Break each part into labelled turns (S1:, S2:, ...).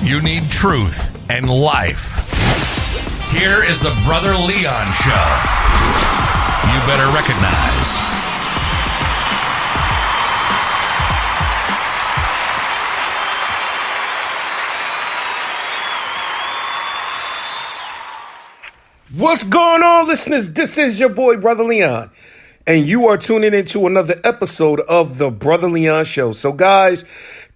S1: You need truth and life. Here is the Brother Leon Show. You better recognize.
S2: What's going on, listeners? This is your boy, Brother Leon, and you are tuning into another episode of the Brother Leon Show. So, guys,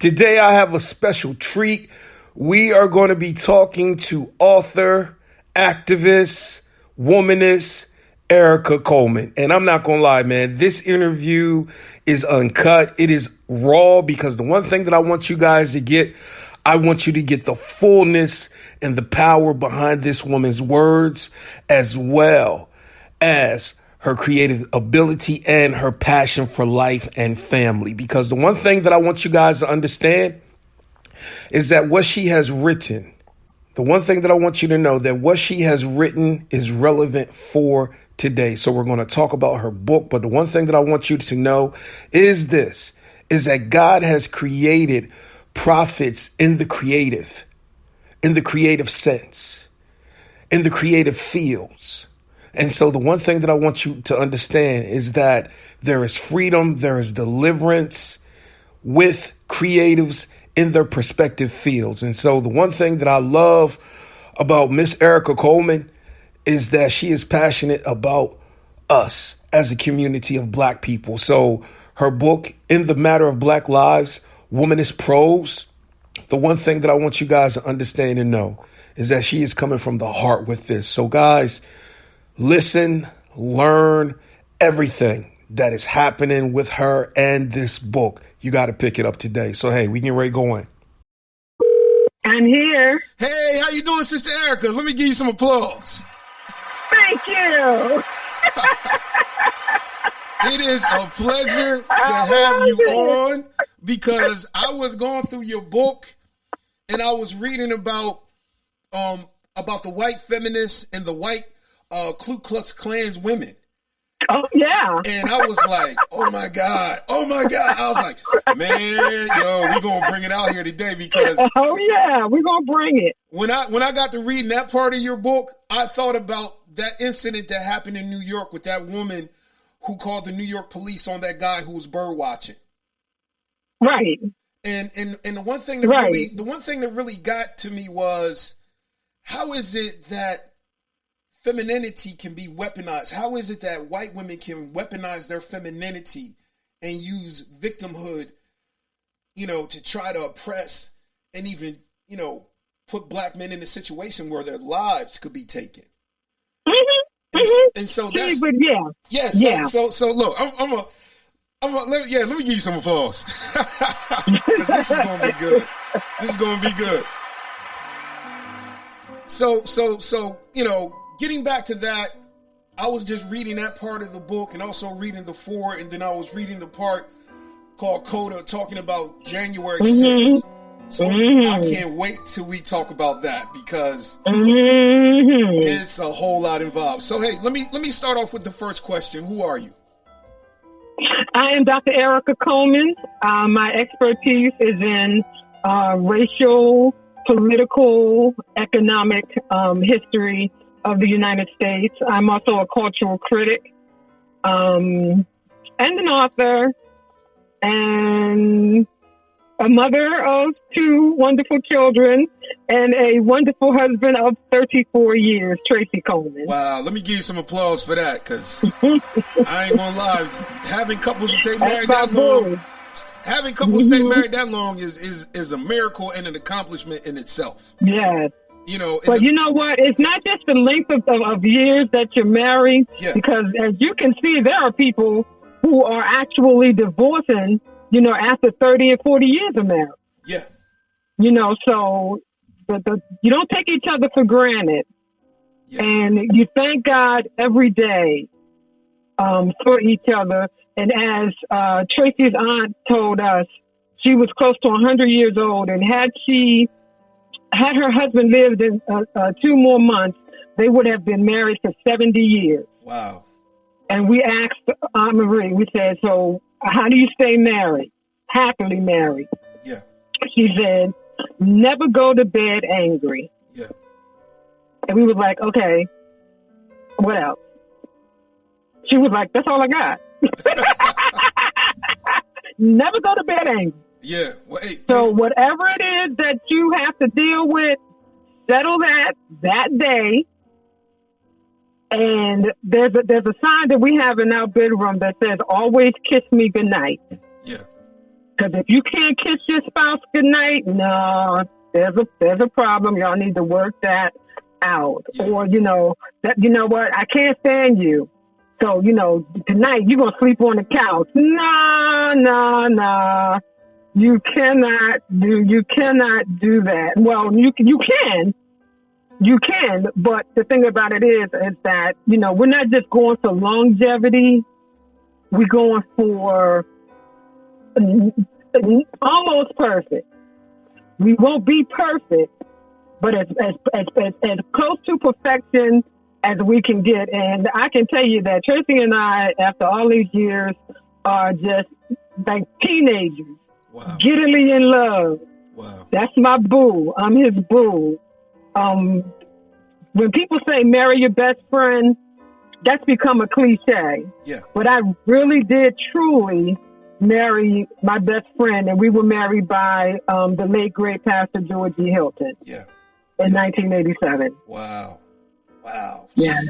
S2: today I have a special treat. We are going to be talking to author, activist, womanist, Arica Coleman. And I'm not going to lie, man, this interview is uncut. It is raw because the one thing that I want you guys to get, I want you to get the fullness and the power behind this woman's words, as well as her creative ability and her passion for life and family. Because the one thing that I want you guys to understand is that what she has written, the one thing that I want you to know, that what she has written is relevant for today. So we're going to talk about her book. But the one thing that I want you to know is this, is that God has created prophets in the creative sense, in the creative fields. And so the one thing that I want you to understand is that there is freedom, there is deliverance with creatives in their respective fields. And so the one thing that I love about Miss Arica Coleman is that she is passionate about us as a community of Black people. So her book, In the Matter of Black Lives, Womanist Prose, the one thing that I want you guys to understand and know is that she is coming from the heart with this. So guys, listen, learn everything that is happening with her and this book. You got to pick it up today. So, hey, we can ready going.
S3: I'm here.
S4: Hey, how you doing, Sister Arica? Let me give you some applause.
S3: Thank you.
S4: It is a pleasure to have you on because I was going through your book and I was reading about the white feminists and the white Ku Klux Klan's women.
S3: Oh, yeah.
S4: And I was like, oh my God. I was like, man, we're going to bring it out here today because.
S3: Oh, yeah, we're going to bring it.
S4: When I got to reading that part of your book, I thought about that incident that happened in New York with that woman who called the New York police on that guy who was bird watching.
S3: Right.
S4: And the one thing that really got to me was, how is it that femininity can be weaponized? How is it that white women can weaponize their femininity and use victimhood, to try to oppress and even, put Black men in a situation where their lives could be taken? And so that's So look, let me give you some applause because this is gonna be good. So getting back to that, I was just reading that part of the book and also reading the fore, and then I was reading the part called Coda talking about January 6th. So I can't wait till we talk about that because it's a whole lot involved. So hey, let me start off with the first question. Who are you?
S3: I am Dr. Arica Coleman. My expertise is in racial, political, economic history of the United States. I'm also a cultural critic and an author and a mother of 2 wonderful children and a wonderful husband of 34 years, Tracy Coleman.
S4: Wow, let me give you some applause for that because I ain't gonna lie, having couples stay married that long, is a miracle and an accomplishment in itself.
S3: Yes. But you know what? It's not just the length of years that you're married, because as you can see, there are people who are actually divorcing, after 30 and 40 years of marriage.
S4: Yeah.
S3: So you don't take each other for granted. Yeah. And you thank God every day for each other. And as Tracy's aunt told us, she was close to 100 years old, and had her husband lived in 2 more months, they would have been married for 70 years.
S4: Wow.
S3: And we asked Aunt Marie, we said, so how do you stay married, happily married?
S4: Yeah.
S3: She said, never go to bed angry.
S4: Yeah.
S3: And we was like, okay, what else? She was like, that's all I got. Never go to bed angry.
S4: Yeah. Well, hey,
S3: so whatever it is that you have to deal with, settle that day. And there's a sign that we have in our bedroom that says, always kiss me goodnight.
S4: Yeah.
S3: Because if you can't kiss your spouse goodnight, no, there's a problem. Y'all need to work that out. Yeah. Or, what, I can't stand you. So, tonight you're going to sleep on the couch. No. You cannot do that. Well, you can, but the thing about it is that, we're not just going for longevity. We're going for almost perfect. We won't be perfect, but as close to perfection as we can get. And I can tell you that Tracy and I, after all these years, are just like teenagers.
S4: Wow.
S3: Giddily in love.
S4: Wow.
S3: That's my boo. I'm his boo. When people say marry your best friend, that's become a cliche.
S4: Yeah.
S3: But I really did truly marry my best friend, and we were married by the late great Pastor George E. Hilton.
S4: Yeah.
S3: In 1987.
S4: Wow.
S3: Yeah.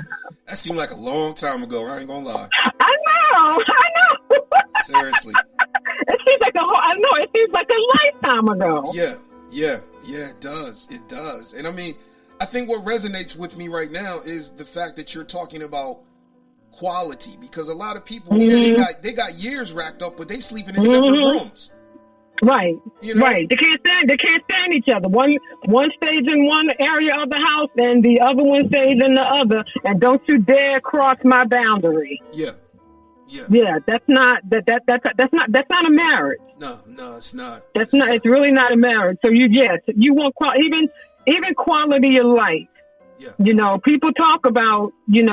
S4: That seemed like a long time ago. I ain't gonna lie.
S3: I know.
S4: Seriously.
S3: It seems like a lifetime ago.
S4: Yeah, it does. And I mean, I think what resonates with me right now is the fact that you're talking about quality, because a lot of people, they got years racked up, but they sleeping in separate rooms.
S3: Right. Right. They can't stand each other. One stays in one area of the house and the other one stays in the other. And don't you dare cross my boundary.
S4: Yeah.
S3: Yeah, that's not a marriage.
S4: No, it's not.
S3: It's really not a marriage. So you want even quality of life.
S4: Yeah.
S3: People talk about, and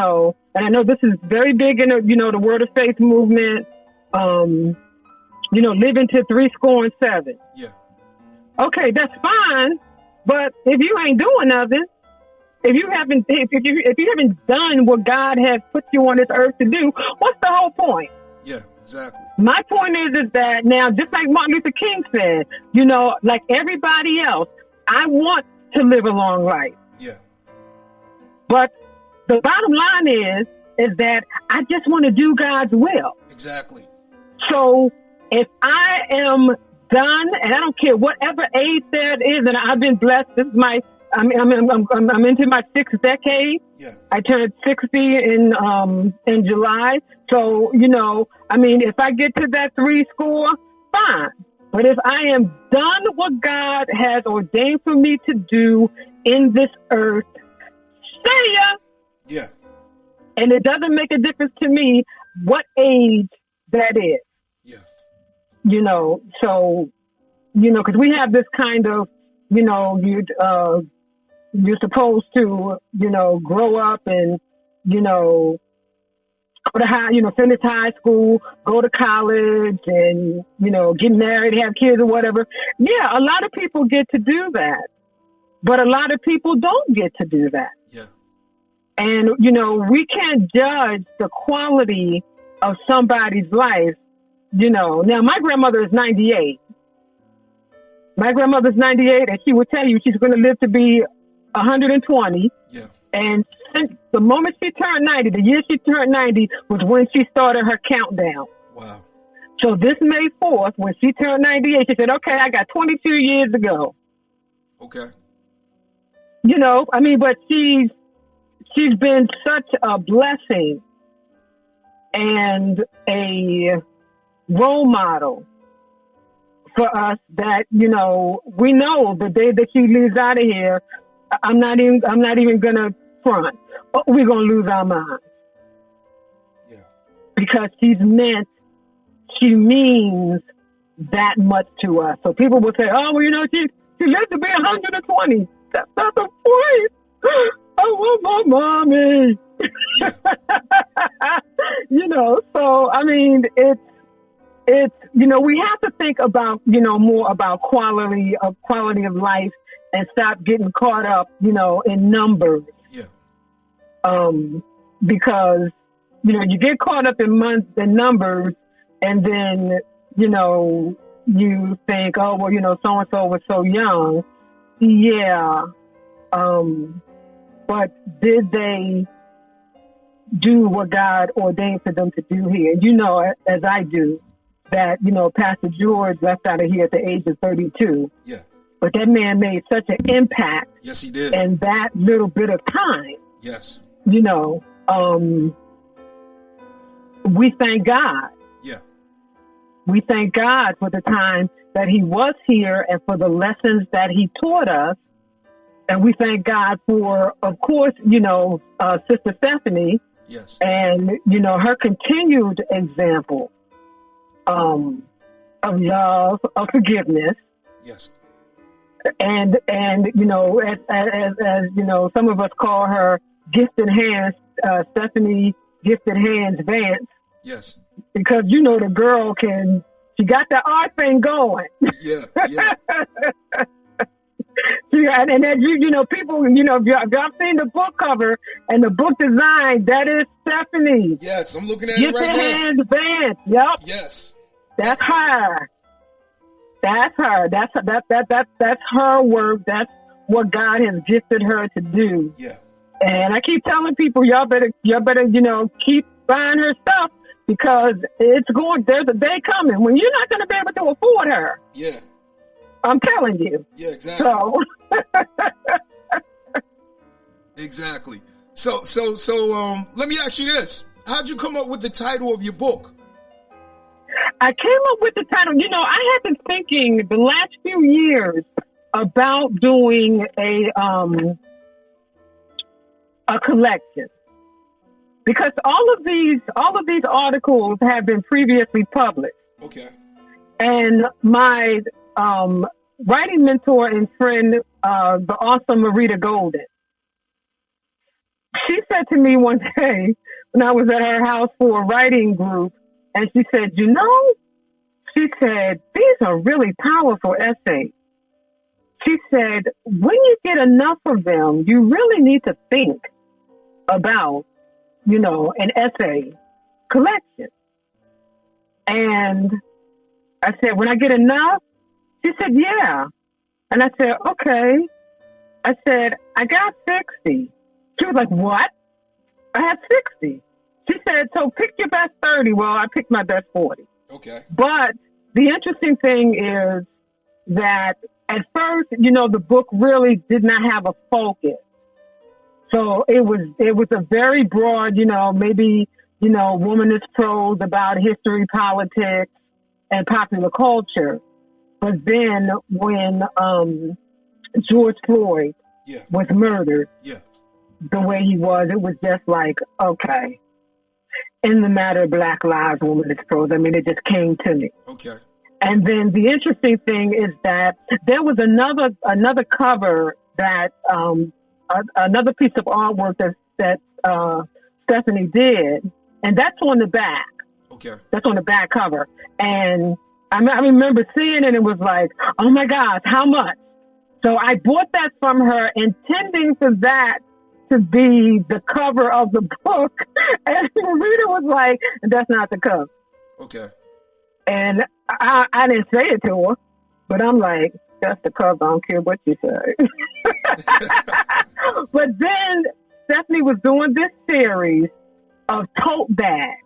S3: I know this is very big in the Word of Faith movement. Living to 70.
S4: Yeah.
S3: Okay, that's fine, but if you ain't doing nothing, if you haven't done what God has put you on this earth to do, what's the whole point?
S4: Yeah, exactly.
S3: My point is that now, just like Martin Luther King said, like everybody else, I want to live a long life.
S4: Yeah.
S3: But the bottom line is that I just want to do God's will.
S4: Exactly.
S3: So if I am done, and I don't care whatever age that is, and I've been blessed. This is I'm into my 6th decade.
S4: Yeah. I
S3: turned 60 in July. So, if I get to that 3 score, fine. But if I am done what God has ordained for me to do in this earth, see ya.
S4: Yeah.
S3: And it doesn't make a difference to me what age that is.
S4: Yeah.
S3: Because we have this kind of, you're supposed to, grow up and, go to finish high school, go to college and, get married, have kids or whatever. Yeah, a lot of people get to do that, but a lot of people don't get to do that.
S4: Yeah. And,
S3: we can't judge the quality of somebody's life. Now my grandmother is 98. My grandmother's 98, and she would tell you she's going to live to be 120.
S4: Yeah.
S3: And since the moment she turned 90, the year she turned 90 was when she started her countdown.
S4: Wow.
S3: So this May 4th, when she turned 98, she said, okay, I got 22 years to go.
S4: Okay.
S3: But she's been such a blessing and a role model for us that, we know the day that she leaves out of here, I'm not even gonna front. We're gonna lose our minds.
S4: Yeah.
S3: Because she means that much to us. So people will say, oh, well, she lived to be 120. That's not the point. I want my mommy.
S4: Yeah.
S3: So, it's, we have to think about, more about quality of life and stop getting caught up, in numbers.
S4: Yeah.
S3: Because, you get caught up in numbers, and then, you think, oh, well, so-and-so was so young. Yeah. But did they do what God ordained for them to do here? As I do, that, Pastor George left out of here at the age of 32.
S4: Yeah.
S3: But that man made such an impact.
S4: Yes, he did.
S3: In that little bit of time.
S4: Yes.
S3: We thank God.
S4: Yeah.
S3: We thank God for the time that he was here and for the lessons that he taught us. And we thank God for, of course, Sister Stephanie.
S4: Yes.
S3: And, her continued example of love, of forgiveness.
S4: Yes.
S3: And as some of us call her Gifted Hands, Stephanie Gifted Hands Vance.
S4: Yes.
S3: Because, the girl she got the art thing going.
S4: Yeah, yeah.
S3: And as people, if y'all seen the book cover and the book design, that is Stephanie.
S4: Yes, I'm looking at it right now.
S3: Gifted Hands Vance. Yep.
S4: Yes.
S3: That's her. That's her. That's her work. That's what God has gifted her to do.
S4: Yeah.
S3: And I keep telling people, y'all better, keep buying her stuff, because there's a day coming when you're not going to be able to afford her.
S4: Yeah.
S3: I'm telling you.
S4: Yeah, exactly.
S3: So.
S4: Exactly. So, let me ask you this. How'd you come up with the title of your book?
S3: I came up with the title. I have been thinking the last few years about doing a collection, because all of these articles have been previously published.
S4: Okay.
S3: And my writing mentor and friend, the awesome Arica Golden, she said to me one day when I was at her house for a writing group, and she said, she said, these are really powerful essays. She said, when you get enough of them, you really need to think about, an essay collection. And I said, when I get enough? She said, yeah. And I said, okay. I said, I got 60. She was like, what? I have 60. She said, so pick your best 30. Well, I picked my best 40.
S4: Okay.
S3: But the interesting thing is that at first, the book really did not have a focus. So it was a very broad, maybe, womanist prose about history, politics, and popular culture. But then when George Floyd was murdered, the way he was, it was just like, okay. In the matter of Black Lives, Womanist Prose, it just came to me.
S4: Okay.
S3: And then the interesting thing is that there was another cover that another piece of artwork that Stephanie did, and that's on the back.
S4: Okay.
S3: That's on the back cover. And I remember seeing it, and it was like, oh my gosh, how much? So I bought that from her, intending for that to be the cover of the book. And the reader was like, that's not the cover.
S4: Okay.
S3: And I didn't say it to her, but I'm like, that's the cover. I don't care what you say. But then Stephanie was doing this series of tote bags.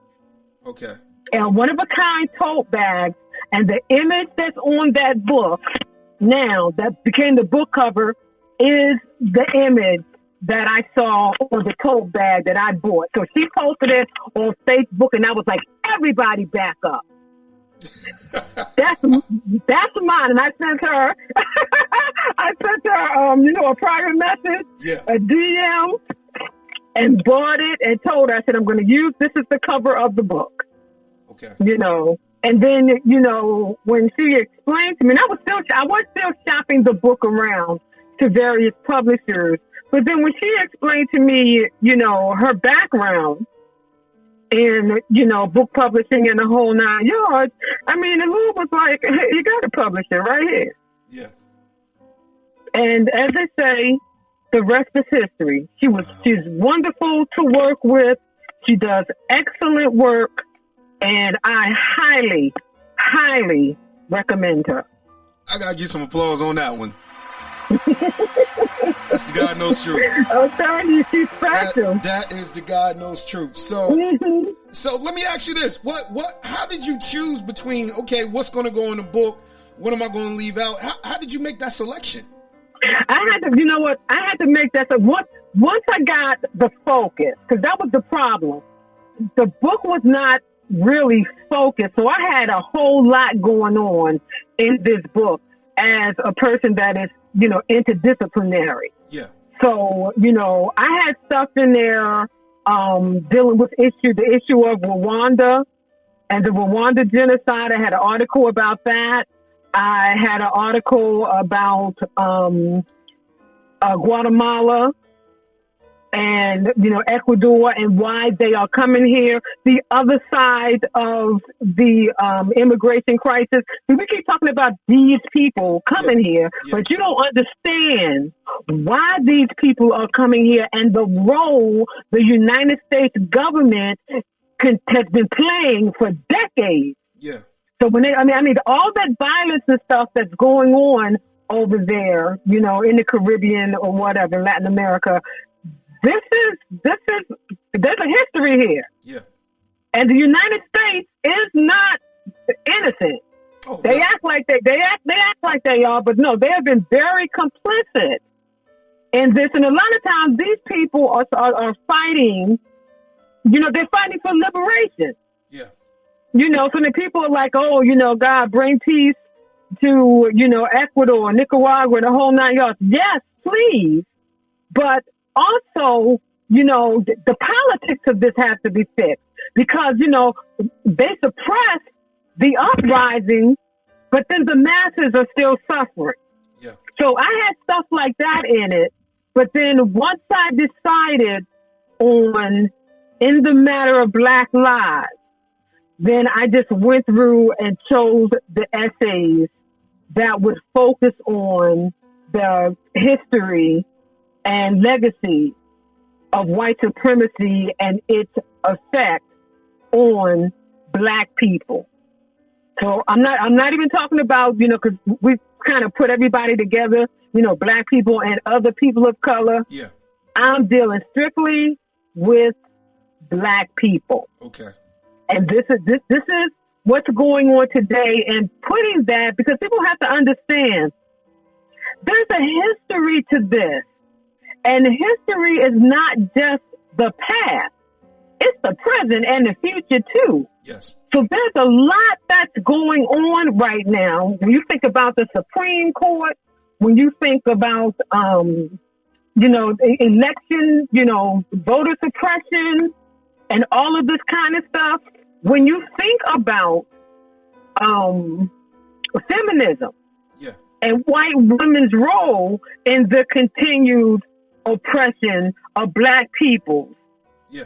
S4: Okay.
S3: And one-of-a-kind tote bags. And the image that's on that book now, that became the book cover, is the image that I saw on the tote bag that I bought. So she posted it on Facebook, and I was like, everybody back up. That's mine. And I sent her a private message, a DM, and bought it and told her, I said, I'm going to use, this is the cover of the book.
S4: Okay.
S3: And then, when she explained to me, and I was still shopping the book around to various publishers. But then when she explained to me, her background, in, book publishing and the whole 9 yards. I mean, the Lord was like, hey, you got to publish it right here.
S4: Yeah.
S3: And as they say, the rest is history. She's wonderful to work with. She does excellent work, and I highly, highly recommend her.
S4: I gotta get some applause on that one. That's the God knows truth.
S3: I'm telling you, she's special.
S4: That is the God knows truth. So, so let me ask you this: how did you choose between what's going to go in the book? What am I going to leave out? How did you make that selection?
S3: I had to, I had to make that. Once I got the focus, because that was the problem. The book was not really focused, so I had a whole lot going on in this book as a person that is, interdisciplinary.
S4: Yeah.
S3: So, I had stuff in there dealing with the issue of Rwanda and the Rwanda genocide. I had an article about that. I had an article about Guatemala and, Ecuador and why they are coming here. The other side of the immigration crisis. We keep talking about these people coming here, but you don't understand why these people are coming here and the role the United States government has been playing for decades.
S4: Yeah.
S3: So when all that violence and stuff that's going on over there, in the Caribbean or whatever, Latin America, there's a history here.
S4: Yeah.
S3: And the United States is not innocent.
S4: Oh,
S3: they act like they act like they are, but no, they have been very complicit in this. And a lot of times these people are fighting, they're fighting for liberation.
S4: Yeah.
S3: So the people are like, oh, God, bring peace to, Ecuador, Nicaragua, the whole 9 yards. Yes, please. But also, the politics of this has to be fixed because, they suppress the uprising, but then the masses are still suffering.
S4: Yeah.
S3: So I had stuff like that in it. But then once I decided in the matter of Black lives, then I just went through and chose the essays that would focus on the history and legacy of white supremacy and its effect on Black people. So I'm not even talking about, because we've kind of put everybody together, Black people and other people of color.
S4: Yeah.
S3: I'm dealing strictly with Black people.
S4: Okay.
S3: And this is what's going on today, and putting that, because people have to understand there's a history to this. And history is not just the past. It's the present and the future too.
S4: Yes.
S3: So there's a lot that's going on right now. When you think about the Supreme Court, when you think about, election, voter suppression and all of this kind of stuff, when you think about feminism and white women's role in the continued oppression of Black people,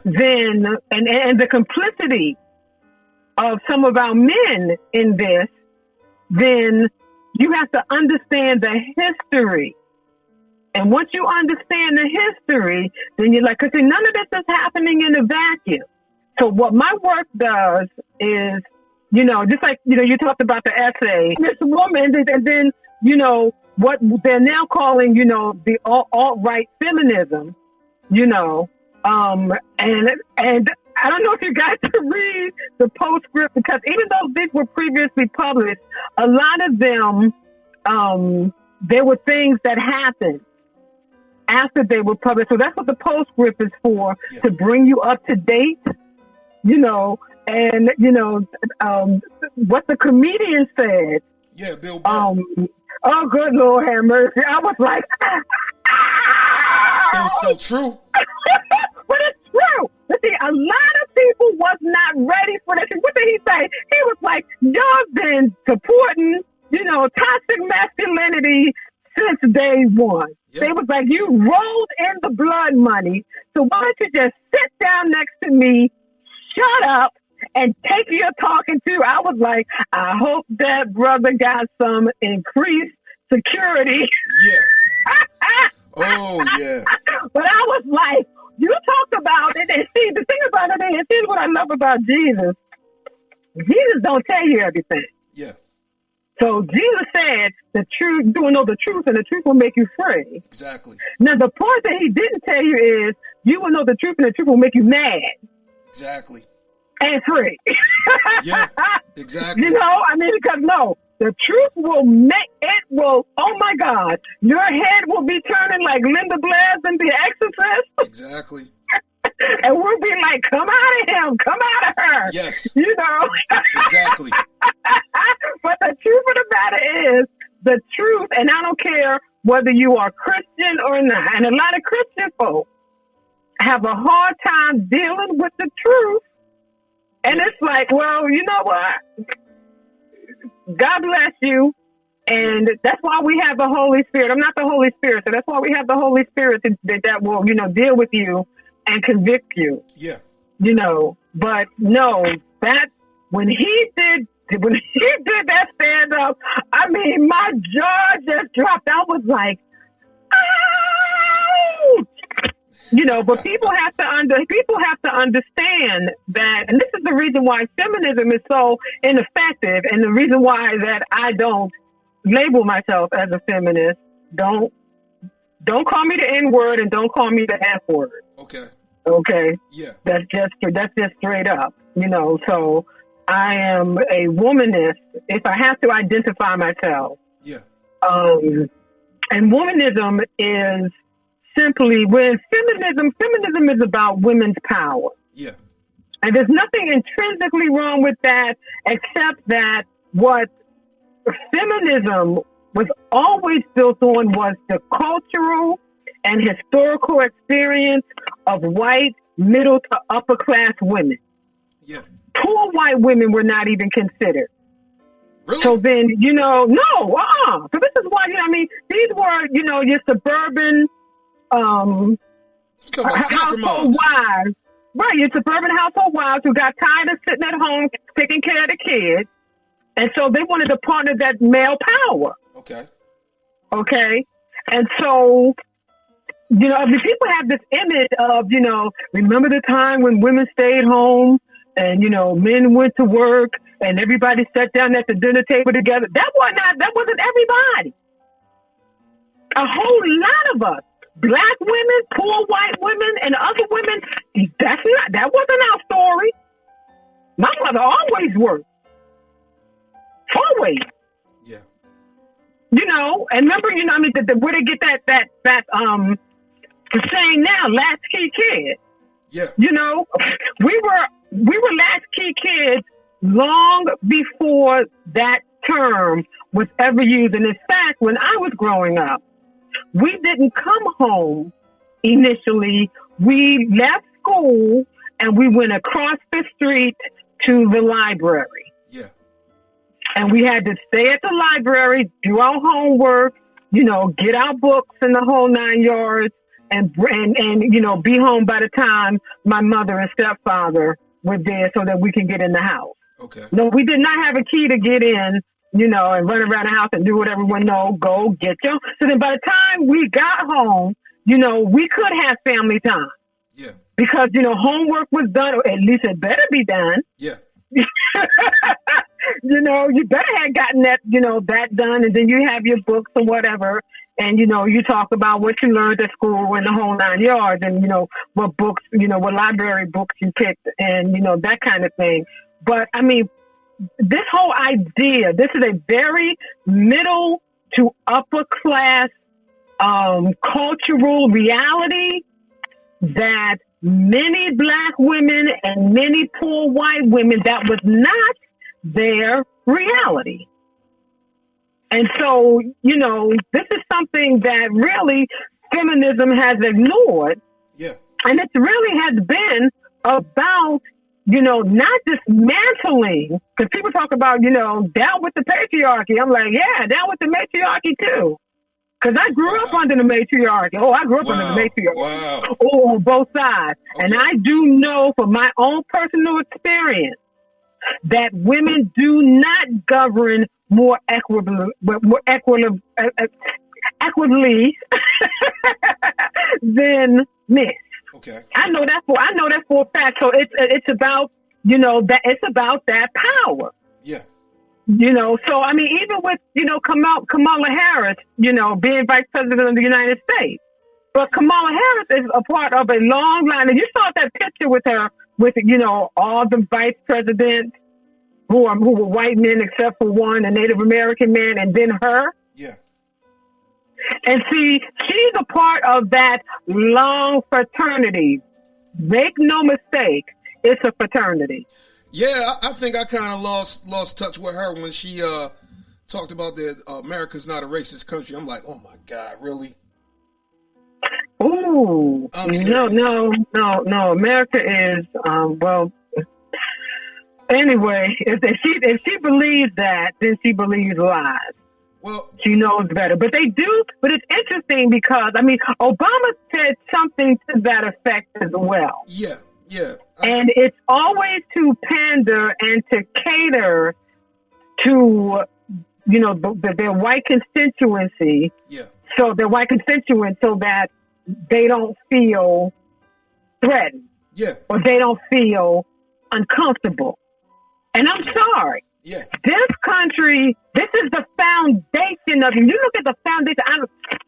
S3: then and the complicity of some of our men in this, then you have to understand the history. And once you understand the history, then you're like, because none of this is happening in a vacuum. So what my work does is, just like, you talked about the essay, this woman, and then, what they're now calling, the alt-right feminism, and I don't know if you guys can read the postscript, because even though these were previously published, a lot of them, there were things that happened after they were published. So that's what the postscript is for, to bring you up to date, and, what the comedian said.
S4: Yeah, Bill Burr.
S3: Oh, good Lord have mercy. I was like,
S4: it was so true.
S3: But it's true. But see, a lot of people was not ready for this. What did he say? He was like, y'all been supporting, toxic masculinity since day one.
S4: Yeah.
S3: It was like, you rolled in the blood money. So why don't you just sit down next to me, shut up and take your talking to. I was like, I hope that brother got some increased security.
S4: Yeah. Oh, yeah.
S3: But I was like, you talked about it. And see, the thing about it is, here's what I love about Jesus. Jesus don't tell you everything.
S4: Yeah.
S3: So Jesus said the truth, you will know the truth, and the truth will make you free.
S4: Exactly.
S3: Now, the part that he didn't tell you is you will know the truth, and the truth will make you mad.
S4: Exactly.
S3: And free.
S4: Yeah, exactly.
S3: You know, I mean, because no, the truth will oh my God, your head will be turning like Linda Blair's in The Exorcist.
S4: Exactly.
S3: And we'll be like, come out of him, come out of her.
S4: Yes.
S3: You know?
S4: Exactly.
S3: But the truth of the matter is, the truth, and I don't care whether you are Christian or not, and a lot of Christian folk have a hard time dealing with the truth. And it's like, well, you know what? God bless you. And that's why we have the Holy Spirit. I'm not the Holy Spirit, so that's why we have the Holy Spirit that will, you know, deal with you and convict you.
S4: Yeah.
S3: You know, but no, that when he did that stand up, I mean, my jaw just dropped. I was like, ouch! You know, but people have to understand that, and this is the reason why feminism is so ineffective, and the reason why that I don't label myself as a feminist. Don't call me the N-word and don't call me the F-word. Okay.
S4: Yeah.
S3: That's just straight up. You know, so I am a womanist if I have to identify myself.
S4: Yeah.
S3: And womanism is simply when feminism is about women's power.
S4: Yeah.
S3: And there's nothing intrinsically wrong with that, except that what feminism was always built on was the cultural and historical experience of white middle to upper class women.
S4: Yeah.
S3: Poor white women were not even considered.
S4: Really?
S3: So then, you know, no, So this is why, you know, I mean, these were, you know, your suburban household wives. Right, your suburban household wives who got tired of sitting at home taking care of the kids. And so they wanted to partner that male power. Okay. And so, you know, I mean, people have this image of, you know, remember the time when women stayed home and, you know, men went to work and everybody sat down at the dinner table together. That wasn't everybody. A whole lot of us, black women, poor white women, and other women, that wasn't our story. My mother always worked. Always.
S4: Yeah.
S3: You know, and remember, you know, I mean, where they get that the saying now, latchkey kid.
S4: Yeah.
S3: You know, we were latchkey kids long before that term was ever used. And in fact, when I was growing up, we didn't come home initially. We left school and we went across the street to the library.
S4: Yeah.
S3: And we had to stay at the library, do our homework, you know, get our books and the whole 9 yards, and you know, be home by the time my mother and stepfather were there so that we can get in the house.
S4: Okay.
S3: No, we did not have a key to get in, you know, and run around the house and do what everyone knows, go get your. So then by the time we got home, you know, we could have family time.
S4: Yeah.
S3: Because, you know, homework was done, or at least it better be done.
S4: Yeah.
S3: You know, you better have gotten that, you know, that done, and then you have your books or whatever, and, you know, you talk about what you learned at school and the whole 9 yards, and, you know, what books, you know, what library books you picked, and, you know, that kind of thing. But, I mean, this whole idea, this is a very middle to upper class cultural reality that many black women and many poor white women, that was not their reality. And so, you know, this is something that really feminism has ignored.
S4: Yeah.
S3: And it really has been about, you know, not dismantling, because people talk about, you know, down with the patriarchy. I'm like, yeah, down with the matriarchy too. Because I grew up under the matriarchy. Oh, I grew up under the matriarchy.
S4: Wow.
S3: Oh, on both sides. Okay. And I do know from my own personal experience that women do not govern more equitably than men.
S4: Okay.
S3: I know that for a fact. So it's about, you know, that it's about that power.
S4: Yeah.
S3: You know, so I mean, even with, you know, Kamala Harris, you know, being vice president of the United States. But Kamala Harris is a part of a long line. And you saw that picture with her, with, you know, all the vice presidents who were white men except for one, a Native American man, and then her.
S4: Yeah.
S3: And see, she's a part of that long fraternity. Make no mistake, it's a fraternity.
S4: Yeah, I think I kind of lost touch with her when she talked about that America's not a racist country. I'm like, oh my God, really?
S3: Ooh, no. America is well. Anyway, if she believes that, then she believes lies.
S4: Well,
S3: she knows better. But they do. But it's interesting because I mean, Obama said something to that effect as well.
S4: Yeah. Yeah.
S3: And it's always to pander and to cater to, you know, their white constituency.
S4: Yeah.
S3: So their white constituents, so that they don't feel threatened.
S4: Yeah.
S3: Or they don't feel uncomfortable. And I'm sorry.
S4: Yeah.
S3: This country, this is the foundation of, you look at the foundation,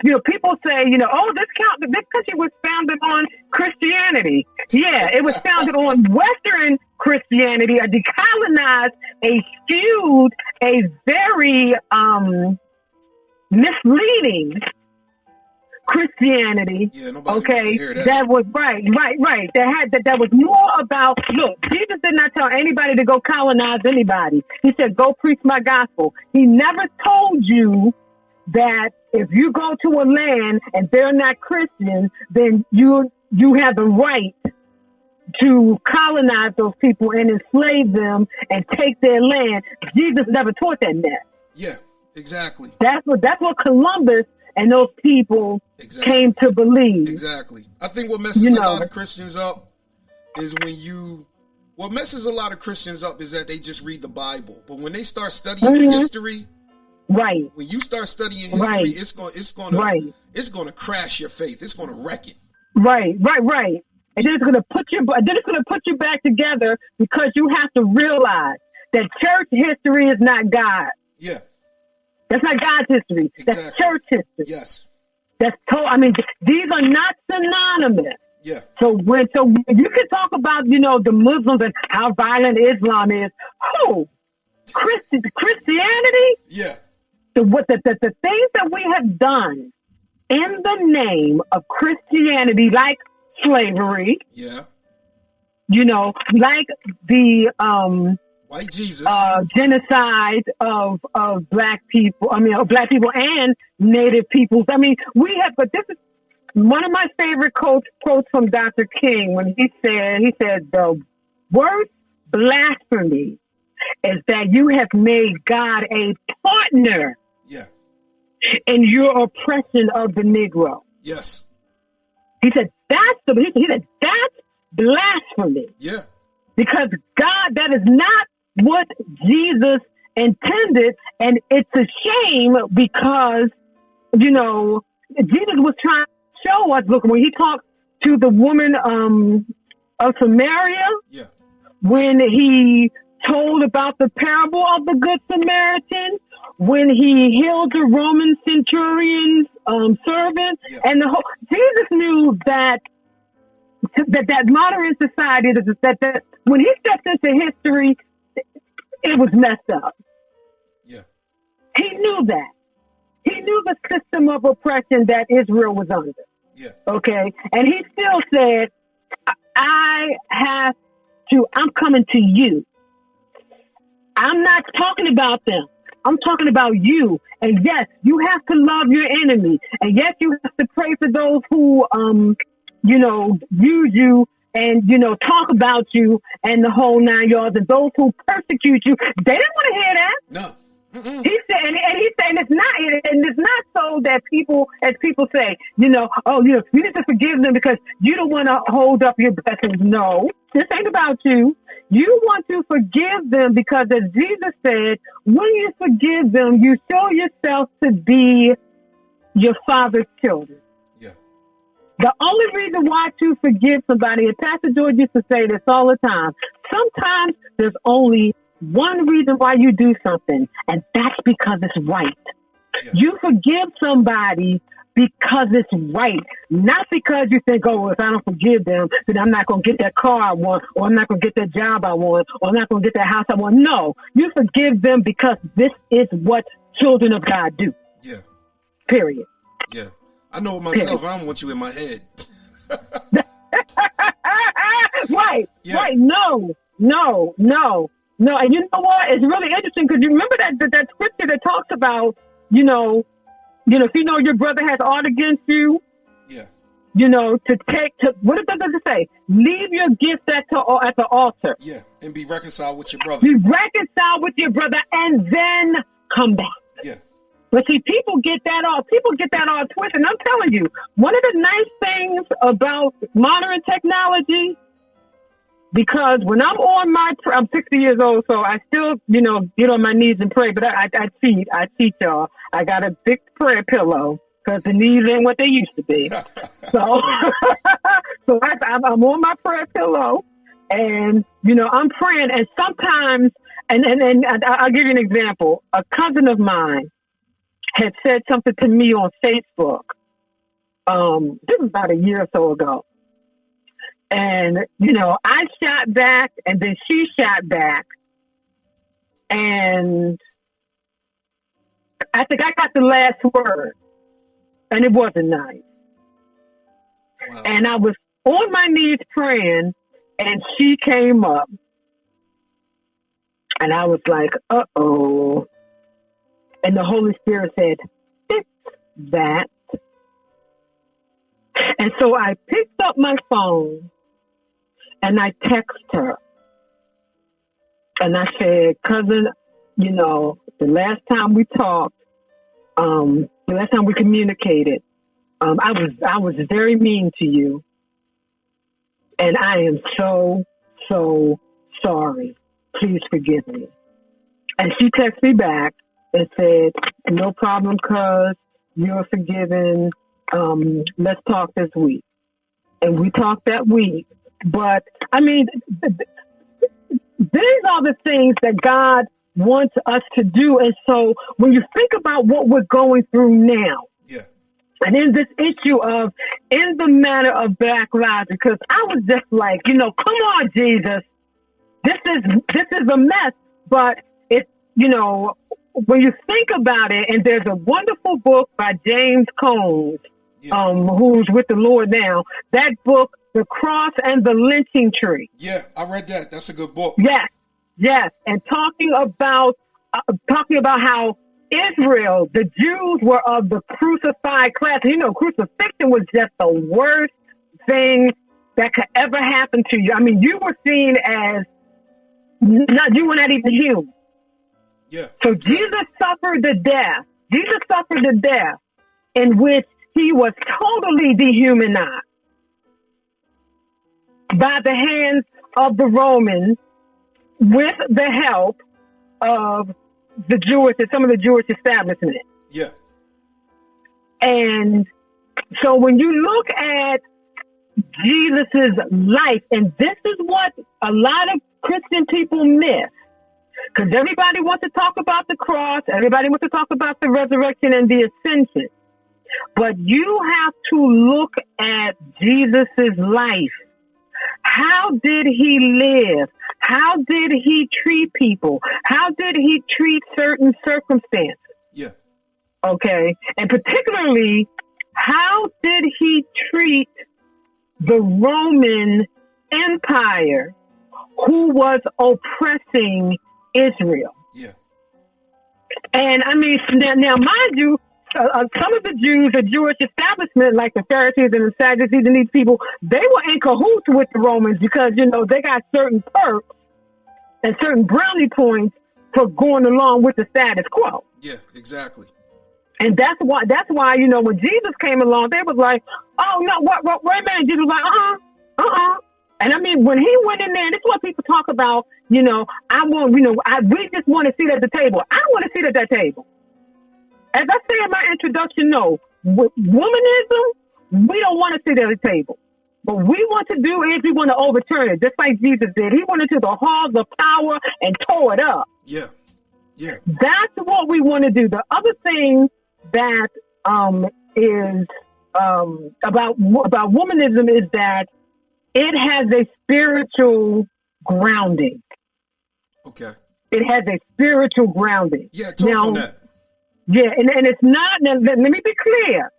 S3: you know, people say, you know, oh, this country was founded on Christianity. Yeah, it was founded on Western Christianity, a decolonized, a skewed, a very misleading Christianity.
S4: Yeah, nobody
S3: okay,
S4: wants to hear that.
S3: That was right. That was more about, look, Jesus did not tell anybody to go colonize anybody. He said, go preach my gospel. He never told you that if you go to a land and they're not Christian, then you have the right to colonize those people and enslave them and take their land. Jesus never taught that mess.
S4: Yeah, exactly.
S3: That's what Columbus and those people came to believe.
S4: Exactly. I think what messes a lot of Christians up is what messes a lot of Christians up is that they just read the Bible. But when they start studying history,
S3: right.
S4: When you start studying history, it's going to crash your faith. It's going to wreck it.
S3: Right. And then it's going to put you back together, because you have to realize that church history is not God.
S4: Yeah.
S3: That's not God's history.
S4: Exactly.
S3: That's church history.
S4: Yes.
S3: These are not synonymous.
S4: Yeah.
S3: So you can talk about, you know, the Muslims and how violent Islam is. Who? Christianity?
S4: Yeah.
S3: The things that we have done in the name of Christianity, like slavery.
S4: Yeah.
S3: You know, like the
S4: white Jesus
S3: genocide of black people. I mean, black people and Native peoples. I mean, but this is one of my favorite quotes from Dr. King, when he said the worst blasphemy is that you have made God a partner.
S4: Yeah.
S3: In your oppression of the Negro.
S4: Yes.
S3: He said that's blasphemy.
S4: Yeah.
S3: Because God, that is not what Jesus intended, and it's a shame because, you know, Jesus was trying to show us, look, when he talked to the woman of Samaria,
S4: yeah,
S3: when he told about the parable of the Good Samaritan, when he healed the Roman centurion's servant, yeah, and Jesus knew that modern society, that when he stepped into history, it was messed up.
S4: Yeah.
S3: He knew that. He knew the system of oppression that Israel was under.
S4: Yeah. Okay.
S3: And he still said, I'm coming to you. I'm not talking about them. I'm talking about you. And yes, you have to love your enemy. And yes, you have to pray for those who, use you and, talk about you and the whole 9 yards. And those who persecute you, they didn't want to hear that.
S4: No.
S3: He said, and he's saying it's not so that people, as people say, you need to forgive them because you don't want to hold up your blessings. No, this ain't about you. You want to forgive them because, as Jesus said, when you forgive them, you show yourself to be your Father's children.
S4: Yeah.
S3: The only reason why to forgive somebody, and Pastor George used to say this all the time, sometimes there's only one reason why you do something, and that's because it's right. Yeah. You forgive somebody because it's right, not because you think, oh, if I don't forgive them, then I'm not going to get that car I want, or I'm not going to get that job I want, or I'm not going to get that house I want. No, you forgive them because this is what children of God do.
S4: Yeah.
S3: Period.
S4: Yeah. I know myself. I don't want you in my head.
S3: Right.
S4: Yeah.
S3: Right. No. And you know what? It's really interesting because you remember that scripture that talks about, if you know your brother has aught against you,
S4: yeah,
S3: what does it say? Leave your gift at the altar.
S4: Yeah, and be reconciled with your brother.
S3: Be reconciled with your brother and then come back.
S4: Yeah.
S3: But see, people get that all twisted. And I'm telling you, one of the nice things about modern technology, because when I'm I'm 60 years old, so I still, get on my knees and pray. But I cheat y'all. I got a big prayer pillow because the knees ain't what they used to be. So I'm on my prayer pillow, and I'm praying. And sometimes, and I'll give you an example. A cousin of mine had said something to me on Facebook. This was about a year or so ago. And, I shot back and then she shot back. And I think I got the last word. And it wasn't nice. Wow. And I was on my knees praying and she came up. And I was like, uh-oh. And the Holy Spirit said, fix that. And so I picked up my phone and I text her. And I said, cousin, the last time we talked, the last time we communicated, I was very mean to you. And I am so, so sorry. Please forgive me. And she texted me back and said, no problem, cuz you're forgiven. Let's talk this week. And we talked that week. But, these are the things that God wants us to do. And so when you think about what we're going through now,
S4: yeah,
S3: and in this issue of, in the matter of Black lives, because I was just like, come on, Jesus, this is a mess. But it's, when you think about it, and there's a wonderful book by James Combs, yeah, who's with the Lord now, that book, The Cross and the Lynching Tree.
S4: Yeah, I read that. That's a good book.
S3: Yes. And talking about how Israel, the Jews were of the crucified class. Crucifixion was just the worst thing that could ever happen to you. You were seen as you were not even human.
S4: Yeah.
S3: So Jesus suffered the death. Jesus suffered the death in which he was totally dehumanized by the hands of the Romans with the help of some of the Jewish establishment.
S4: Yeah.
S3: And so when you look at Jesus's life, and this is what a lot of Christian people miss, because everybody wants to talk about the cross, everybody wants to talk about the resurrection and the ascension. But you have to look at Jesus's life. How did he live? How did he treat people? How did he treat certain circumstances?
S4: Yeah.
S3: Okay. And particularly, how did he treat the Roman Empire who was oppressing Israel?
S4: Yeah.
S3: And now mind you, some of the Jews, the Jewish establishment, like the Pharisees and the Sadducees and these people, they were in cahoots with the Romans because, they got certain perks and certain brownie points for going along with the status quo.
S4: Yeah, exactly.
S3: And that's why, you know, when Jesus came along, they was like, oh, no, wait a minute. Jesus was like, And I mean, when he went in there, this is what people talk about, you know, we just want to sit at the table. I want to sit at that table. As I say in my introduction, no, with womanism, we don't want to sit at the table. What we want to do is we want to overturn it, just like Jesus did. He went into the halls of power and tore it up.
S4: Yeah. Yeah.
S3: That's what we want to do. The other thing that is about womanism is that it has a spiritual grounding.
S4: Okay.
S3: It has a spiritual grounding.
S4: Yeah, talk on that.
S3: Yeah, and it's not, let me be clear,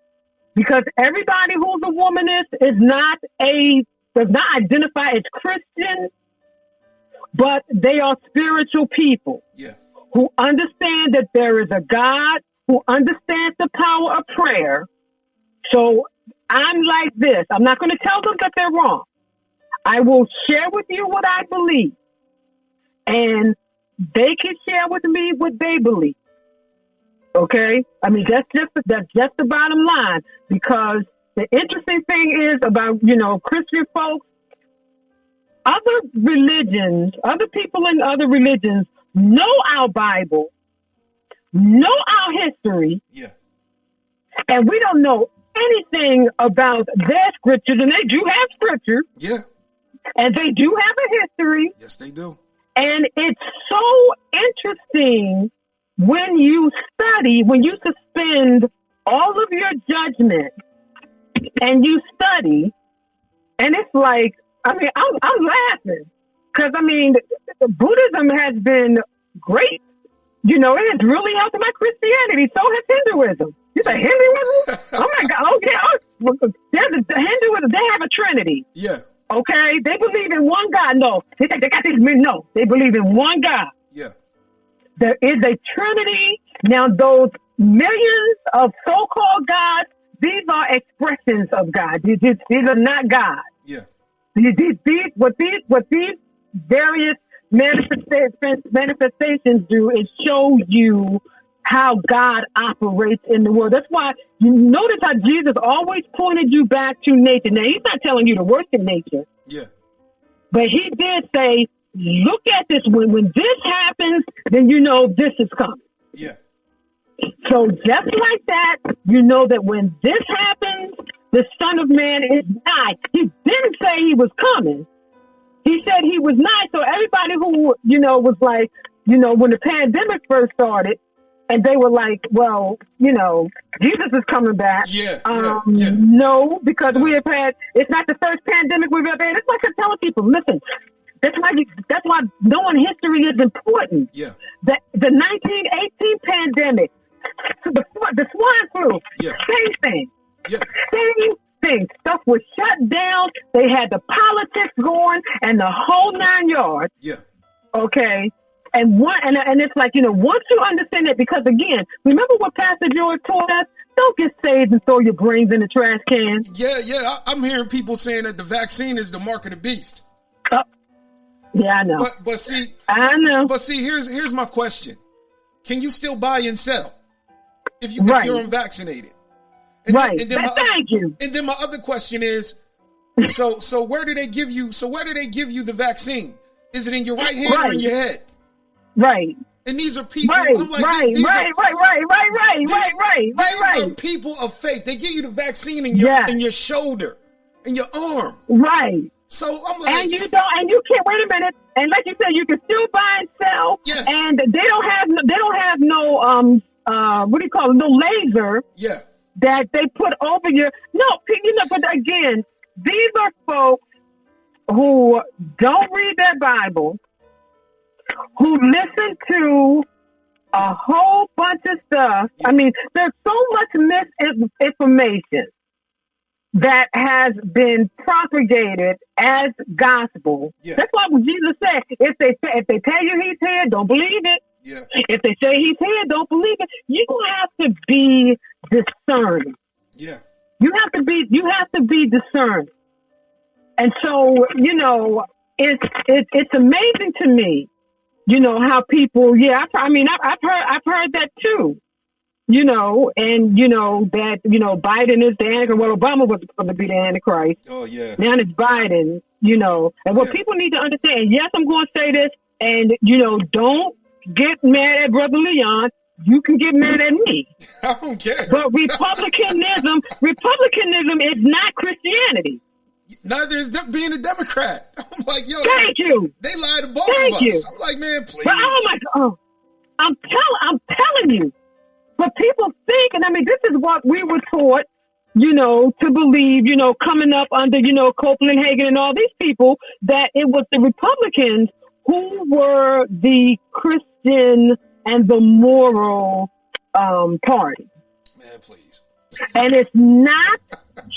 S3: because everybody who's a womanist does not identify as Christian, but they are spiritual people.
S4: Yeah.
S3: Who understand that there is a God, who understands the power of prayer. So I'm like this. I'm not going to tell them that they're wrong. I will share with you what I believe. And they can share with me what they believe. Okay? I mean, that's just the bottom line. Because the interesting thing is about, you know, Christian folks, other religions, other people in other religions know our Bible, know our history,
S4: yeah,
S3: and we don't know anything about their scriptures, and they do have scripture,
S4: yeah,
S3: and they do have a history.
S4: Yes, they do.
S3: And it's so interesting when you study, when you suspend all of your judgment and you study, and it's like, I mean, I'm laughing because, I mean, Buddhism has been great. You know, it has really helped my Christianity. So has Hinduism. You say Hinduism? Oh, my God. Oh, yeah. There's a Hinduism. They have a trinity.
S4: Yeah.
S3: Okay? They believe in one God. No. They got this. No. They believe in one God.
S4: Yeah.
S3: There is a trinity. Now, those millions of so-called gods, these are expressions of God. These are not God.
S4: Yeah.
S3: What these various manifestations do is show you how God operates in the world. That's why you notice how Jesus always pointed you back to nature. Now, he's not telling you to worship nature.
S4: Yeah.
S3: But he did say, look at this. When this happens, then you know this is coming.
S4: Yeah.
S3: So just like that, you know that when this happens, the Son of Man is nigh. He didn't say he was coming. He said he was nigh. So everybody who, you know, was like, you know, when the pandemic first started, and they were like, well, you know, Jesus is coming back.
S4: Yeah.
S3: No, because we have had, it's not the first pandemic we've ever had. It's like I'm telling people, listen, that's why knowing history is important.
S4: Yeah.
S3: The 1918 pandemic, the swine flu,
S4: yeah,
S3: same thing.
S4: Yeah.
S3: Same thing. Stuff was shut down. They had the politics going and the whole 9 yards.
S4: Yeah.
S3: Okay. And it's like, you know, once you understand it, because again, remember what Pastor George told us? Don't get saved and throw your brains in the trash can.
S4: Yeah. I'm hearing people saying that the vaccine is the mark of the beast.
S3: Yeah, I know.
S4: But see,
S3: I know.
S4: But see, here's my question: can you still buy and sell if you're unvaccinated? And
S3: right.
S4: Thank you. And then my other question is, so where do they give you? So where do they give you the vaccine? Is it in your right hand or in your head?
S3: Right.
S4: And these are people.
S3: Right.
S4: I'm like,
S3: right.
S4: These
S3: are
S4: people of faith. They give you the vaccine in your shoulder, in your arm.
S3: Right.
S4: So I'm like,
S3: and you can't wait a minute. And like you said, you can still buy and sell.
S4: Yes.
S3: And they don't have no what do you call it? No laser.
S4: Yeah.
S3: That they put over your but again, these are folks who don't read their Bible, who listen to a whole bunch of stuff. I mean, there's so much misinformation that has been propagated as gospel.
S4: Yeah.
S3: That's why Jesus said, if they tell you he's here, don't believe it.
S4: Yeah.
S3: If they say he's here, don't believe it. You have to be discerning.
S4: Yeah.
S3: You have to be discerning. And so, you know, it's amazing to me how people, I've heard that too. And that Biden is the Antichrist. Well, Obama was supposed to be the Antichrist.
S4: Oh yeah.
S3: Now it's Biden. And what people need to understand. And yes, I'm going to say this. And don't get mad at Brother Leon. You can get mad at me.
S4: I don't care.
S3: But republicanism is not Christianity.
S4: Neither is being a Democrat. I'm like, yo,
S3: thank you.
S4: They lied to both of us. I'm like, man, please.
S3: But, oh my God, I'm telling you. But people think, and this is what we were taught, to believe, coming up under, Copeland, Hagen, and all these people, that it was the Republicans who were the Christian and the moral party.
S4: Man, please.
S3: And it's not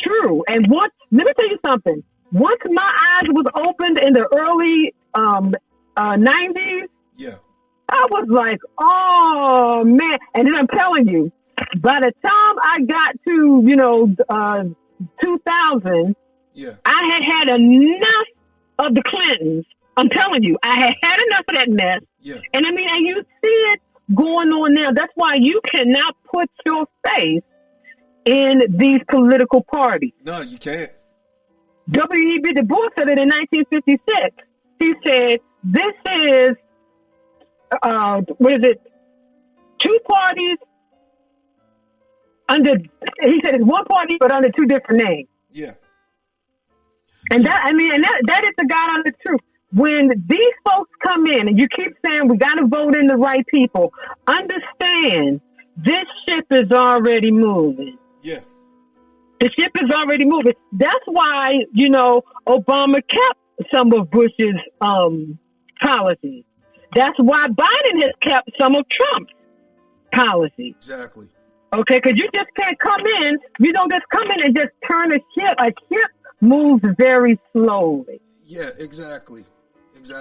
S3: true. And let me tell you something. Once my eyes was opened in the early 90s,
S4: yeah,
S3: I was like, oh man. And then I'm telling you, by the time I got to 2000,
S4: yeah,
S3: I had enough of the Clintons. I'm telling you, I had enough of that mess.
S4: Yeah.
S3: And and you see it going on now. That's why you cannot put your face in these political parties.
S4: No, you can't.
S3: W.E.B. Du Bois said it in 1956. He said, this is, two parties he said it's one party, but under two different names.
S4: Yeah.
S3: And that is the God honest truth. When these folks come in and you keep saying we got to vote in the right people, understand this ship is already moving.
S4: Yeah.
S3: The ship is already moving. That's why, Obama kept some of Bush's policies. That's why Biden has kept some of Trump's policies.
S4: Exactly.
S3: Okay, because you just can't come in. You don't just come in and just turn a ship. A ship moves very slowly.
S4: Yeah, exactly.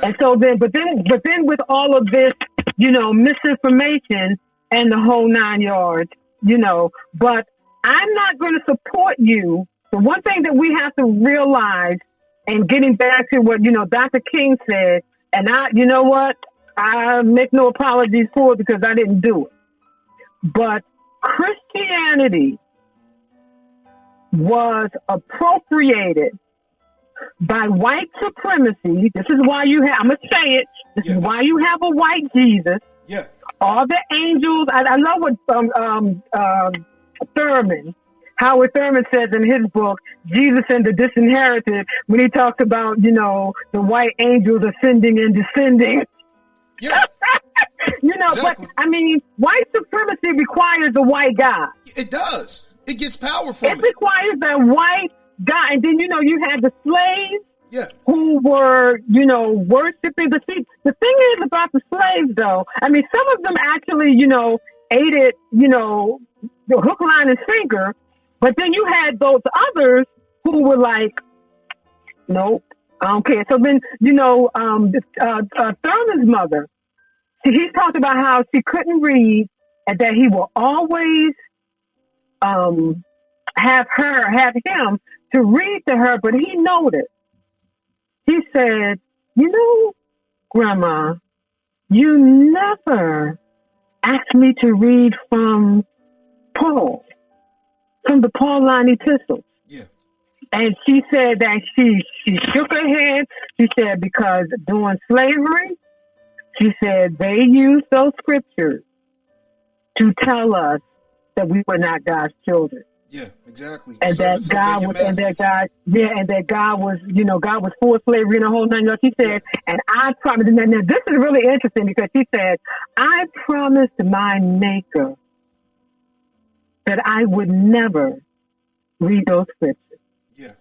S3: And so then with all of this, misinformation and the whole 9 yards, but I'm not going to support you. The one thing that we have to realize, and getting back to what, Dr. King said, and I make no apologies for it because I didn't do it. But Christianity was appropriated by white supremacy. This is why I'm going to say it. This is why you have a white Jesus.
S4: Yeah.
S3: All the angels. I love what Howard Thurman says in his book, Jesus and the Disinherited, when he talks about, the white angels ascending and descending.
S4: Yeah.
S3: Exactly. But white supremacy requires a white God.
S4: It does. It gets power from it.
S3: It requires a white God. And then, you had the slaves.
S4: Yeah.
S3: Who were, worshiping the sea. The thing is about the slaves, though, some of them actually, ate it, the hook, line, and sinker. But then you had those others who were like, nope, I don't care. So then, Thurman's mother, he talked about how she couldn't read and that he will always have him to read to her, but he noticed. He said, Grandma, you never asked me to read from Paul, from the Pauline epistles.
S4: Yeah.
S3: And she said that she shook her head. She said, because during slavery, she said they used those scriptures to tell us that we were not God's children.
S4: Yeah, exactly.
S3: And that God was, God was for slavery and the whole 9 yards. She said, and I promised, and now this is really interesting because she said, I promised my maker that I would never read those scriptures.
S4: Yeah.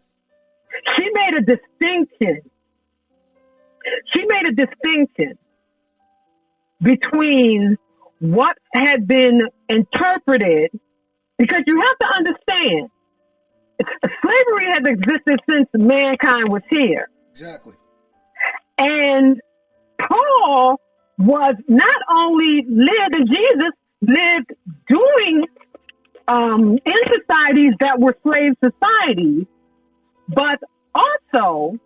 S3: She made a distinction. Between what had been interpreted, because you have to understand, slavery has existed since mankind was here.
S4: Exactly.
S3: And Paul was not only lived, and Jesus lived doing in societies that were slave societies, but also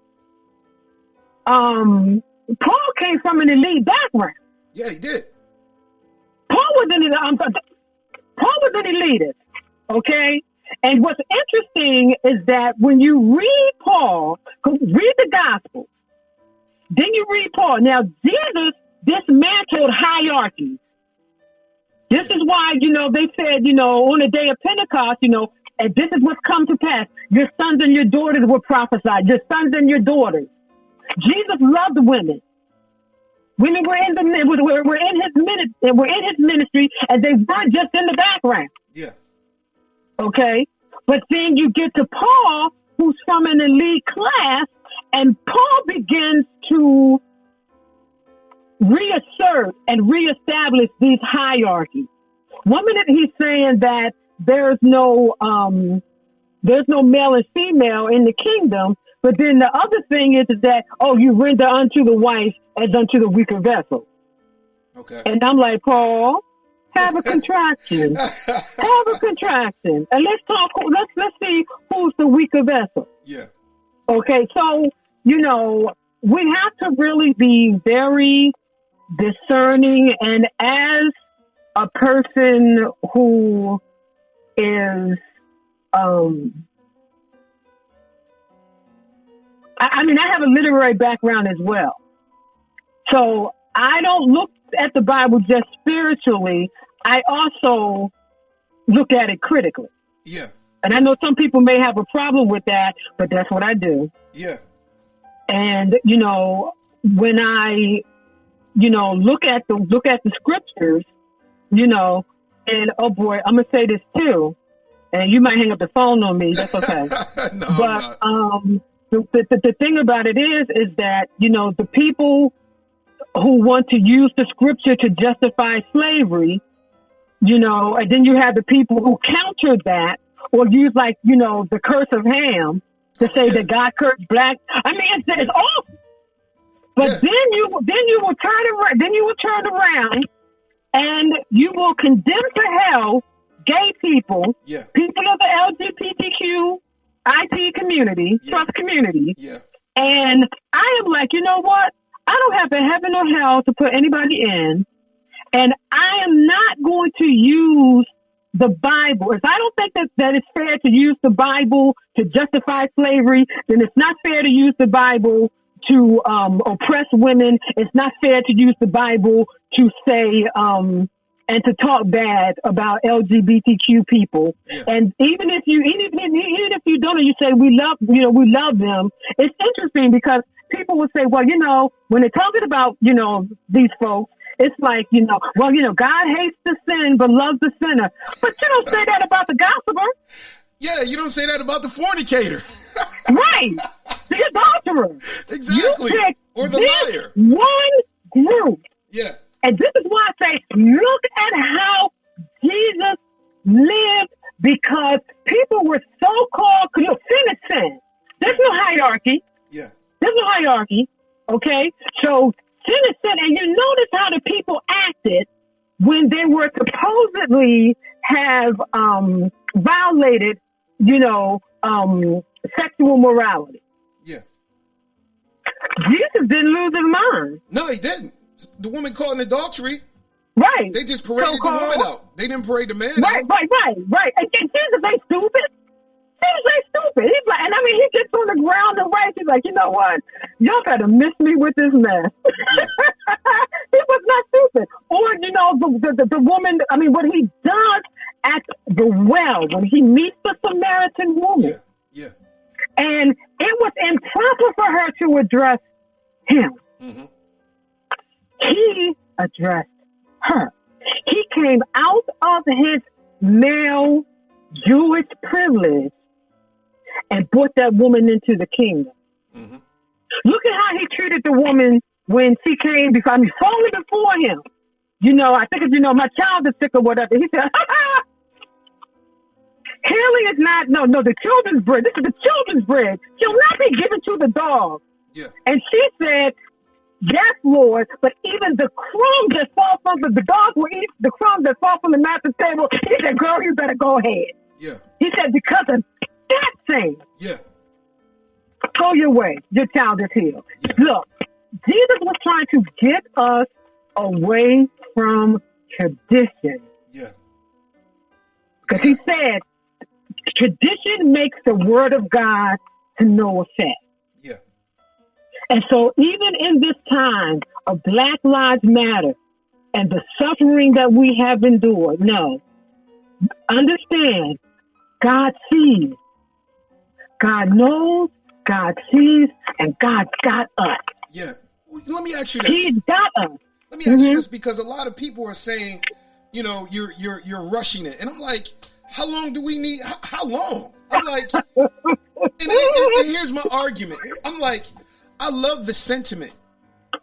S3: Paul came from an elite background.
S4: Yeah, he did.
S3: Paul was an elitist, okay? And what's interesting is that when you read Paul, read the Gospels, then you read Paul. Now, Jesus dismantled hierarchies. This is why, they said, on the day of Pentecost, and this is what's come to pass. Your sons and your daughters will prophesy. Your sons and your daughters. Jesus loved women. Women were in his ministry, and they weren't just in the background.
S4: Yeah.
S3: Okay? But then you get to Paul, who's from an elite class, and Paul begins to reassert and reestablish these hierarchies. One minute he's saying that there's no male and female in the kingdom, but then the other thing is that, you render unto the wife as unto the weaker vessel.
S4: Okay.
S3: And I'm like, Paul, have a contraction. Have a contraction. And let's see who's the weaker vessel.
S4: Yeah.
S3: Okay, so, we have to really be very discerning, and as a person who is, I have a literary background as well. So I don't look at the Bible just spiritually. I also look at it critically.
S4: Yeah.
S3: And I know some people may have a problem with that, but that's what I do.
S4: Yeah.
S3: And, when I, look at the scriptures, and oh boy, I'm going to say this too, and you might hang up the phone on me. That's okay.
S4: No,
S3: but, the thing about it is that, the people who want to use the scripture to justify slavery, and then you have the people who counter that or use the curse of Ham to say that God cursed black. It's awful. But
S4: yeah.
S3: then you will turn around and you will condemn to hell gay people,
S4: yeah.
S3: people of the LGBTQ IT community,
S4: yeah.
S3: trust community.
S4: Yeah. And
S3: I am like, you know what? I don't have a heaven or hell to put anybody in. And I am not going to use the Bible. If I don't think that it's fair to use the Bible to justify slavery, then it's not fair to use the Bible to oppress women. It's not fair to use the Bible to say and to talk bad about LGBTQ people.
S4: Yeah.
S3: And even if you don't, and you say we love them. It's interesting because people will say, well, when they're talking about these folks, it's like God hates the sin but loves the sinner. But you don't say that about the gossiper.
S4: Yeah, you don't say that about the fornicator.
S3: Right. The adulterer.
S4: Exactly.
S3: You pick
S4: or the liar.
S3: One group.
S4: Yeah.
S3: And this is why I say, look at how Jesus lived, because people were so-called, sin is sin. There's no hierarchy.
S4: Yeah.
S3: There's no hierarchy. Okay? So sin is sin. And you notice how the people acted when they were supposedly have violated, sexual morality.
S4: Yeah.
S3: Jesus didn't lose his mind.
S4: No, he didn't. The woman caught in adultery.
S3: Right.
S4: They just paraded the woman out. They didn't parade the man
S3: right,
S4: out.
S3: Right. And Jesus ain't stupid. Jesus ain't stupid. He's like, and he gets on the ground and writes. He's like, you know what? Y'all gotta miss me with this mess.
S4: Yeah.
S3: He was not stupid. Or, the woman, what he does at the well when he meets the Samaritan woman.
S4: Yeah.
S3: And it was improper for her to address him.
S4: Mm-hmm.
S3: He addressed her. He came out of his male Jewish privilege and brought that woman into the kingdom.
S4: Mm-hmm.
S3: Look at how he treated the woman when she came falling before him. I think it's, my child is sick or whatever. He said, healing is not, the children's bread. This is the children's bread. Shall not be given to the dog.
S4: Yeah.
S3: And she said, yes, Lord, but even the crumbs that fall from the dogs will eat the crumbs that fall from the master's table. He said, girl, you better go ahead.
S4: Yeah.
S3: He said, because of that thing.
S4: Yeah.
S3: Go your way. Your child is healed.
S4: Yeah.
S3: Look, Jesus was trying to get us away from tradition.
S4: Yeah.
S3: Because he said, tradition makes the word of God to no effect.
S4: Yeah.
S3: And so even in this time of Black Lives Matter and the suffering that we have endured, no, understand, God sees. God knows, God sees, and God's got us.
S4: Yeah. Let me ask you this.
S3: He's got us.
S4: Let me ask you this, because a lot of people are saying, you know, you're rushing it. And I'm like, how long do we need? How long? I'm like, and here's my argument. I'm like, I love the sentiment.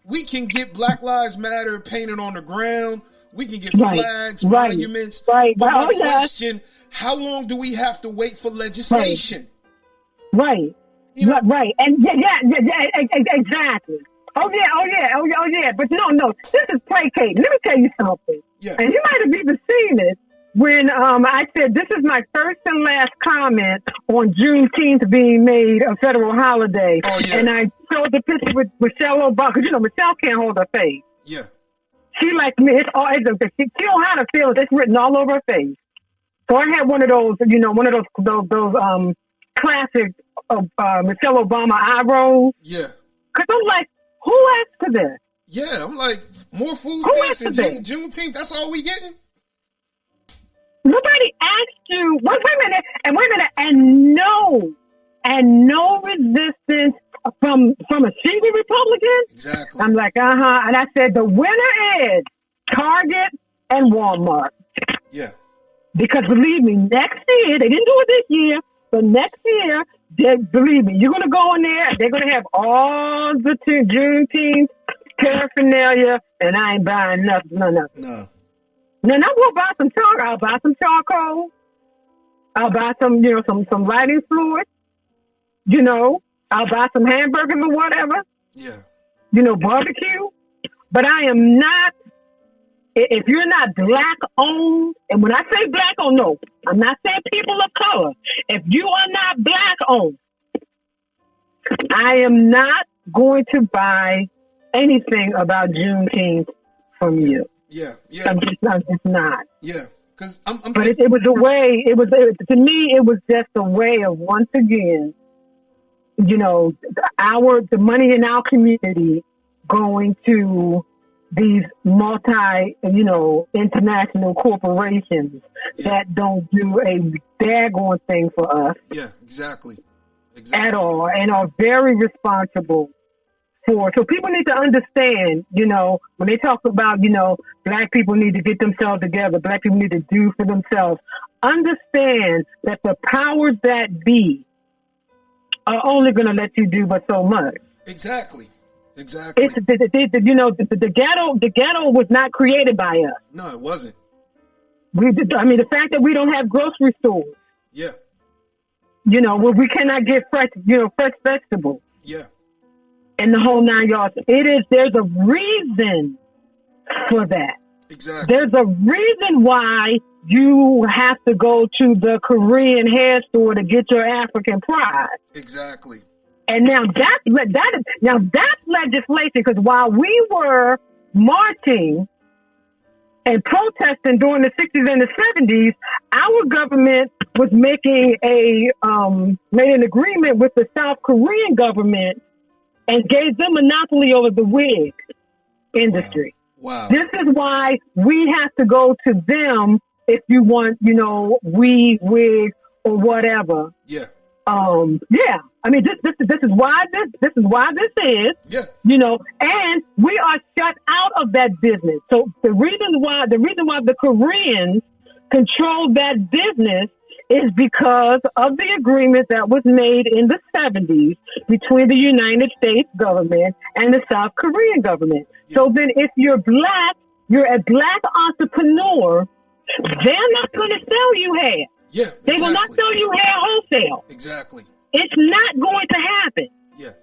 S4: We can get Black Lives Matter painted on the ground. We can get flags, monuments.
S3: Right.
S4: But my question, how long do we have to wait for legislation?
S3: Right.
S4: You know?
S3: Right. And yeah, exactly. Oh yeah. But no, this is placating. Let me tell you something.
S4: Yeah.
S3: And you might have even seen it when I said this is my first and last comment on Juneteenth being made a federal holiday.
S4: Oh, yeah.
S3: And I showed the picture with Michelle Obama, because you know Michelle can't hold her face.
S4: Yeah.
S3: She like me. She don't have to feel it. It's written all over her face. So I had one of those, those classic Michelle Obama eye rolls.
S4: Yeah.
S3: Because I'm like, who asked for this?
S4: Yeah, I'm like, more food stamps and Juneteenth, that's all we getting?
S3: Nobody asked you. Wait a minute, and no resistance from a single Republican.
S4: Exactly.
S3: I'm like, and I said the winner is Target and Walmart.
S4: Yeah. Because
S3: believe me, next year they didn't do it this year, but next year, believe me, you're gonna go in there. They're gonna have all the Juneteenth paraphernalia, and I ain't buying nothing. No. Now I will buy some charcoal. I'll buy some charcoal. I'll buy some, some lighting fluid. I'll buy some hamburgers or whatever.
S4: Yeah.
S3: Barbecue. But I am not. If you're not Black owned, and when I say Black owned, no, I'm not saying people of color. If you are not Black owned, I am not going to buy anything about Juneteenth from you.
S4: Yeah.
S3: I'm just not.
S4: Yeah, because
S3: But it was a way. To me, it was just a way of once again, the money in our community going to these international corporations that don't do a daggone thing for us.
S4: Yeah, exactly.
S3: At all, and are very responsible for. So people need to understand, when they talk about, Black people need to get themselves together, Black people need to do for themselves. Understand that the powers that be are only going to let you do but so much.
S4: Exactly.
S3: It's the ghetto was not created by us.
S4: No, it wasn't.
S3: The fact that we don't have grocery stores.
S4: Yeah.
S3: Where we cannot get fresh vegetables.
S4: Yeah.
S3: And the whole 9 yards. There's a reason for that.
S4: Exactly.
S3: There's a reason why you have to go to the Korean hair store to get your African pride.
S4: Exactly.
S3: And now that's legislation, because while we were marching and protesting during the 60s and the 70s, our government was making made an agreement with the South Korean government and gave them monopoly over the wig industry.
S4: Wow.
S3: This is why we have to go to them if you want, wig or whatever.
S4: Yeah.
S3: This is why this is.
S4: Yeah.
S3: And we are shut out of that business. So the reason why the Koreans control that business is because of the agreement that was made in the 70s between the United States government and the South Korean government. Yeah. So then if you're Black, you're a Black entrepreneur, they're not going to sell you hair.
S4: Yeah,
S3: They will not sell you hair wholesale.
S4: Exactly.
S3: It's not going to happen.
S4: Yeah.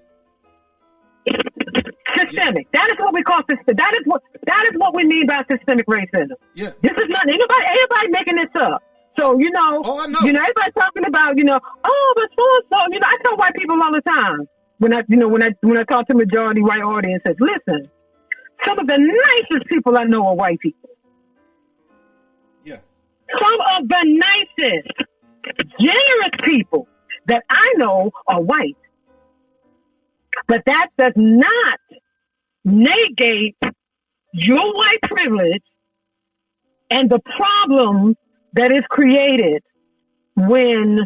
S3: Systemic. Yeah. That is what we call systemic. That is what we mean by systemic racism.
S4: Yeah.
S3: This is not anybody making this up. So,
S4: Oh, I know.
S3: everybody talking about, but so-and-so, I tell white people all the time, when I talk to majority white audiences, listen, some of the nicest people I know are white people.
S4: Yeah.
S3: Some of the nicest, generous people that I know are white. But that does not negate your white privilege and the problem that is created when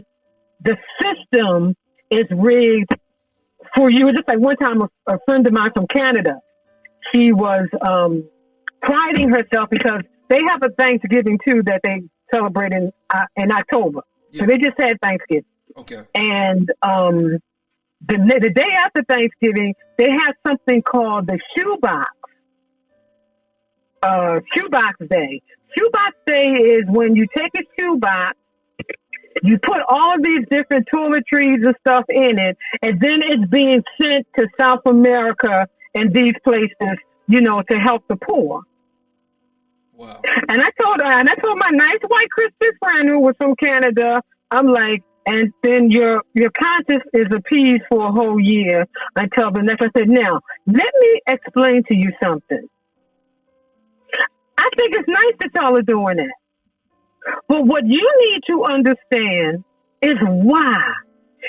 S3: the system is rigged for you. Just like one time, a friend of mine from Canada, she was priding herself because they have a Thanksgiving too that they celebrate in October. Yeah. So they just had Thanksgiving.
S4: Okay.
S3: And the day after Thanksgiving, they have something called the shoebox day. Shoebox day is when you take a shoebox, you put all of these different toiletries and stuff in it, and then it's being sent to South America and these places, to help the poor.
S4: Wow.
S3: And I told my nice white Christian friend who was from Canada, I'm like, and then your conscience is appeased for a whole year until the next. I said, now, let me explain to you something. I think it's nice that y'all are doing that. But what you need to understand is why.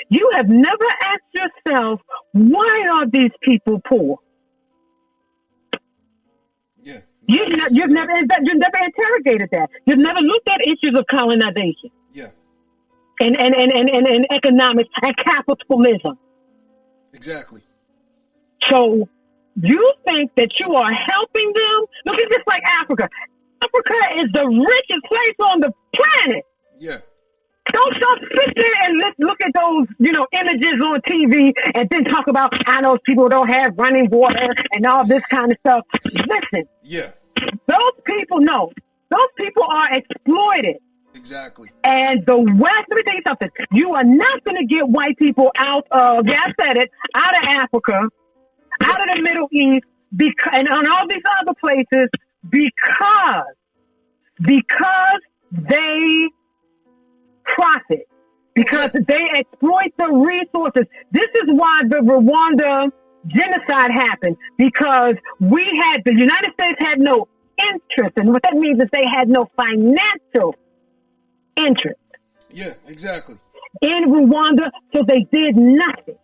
S3: You have never asked yourself, why are these people poor?
S4: Yeah.
S3: You've never interrogated that. You've never looked at issues of colonization.
S4: Yeah.
S3: And economics and capitalism.
S4: Exactly.
S3: So you think that you are helping them? Look, it's just like Africa. Africa is the richest place on the planet.
S4: Yeah.
S3: Don't sit there and look at those, images on TV and then talk about how those people don't have running water and all this kind of stuff. Listen.
S4: Yeah.
S3: Those people are exploited.
S4: Exactly.
S3: And the West, let me tell you something. You are not going to get white people out of, out of Africa, out of the Middle East, and on all these other places because they profit, because they exploit the resources. This is why the Rwanda genocide happened, because the United States had no interest, and what that means is they had no financial interest.
S4: Yeah, exactly.
S3: In Rwanda, so they did nothing.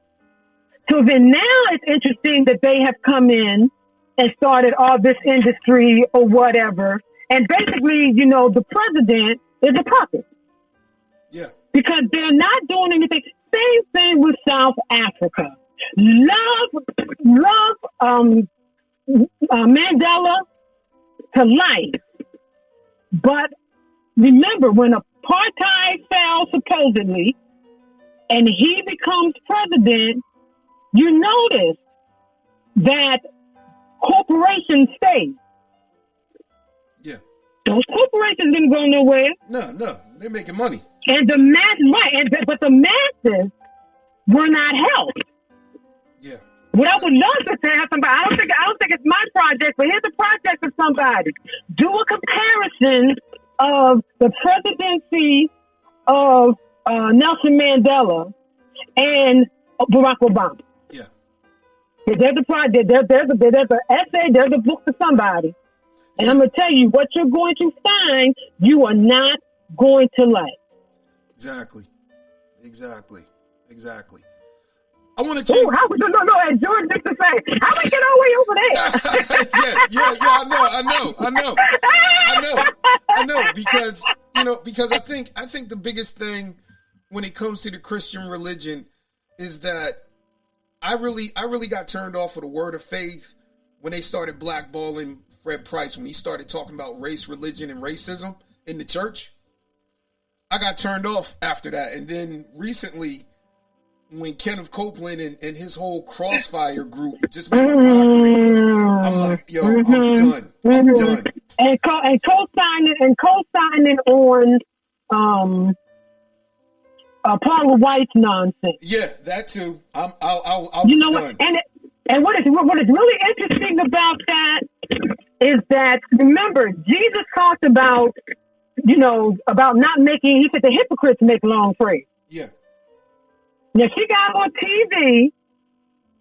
S3: So then now it's interesting that they have come in and started all this industry or whatever. And basically, the president is a puppet.
S4: Yeah.
S3: Because they're not doing anything. Same thing with South Africa. Love Mandela to life. But remember, when apartheid fell, supposedly, and he becomes president, you notice that corporations stay.
S4: Yeah.
S3: Those corporations didn't go nowhere.
S4: No, they're making money.
S3: And the masses, right? But the masses were not helped.
S4: Yeah.
S3: What I would love to say, have somebody. I don't think it's my project, but here's a project of somebody. Do a comparison of the presidency of Nelson Mandela and Barack Obama.
S4: Yeah.
S3: There's a project. There's an essay. There's a book for somebody. And I'm going to tell you what you're going to find you are not going to like.
S4: Exactly. I want to change.
S3: Oh, no, and George used to say, how we get our way over there?
S4: I know, because I think the biggest thing when it comes to the Christian religion is that I really got turned off of the word of faith when they started blackballing Fred Price, when he started talking about race, religion, and racism in the church. I got turned off after that. And then recently, when Kenneth Copeland and his whole Crossfire group just made a mockery, I'm like, yo, I'm done. I'm done.
S3: And co-signing on Paula White's nonsense.
S4: Yeah, that too. I
S3: you
S4: was
S3: know
S4: done.
S3: What? And what is really interesting about that is that, remember, Jesus talked about not making. He said the hypocrites make long prayers.
S4: Yeah.
S3: Now she got on TV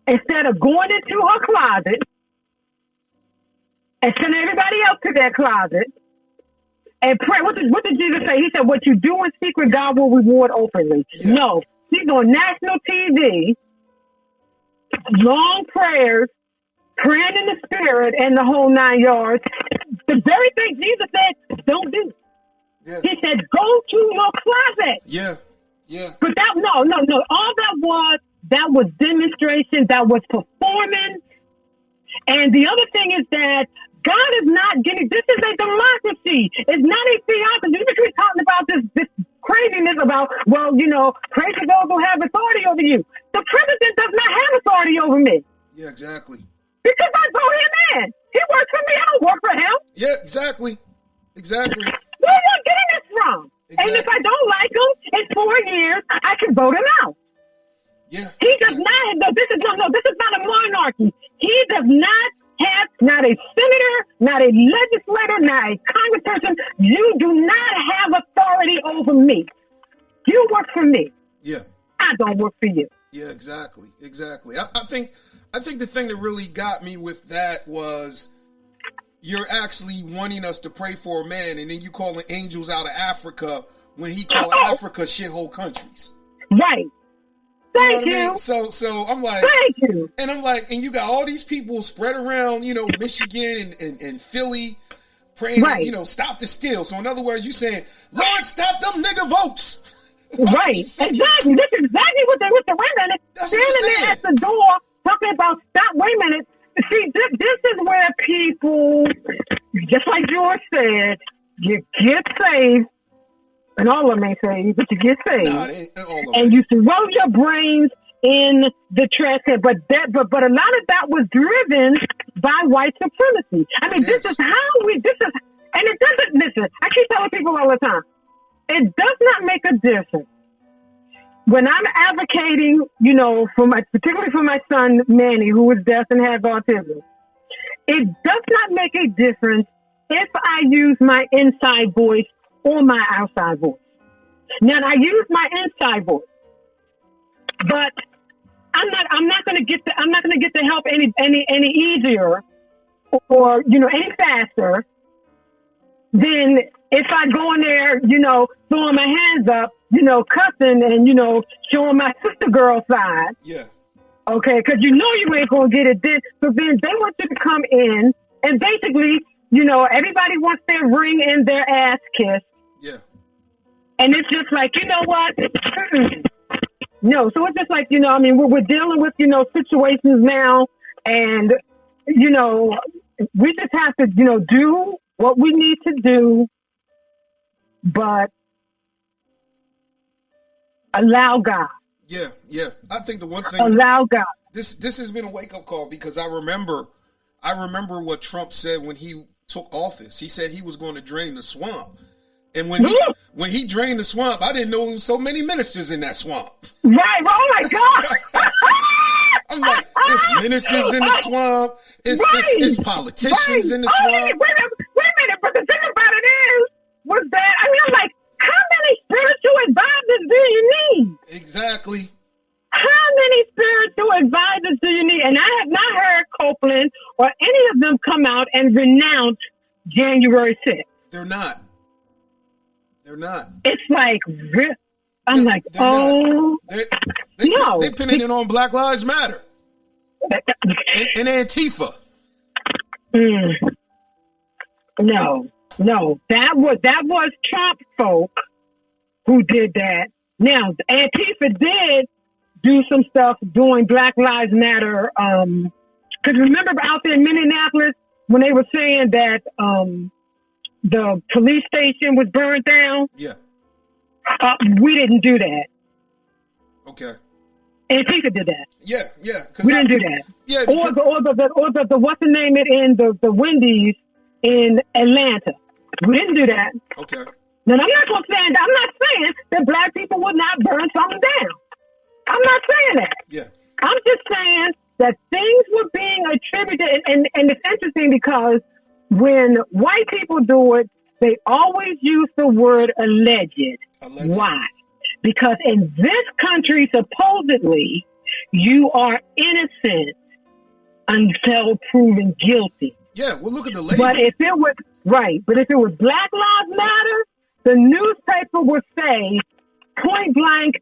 S3: instead of going into her closet and sending everybody else to their closet and pray. What did Jesus say? He said, what you do in secret, God will reward openly. Yeah. No, she's on national TV, long prayers, praying in the spirit and the whole 9 yards. The very thing Jesus said, don't do. Yeah. He said, go to your closet.
S4: Yeah, yeah.
S3: But no. All that was demonstration, that was performance. And the other thing is that God is not getting, this is a democracy. It's not a theocracy. We're talking about this craziness about, well, pray to those who have authority over you. The president does not have authority over me.
S4: Yeah, exactly.
S3: Because I vote him in. He works for me. I don't work for him.
S4: Yeah, exactly.
S3: Where are you getting this from? Exactly. And if I don't like him in 4 years, I can vote him out.
S4: Yeah.
S3: He does not. This is not a monarchy. He does not have not a senator, not a legislator, not a congressperson. You do not have authority over me. You work for me.
S4: Yeah.
S3: I don't work for you.
S4: Yeah, exactly. I think the thing that really got me with that was you're actually wanting us to pray for a man, and then you calling angels out of Africa when he called Africa shithole countries.
S3: Right. Thank you.
S4: I mean? So I'm like,
S3: thank you.
S4: And I'm like, and you got all these people spread around, Michigan and Philly praying, right. Stop the steal. So in other words, you saying, Lord, stop them nigga votes.
S3: Right. Exactly. That's exactly what they with the women standing there at the door talking about stop. Wait a minute. See, this is where people, just like George said, you get saved. And all of them ain't saved, but you get saved, and you throw your brains in the trash can. But a lot of that was driven by white supremacy. I mean, this is, and it doesn't. Listen, I keep telling people all the time, it does not make a difference when I'm advocating, particularly for my son Manny, who is deaf and has autism. It does not make a difference if I use my inside voice or my outside voice. Now I use my inside voice, but I'm not going to get the help any easier or any faster than if I go in there, throwing my hands up, cussing and showing my sister girl side.
S4: Yeah.
S3: Okay, because you ain't gonna get it then. So then they want you to come in and basically, everybody wants their ring and their ass kissed.
S4: Yeah.
S3: And it's just like, you know what? No. So it's just like, we're dealing with, situations now. And, we just have to, do what we need to do. But allow God.
S4: Yeah. I think the one thing.
S3: Allow God.
S4: This has been a wake-up call because I remember what Trump said when he took office. He said he was going to drain the swamp. And when he drained the swamp, I didn't know there was so many ministers in that swamp.
S3: Right. Oh my God.
S4: I'm like, it's ministers in the swamp. It's politicians in the swamp.
S3: Wait a minute. But the thing about it was that, I'm like, how many spiritual advisors do you need?
S4: Exactly.
S3: How many spiritual advisors do you need? And I have not heard Copeland or any of them come out and renounce January 6th.
S4: They're not.
S3: It's like, I'm like, oh.
S4: They're pinning it on Black Lives Matter and Antifa.
S3: No. That was Trump folk who did that. Now, Antifa did do some stuff during Black Lives Matter. Because remember out there in Minneapolis when they were saying that the police station was burned down?
S4: Yeah.
S3: We didn't do that.
S4: Okay.
S3: Antifa did that.
S4: Yeah.
S3: We didn't do that.
S4: Yeah.
S3: Or the what's the name it in the Wendy's in Atlanta. We didn't do that.
S4: Okay.
S3: Now I'm not saying that black people would not burn something down. I'm not saying that.
S4: Yeah.
S3: I'm just saying that things were being attributed, and it's interesting because when white people do it, they always use the word alleged. Why? Because in this country, supposedly, you are innocent until proven guilty.
S4: Yeah, well, look at the label.
S3: But if it was Black Lives Matter, the newspaper would say point blank,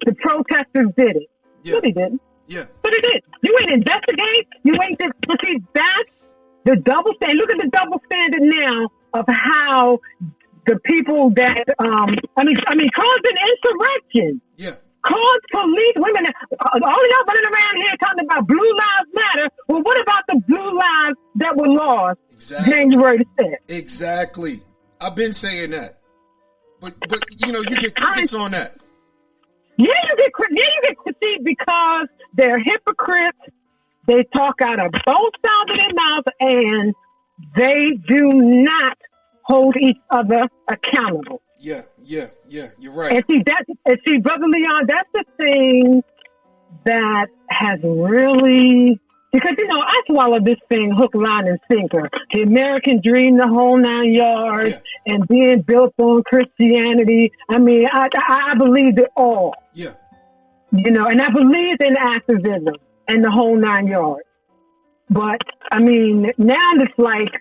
S3: the protesters did it.
S4: Yeah.
S3: But they didn't.
S4: Yeah.
S3: But it did. You ain't investigate. You ain't just, but see, that's the double standard. Look at the double standard now of how the people that, caused an insurrection.
S4: Yeah.
S3: Caused police, women, all y'all running around here talking about blue lives matter. Well, what about the blue lives that were lost January the 6th?
S4: Exactly. I've been saying that. But you get crickets on that.
S3: Yeah, you get critiqued because they're hypocrites. They talk out of both sides of their mouth, and they do not hold each other accountable.
S4: Yeah. You're right.
S3: And see, Brother Leon, that's the thing that has really, because I swallowed this thing hook, line, and sinker. The American dream, the whole 9 yards, and being built on Christianity. I mean, I believed it all.
S4: Yeah.
S3: And I believed in activism and the whole 9 yards. But I mean, now it's like,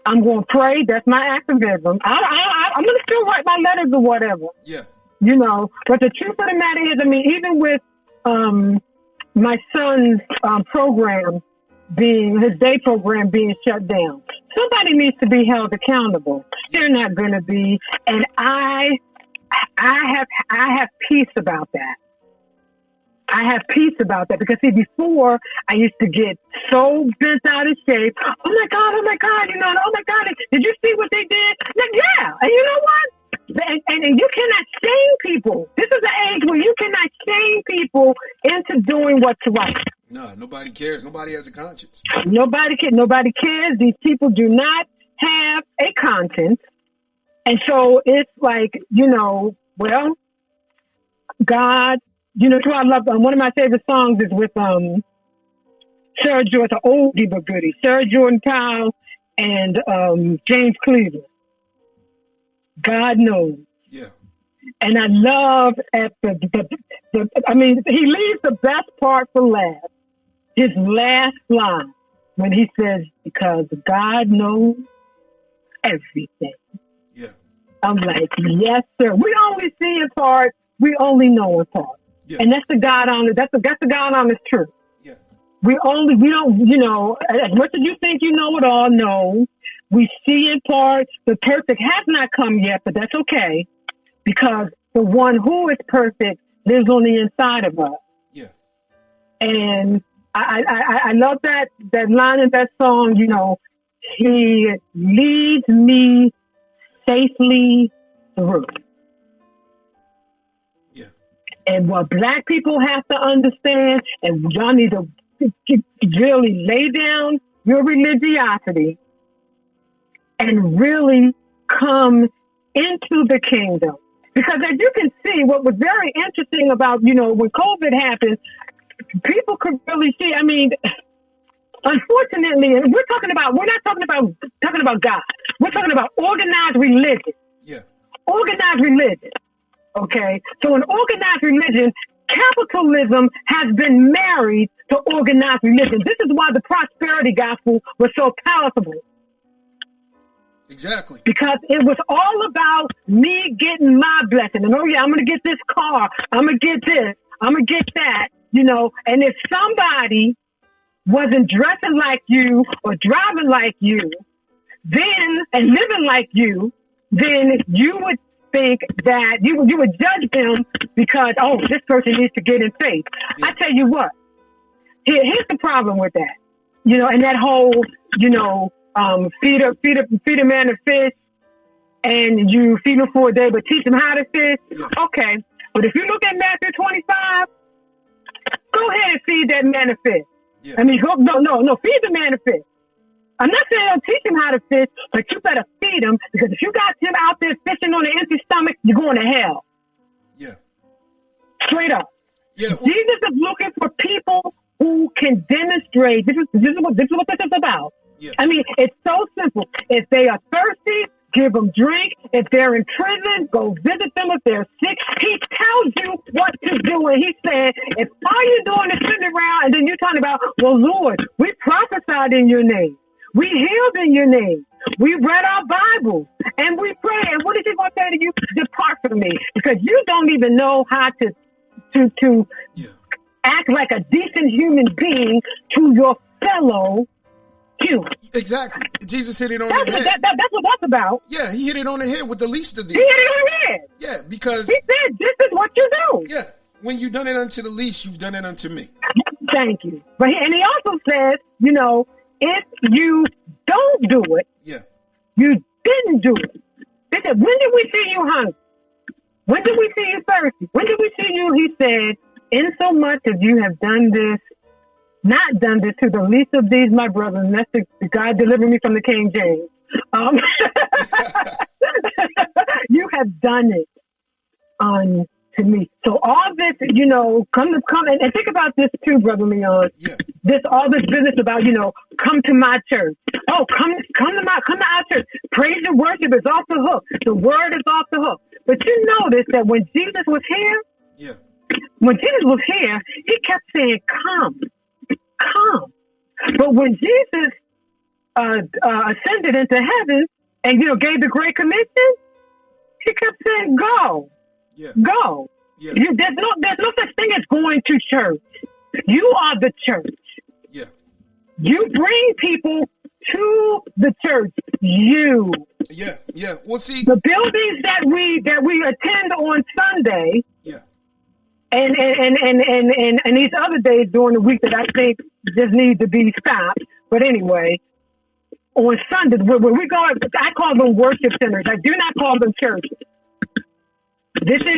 S3: I'm going to pray. That's my activism. I'm going to still write my letters or whatever.
S4: Yeah.
S3: But the truth of the matter is, I mean, even with my son's program his day program being shut down, somebody needs to be held accountable. They're not going to be. And I have peace about that. I have peace about that because, see, before I used to get so bent out of shape. Oh my God, oh my God, oh my God, did you see what they did? Like, yeah, and you know what? And you cannot shame people. This is an age where you cannot shame people into doing what's right.
S4: No, nobody cares. Nobody has a conscience.
S3: Nobody cares. These people do not have a conscience. And so it's like, well, God, I love one of my favorite songs is with Sarah Jordan, the oldie but goodie, Sarah Jordan Powell and James Cleveland. God knows.
S4: Yeah.
S3: And I love at he leaves the best part for last. His last line when he says, "Because God knows everything."
S4: Yeah. I'm
S3: like, yes, sir. We only see in part. We only know in part. Yeah. And that's the God honest. That's the God honest truth.
S4: Yeah.
S3: We don't, as much as you think you know it all, no. We see in part. The perfect has not come yet, but that's okay. Because the one who is perfect lives on the inside of us.
S4: Yeah.
S3: And I love that line in that song, he leads me safely through. And what Black people have to understand, and y'all need to really lay down your religiosity and really come into the kingdom. Because as you can see, what was very interesting about, when COVID happened, people could really see, I mean, unfortunately, and we're not talking about God. We're talking about organized religion.
S4: Yeah.
S3: Organized religion. Okay, so in organized religion, capitalism has been married to organized religion. This is why the prosperity gospel was so palatable.
S4: Exactly.
S3: Because it was all about me getting my blessing. And, I'm going to get this car. I'm going to get this. I'm going to get that. And if somebody wasn't dressing like you or driving like you, then, and living like you, then you would think that you would judge them because, this person needs to get in faith. Yeah. I tell you what, here's the problem with that, and that whole, feed a man a fish and you feed him for a day, but teach him how to fish. Yeah. Okay. But if you look at Matthew 25, go ahead and feed that man a fish. Yeah. I mean, feed the man a fish. I'm not saying don't teach him how to fish, but you better feed him, because if you got him out there fishing on an empty stomach, you're going to hell.
S4: Yeah.
S3: Straight up.
S4: Yeah.
S3: Jesus is looking for people who can demonstrate. This is what this is about.
S4: Yeah.
S3: I mean, it's so simple. If they are thirsty, give them drink. If they're in prison, go visit them if they're sick. He tells you what to do. And he said, if all you're doing is sitting around and then you're talking about, well, Lord, we prophesied in your name. We healed in your name. We read our Bible and we pray. And what is he going to say to you? Depart from me. Because you don't even know how to act like a decent human being to your fellow human.
S4: Exactly. Jesus hit it on
S3: the
S4: head.
S3: That's what that's about.
S4: Yeah, he hit it on the head with the least of these.
S3: He hit it on the head.
S4: Yeah, because
S3: he said, this is what you do.
S4: Yeah, when you've done it unto the least, you've done it unto me.
S3: Thank you. But he also says, you know, if you don't do it, you didn't do it. They said, when did we see you hungry? When did we see you thirsty? When did we see you? He said, in so much as you have done this, not done this to the least of these, my brothers, and that's the God delivered me from the King James. You have done it unto me. So all this, you know, come and think about this too, Brother Leon. All this business about, you know, come to my church. Oh, come to our church. Praise and worship is off the hook. The word is off the hook. But you notice that when Jesus was here, he kept saying, come. But when Jesus ascended into heaven and, you know, gave the Great Commission, he kept saying, go. Go. There's no such thing as going to church. You are the church. You bring people to the church.
S4: Well, see,
S3: the buildings that we attend on Sunday. And these other days during the week that I think just need to be stopped. But anyway, on Sundays where we go, I call them worship centers. I do not call them churches. This is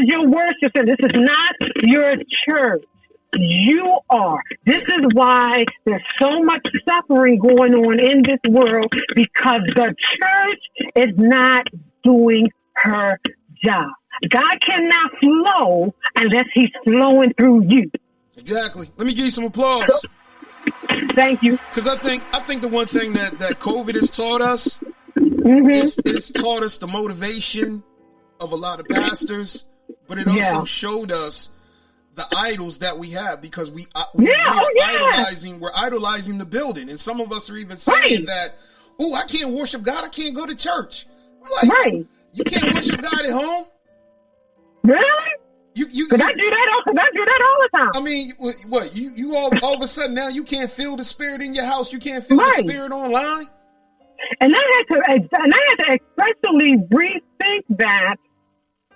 S3: your worship center. This is not your church. You are. This is why there's so much suffering going on in this world, because the church is not doing her job. God cannot flow unless he's flowing through you.
S4: Exactly. Let me give you some applause.
S3: Thank you.
S4: Because I think the one thing that COVID has taught us is taught us the motivation of a lot of pastors, but it also showed us the idols that we have, because we're idolizing the building. And some of us are even saying that, oh, I can't worship God, I can't go to church. I'm like, you can't worship God at home?
S3: Really?
S4: Because
S3: I do that all the time.
S4: I mean, what? You all of a sudden now you can't feel the spirit in your house. You can't feel the spirit online.
S3: And I had to especially rethink that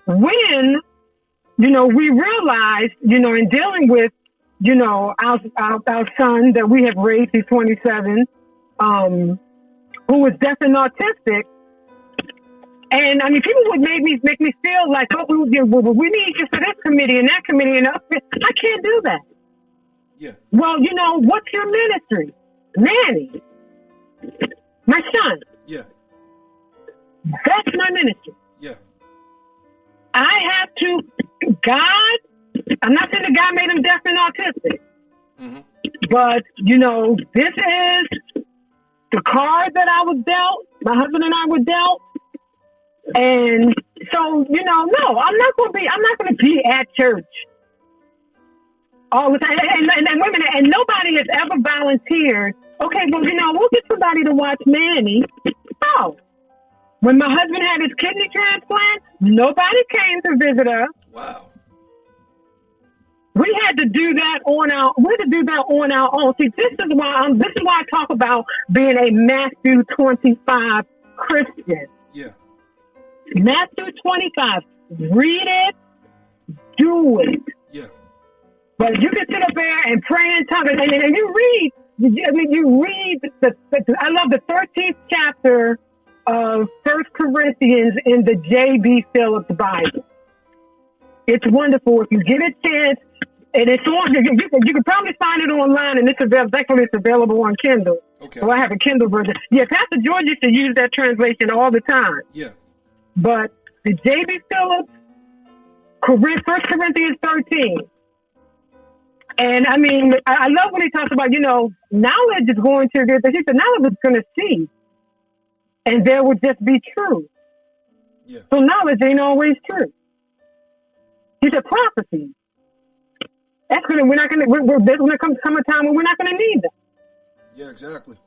S3: when, you know, we realized, you know, in dealing with, you know, our son that we have raised, he's 27, who was deaf and autistic. And I mean, people would make me feel like, oh, we need you for this committee and that committee and that. I can't do that. Well, you know, what's your ministry? Manny, my son. That's my ministry. I have to. God. I'm not saying the God made him deaf and autistic, but you know, this is the card that I was dealt. My husband and I were dealt. And so, you know, no, I'm not going to be at church all the time. And women, and nobody has ever volunteered. Okay, well, you know, we'll get somebody to watch Manny. No. When my husband had his kidney transplant, nobody came to visit us.
S4: Wow.
S3: We had to do that on our own. See, this is why I talk about being a Matthew 25 Christian. Matthew 25. Read it, do it. But you can sit up there and pray in tongues, and you read. You read I love the 13th chapter of 1 Corinthians in the J.B. Phillips Bible. It's wonderful if you get a chance, and it's on. You can probably find it online, and it's available. Actually, it's available on Kindle.
S4: Okay.
S3: So I have a Kindle version. Pastor George used to use that translation all the time. But the J.B. Phillips, 1 Corinthians 13. And I mean, I love when he talks about, you know, knowledge is going to get, he said, knowledge is going to see. and there would just be truth.
S4: Yeah.
S3: So knowledge ain't always true. He said prophecy. That's gonna there's gonna come a time when we're not gonna need them.
S4: Yeah, exactly.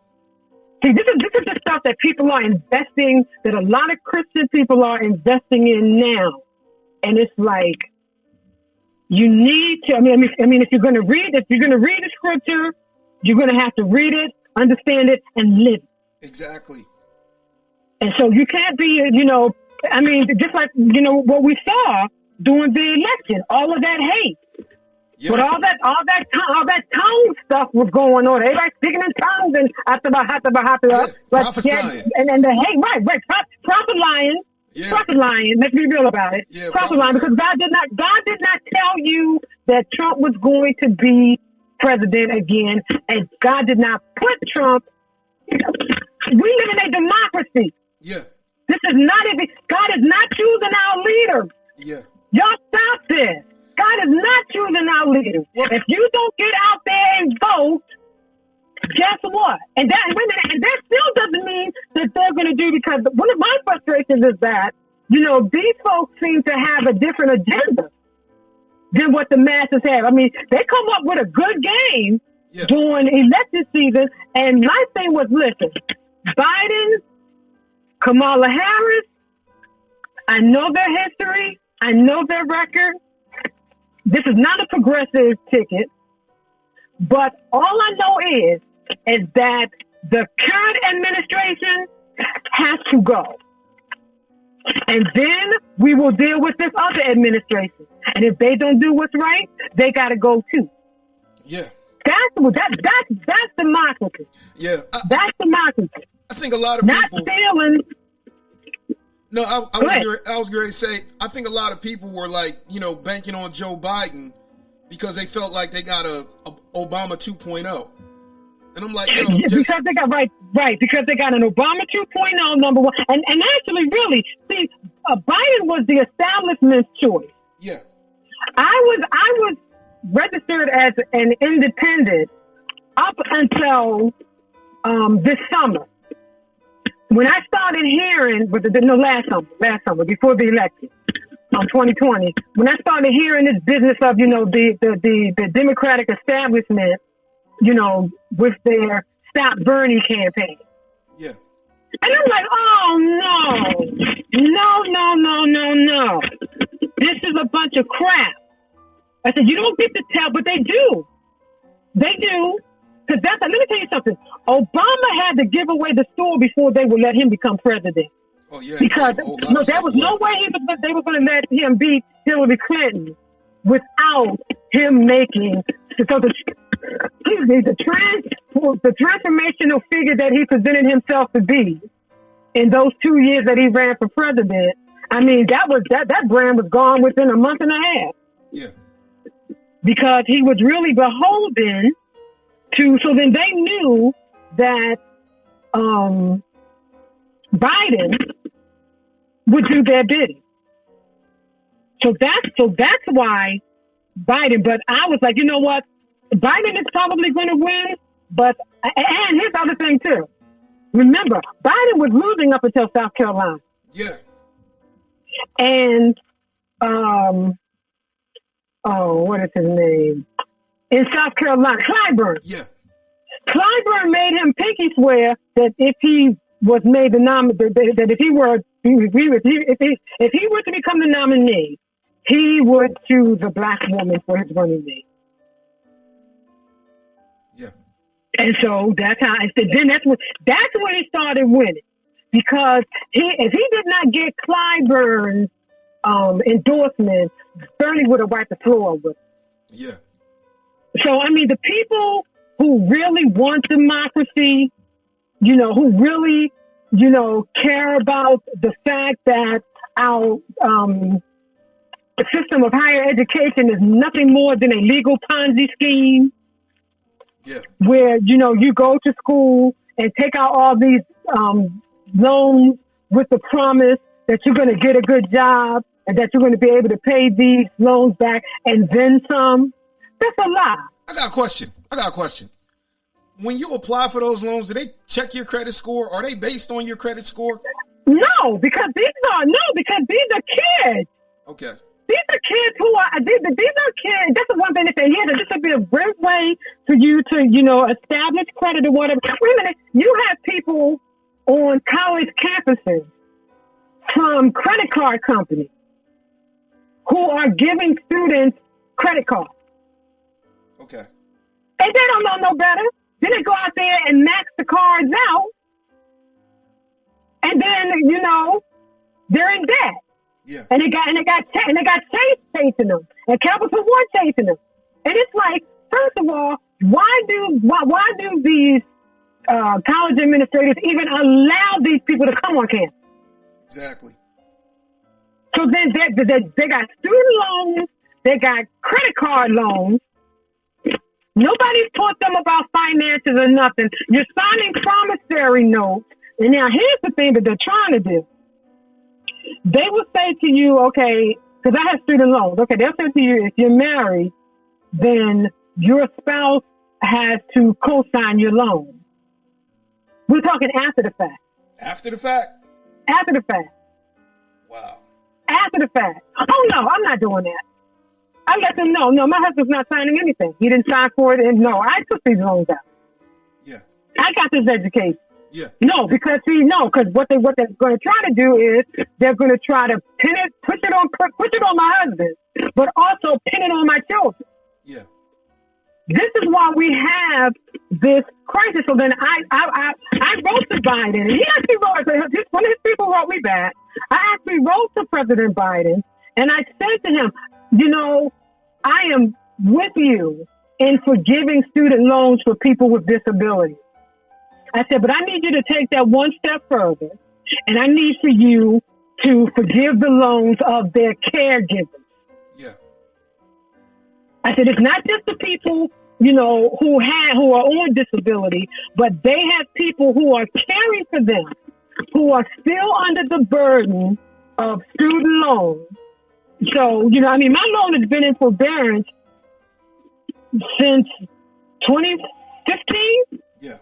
S3: See, this is the stuff that people are investing, that a lot of Christian people are investing in now. And it's like, you need to, I mean, if you're going to read the scripture, you're going to have to read it, understand it, and live it.
S4: Exactly.
S3: And so you can't be, just like, what we saw during the election, all of that hate. Yeah. But all that tongue stuff was going on. Everybody speaking in tongues and
S4: prophesying.
S3: And the hate, right, prophet lying.
S4: Yeah.
S3: Prophet lying. Let's be real about it.
S4: Yeah,
S3: prophet lying, because God did not tell you that Trump was going to be president again, and God did not put Trump. We live in a democracy.
S4: Yeah.
S3: This is not even. God is not choosing our leaders.
S4: Yeah.
S3: Y'all stop this. God is not choosing our leaders. Well, if you don't get out there and vote, guess what? And that still doesn't mean that they're going to do, because one of my frustrations is that, these folks seem to have a different agenda than what the masses have. I mean, they come up with a good game during election season, and my thing was, listen, Biden, Kamala Harris, I know their history, I know their record. This is not a progressive ticket, but all I know is that the current administration has to go. And then we will deal with this other administration. And if they don't do what's right, they got to go too.
S4: Yeah.
S3: That's democracy.
S4: Yeah.
S3: That's democracy.
S4: I think a lot of
S3: not
S4: people...
S3: stealing...
S4: No, I was going to say, I think a lot of people were like, banking on Joe Biden because they felt like they got a Obama 2.0. And I'm like,
S3: because they got because they got an Obama 2.0, number one. And actually, really, see, Biden was the establishment's choice.
S4: Yeah.
S3: I was registered as an independent up until this summer. When I started hearing, last summer, before the election, 2020, when I started hearing this business of, the Democratic establishment, with their Stop Bernie campaign.
S4: Yeah.
S3: And I'm like, oh, no. This is a bunch of crap. I said, you don't get to tell, but they do. They do. Because let me tell you something. Obama had to give away the store before they would let him become president.
S4: Oh, yeah.
S3: Because there was no way they were going to let him beat Hillary Clinton without him making... So the transformational figure that he presented himself to be in those 2 years that he ran for president, I mean, that brand was gone within a month and a half.
S4: Yeah. Because
S3: he was really beholden to, so then they knew that Biden would do their bidding. So that's why Biden, but I was like, you know what? Biden is probably going to win, and here's the other thing too. Remember, Biden was losing up until South Carolina.
S4: Yeah.
S3: And, what is his name? In South Carolina, Clyburn.
S4: Yeah.
S3: Clyburn made him pinky swear that if he was made the that if he were to become the nominee, he would choose a black woman for his running mate.
S4: Yeah.
S3: And so that's how I said. Then that's when he started winning, because if he did not get Clyburn's endorsement, Bernie would have wiped the floor with him.
S4: Yeah.
S3: So I mean, the people who really want democracy, who really, care about the fact that our the system of higher education is nothing more than a legal Ponzi scheme.
S4: Yeah.
S3: Where, you go to school and take out all these loans with the promise that you're going to get a good job and that you're going to be able to pay these loans back and then some. That's a lie.
S4: I got a question. when you apply for those loans, do they check your credit score? Are they based on your credit score?
S3: No, because these are kids.
S4: Okay.
S3: These are kids who are these are kids. That's the one thing they say. Yeah, this would be a great way for you to establish credit or whatever. Wait a minute, you have people on college campuses from credit card companies who are giving students credit cards.
S4: Okay.
S3: And they don't know no better. Then they go out there and max the cards out. And then, they're in debt.
S4: Yeah.
S3: And they got Chase chasing them. And Capital One chasing them. And it's like, first of all, why do these college administrators even allow these people to come on campus?
S4: Exactly.
S3: So then they got student loans, they got credit card loans. Nobody's taught them about finances or nothing. You're signing promissory notes. And now here's the thing that they're trying to do. They will say to you, okay, because I have student loans. Okay, they'll say to you, if you're married, then your spouse has to co-sign your loan. We're talking after the fact.
S4: After the fact?
S3: After the fact.
S4: Wow.
S3: After the fact. Oh, no, I'm not doing that. I let them know. No, my husband's not signing anything. He didn't sign for it. And no, I took these loans out.
S4: Yeah.
S3: I got this education.
S4: Yeah.
S3: No, because what they're going to try to do is they're going to try to push it on my husband, but also pin it on my children.
S4: Yeah.
S3: This is why we have this crisis. So then I wrote to Biden, and he actually wrote, one of his people wrote me back. I actually wrote to President Biden, and I said to him, I am with you in forgiving student loans for people with disabilities. I said, but I need you to take that one step further, and I need for you to forgive the loans of their caregivers.
S4: Yeah.
S3: I said, it's not just the people, who are on disability, but they have people who are caring for them, who are still under the burden of student loans. So, my loan has been in forbearance since 2015.
S4: Yeah.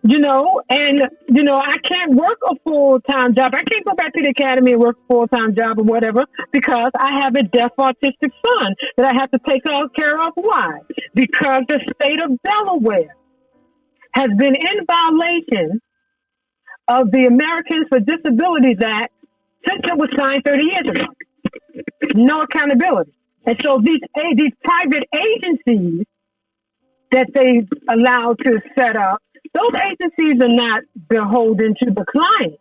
S3: I can't work a full-time job. I can't go back to the academy and work a full-time job or whatever because I have a deaf autistic son that I have to take care of. Why? Because the state of Delaware has been in violation of the Americans with Disabilities Act since it was signed 30 years ago. No accountability. And so these private agencies that they allowed to set up, those agencies are not beholden to the client.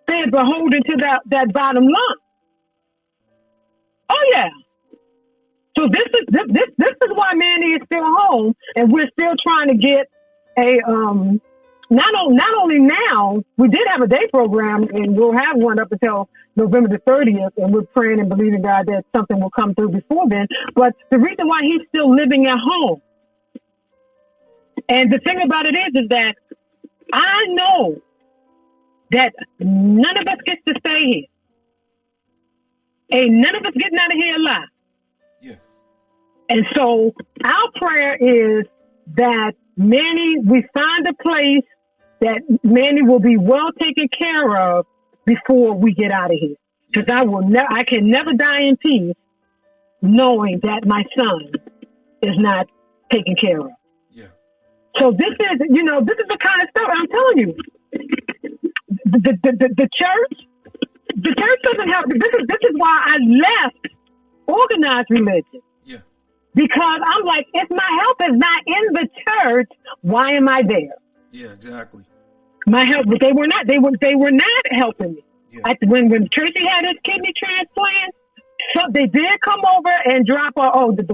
S3: They're beholden to that bottom line. Oh yeah. So this is why Mandy is still home, and we're still trying to get a not only now, we did have a day program, and we'll have one up until November the 30th, and we're praying and believing God that something will come through before then. But the reason why he's still living at home, and the thing about it is that I know that none of us gets to stay here. Ain't none of us getting out of here alive.
S4: Yeah.
S3: And so our prayer is that we find a place that Manny will be well taken care of before we get out of here. Because I can never die in peace knowing that my son is not taken care of.
S4: Yeah.
S3: So this is the kind of stuff I'm telling you. The church doesn't help. This is why I left organized religion.
S4: Yeah. Because
S3: I'm like, if my help is not in the church, why am I there?
S4: Yeah, exactly.
S3: My help, but they were not helping me.
S4: Yeah.
S3: When Tracy had his kidney transplant, so they did come over and drop the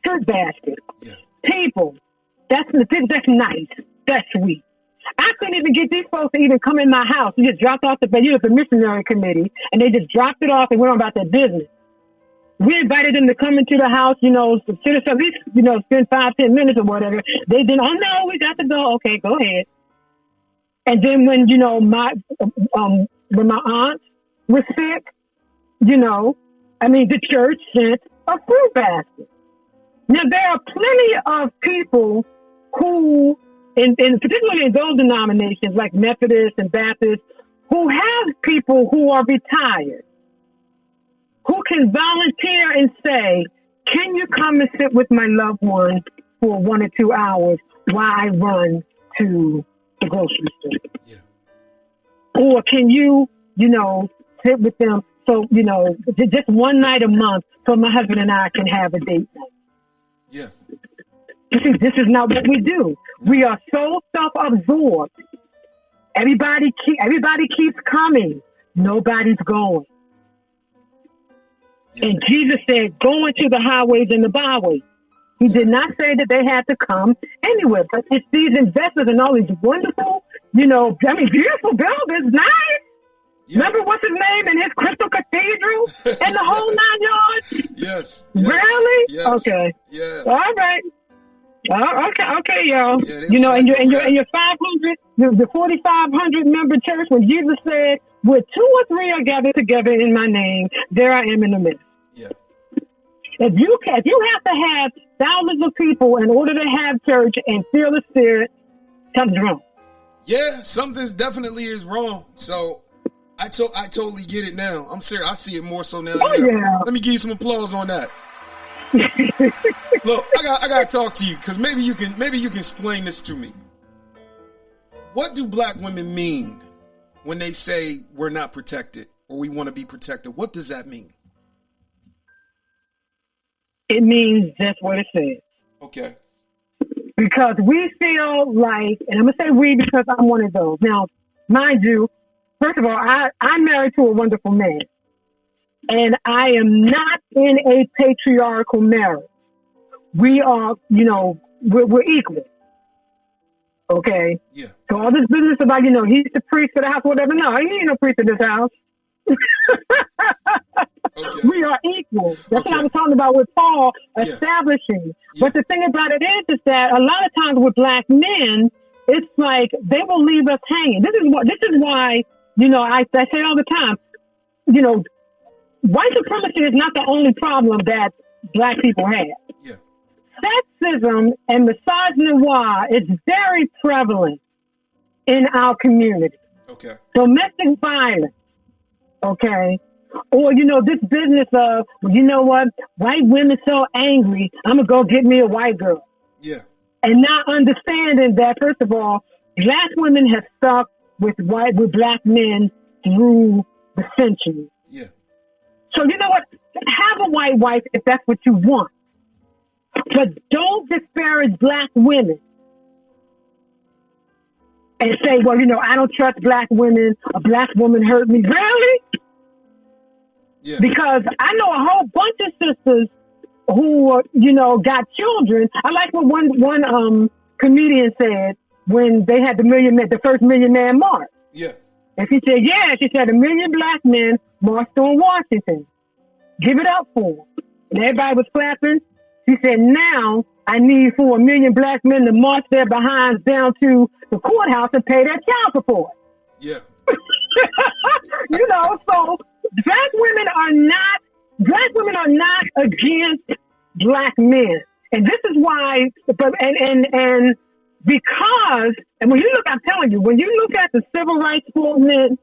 S3: fruit basket.
S4: Yeah.
S3: People, that's nice. That's sweet. I couldn't even get these folks to even come in my house. You just dropped off the missionary committee, and they just dropped it off and went on about their business. We invited them to come into the house, to at least, spend 5-10 minutes or whatever. They didn't. Oh no, we got to go. Okay, go ahead. And then when my aunt was sick, the church sent a fruit basket. Now, there are plenty of people who, particularly in those denominations like Methodist and Baptist, who have people who are retired, who can volunteer and say, can you come and sit with my loved one for 1 or 2 hours while I run to the grocery store?
S4: Yeah.
S3: Or can you, sit with them so, just one night a month so my husband and I can have a date night?
S4: Yeah.
S3: This is not what we do. We are so self-absorbed. Everybody keeps coming. Nobody's going. Yeah. And Jesus said, go into the highways and the byways. He did not say that they had to come anywhere, but it's these investors and all these wonderful, beautiful buildings, nice. Yeah. Remember what's his name and his Crystal Cathedral and the whole 9 yards?
S4: Yes.
S3: Really?
S4: Yes.
S3: Okay.
S4: Yeah.
S3: All right. Okay, y'all.
S4: Yeah,
S3: and your 500, the 4,500 member church, when Jesus said, "Where 2 or 3 are gathered together in my name, there I am in the midst."
S4: Yeah.
S3: If you have to have thousands of people in order to have church and feel the Spirit, something's wrong.
S4: Yeah, something definitely is wrong. So I totally get it now. I'm serious. I see it more so now.
S3: Oh, yeah.
S4: Let me give you some applause on that. Look, I gotta talk to you because maybe you can explain this to me. What do black women mean when they say we're not protected or we want to be protected? What does that mean?
S3: It means just what it says.
S4: Okay.
S3: Because we feel like, and I'm going to say we because I'm one of those. Now, mind you, first of all, I'm married to a wonderful man. And I am not in a patriarchal marriage. We are, we're equal. Okay?
S4: Yeah.
S3: So all this business about, he's the priest of the house, whatever. No, he ain't no priest of this house.
S4: Okay.
S3: We are equal. That's what I was talking about with Paul establishing.
S4: Yeah.
S3: But the thing about it is that a lot of times with black men, it's like they will leave us hanging. This is why, I say all the time, white supremacy is not the only problem that black people have.
S4: Yeah.
S3: Sexism and misogyny is very prevalent in our community.
S4: Okay.
S3: Domestic violence. Okay. Or, this business of, what? White women so angry, I'm going to go get me a white girl.
S4: Yeah.
S3: And not understanding that, first of all, black women have stuck with black men through the centuries.
S4: Yeah.
S3: So you know what? Have a white wife if that's what you want. But don't disparage black women and say, well, I don't trust black women. A black woman hurt me. Really?
S4: Yeah.
S3: Because I know a whole bunch of sisters who, got children. I like what one comedian said when they had the first Million Man March.
S4: Yeah.
S3: And she said, 1 million black men marched on Washington. Give it up for them. And everybody was clapping. She said, now I need for 1 million black men to march their behinds down to the courthouse and pay their child support.
S4: Yeah.
S3: So black women are not against black men. And this is why, and because, and when you look, I'm telling you, when you look at the civil rights movement,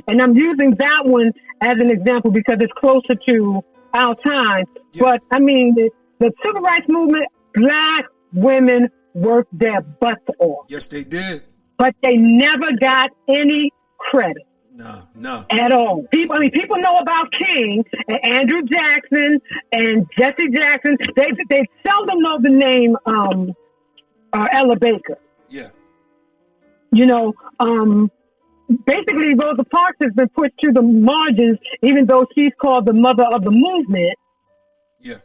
S3: and I'm using that one as an example because it's closer to our time, but I mean, the civil rights movement, black women worked their butts off.
S4: Yes, they did.
S3: But they never got any credit.
S4: No.
S3: At all. People know about King and Andrew Jackson and Jesse Jackson. They seldom know the name Ella Baker.
S4: Yeah.
S3: Basically Rosa Parks has been pushed to the margins, even though she's called the mother of the movement.
S4: Yeah.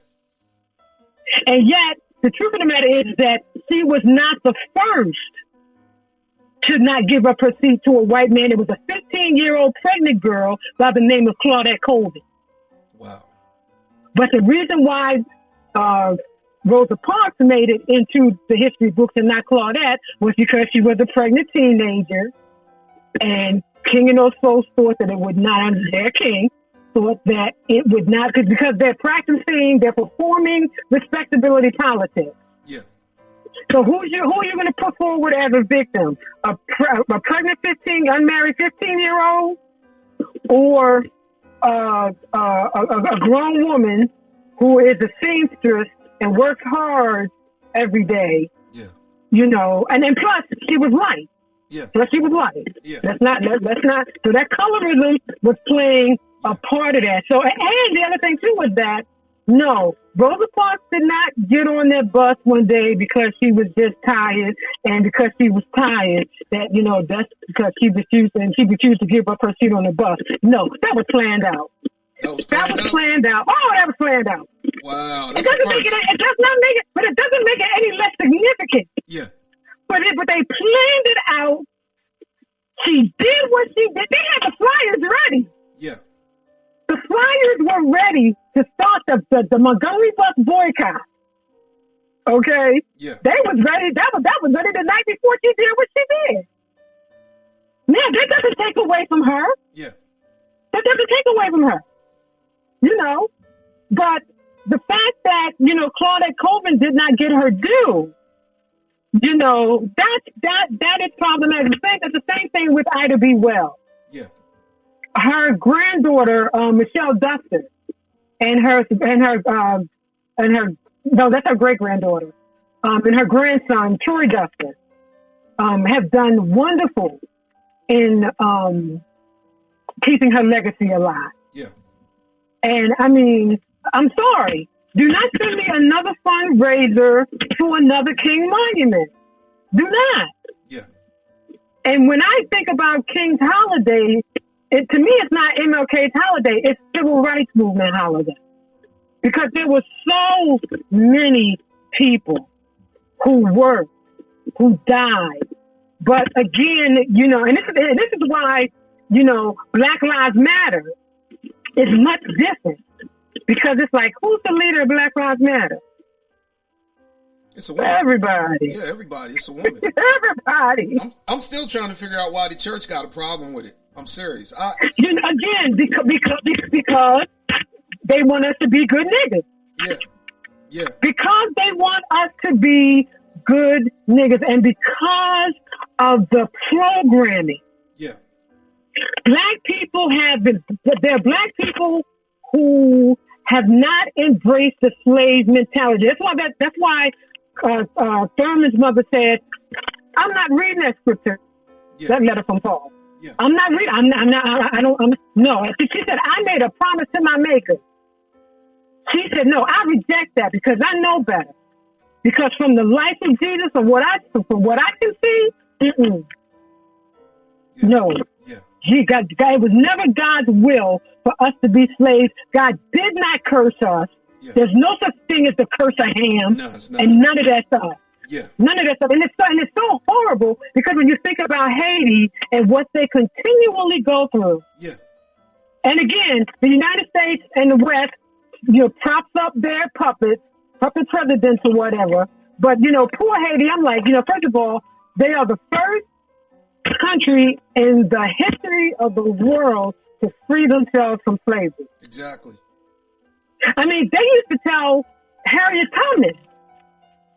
S3: And yet, the truth of the matter is that she was not the first to not give up her seat to a white man. It was a 15-year-old pregnant girl by the name of Claudette Coleman.
S4: Wow.
S3: But the reason why Rosa Parks made it into the history books and not Claudette was because she was a pregnant teenager, and King and those folks thought that it would not under their king, thought that it would not, because they're performing respectability politics.
S4: Yeah.
S3: So who are you going to put forward as a victim? A pregnant unmarried 15-year-old, or a grown woman who is a seamstress and works hard every day?
S4: Yeah.
S3: And then plus she was white.
S4: Yeah.
S3: Plus she was white.
S4: Yeah.
S3: Let's not. So that colorism was playing a part of that. So, and the other thing too was that, no, Rosa Parks did not get on that bus one day because she was just tired, and because she was tired, that, that's because she refused to give up her seat on the bus. No, that was planned out. That was planned out. Oh, that was planned out.
S4: Wow.
S3: It doesn't make it, but it doesn't make it any less significant.
S4: Yeah.
S3: But they planned it out. She did what she did. They had the flyers ready.
S4: Yeah.
S3: The flyers were ready to start the Montgomery bus boycott. Okay?
S4: Yeah.
S3: They was ready. That was ready the night before she did what she did. Now, that doesn't take away from her.
S4: Yeah.
S3: That doesn't take away from her. But the fact that, Claudette Coleman did not get her due, that is problematic. It's the same thing with Ida B. Wells.
S4: Yeah.
S3: Her granddaughter, Michelle Dustin, that's her great granddaughter, and her grandson, Troy Dustin, have done wonderful in keeping her legacy alive.
S4: Yeah.
S3: And I mean, I'm sorry. Do not send me another fundraiser to another King monument. Do not.
S4: Yeah.
S3: And when I think about King's holiday, to me, it's not MLK's holiday. It's Civil Rights Movement holiday. Because there were so many people who worked, who died. But again, and this is why, Black Lives Matter is much different. Because it's like, who's the leader of Black Lives Matter?
S4: It's a woman.
S3: Everybody.
S4: Yeah, everybody. It's a woman.
S3: Everybody.
S4: I'm still trying to figure out why the church got a problem with it. I'm serious.
S3: Again, because they want us to be good niggas.
S4: Yeah. Yeah.
S3: Because they want us to be good niggas, and because of the programming.
S4: Yeah.
S3: Black people there are black people who have not embraced the slave mentality. That's why Thurman's mother said, "I'm not reading that scripture."
S4: Yeah.
S3: That letter from Paul.
S4: Yeah.
S3: I'm not reading. No. She said, "I made a promise to my maker." She said, "No, I reject that because I know better. Because from the life of Jesus, from what I can see,
S4: Yeah.
S3: no."
S4: Yeah.
S3: God, it was never God's will for us to be slaves. God did not curse us.
S4: Yeah.
S3: There's no such thing as the curse of Ham,
S4: No, it's not.
S3: and none of that stuff.
S4: Yeah.
S3: None of that stuff. And it's so horrible because when you think about Haiti and what they continually go through.
S4: Yeah.
S3: And again, the United States and the West, props up their puppet presidents or whatever. But, poor Haiti, I'm like, first of all, they are the first country in the history of the world to free themselves from slavery.
S4: Exactly.
S3: I mean, they used to tell Harriet Tubman,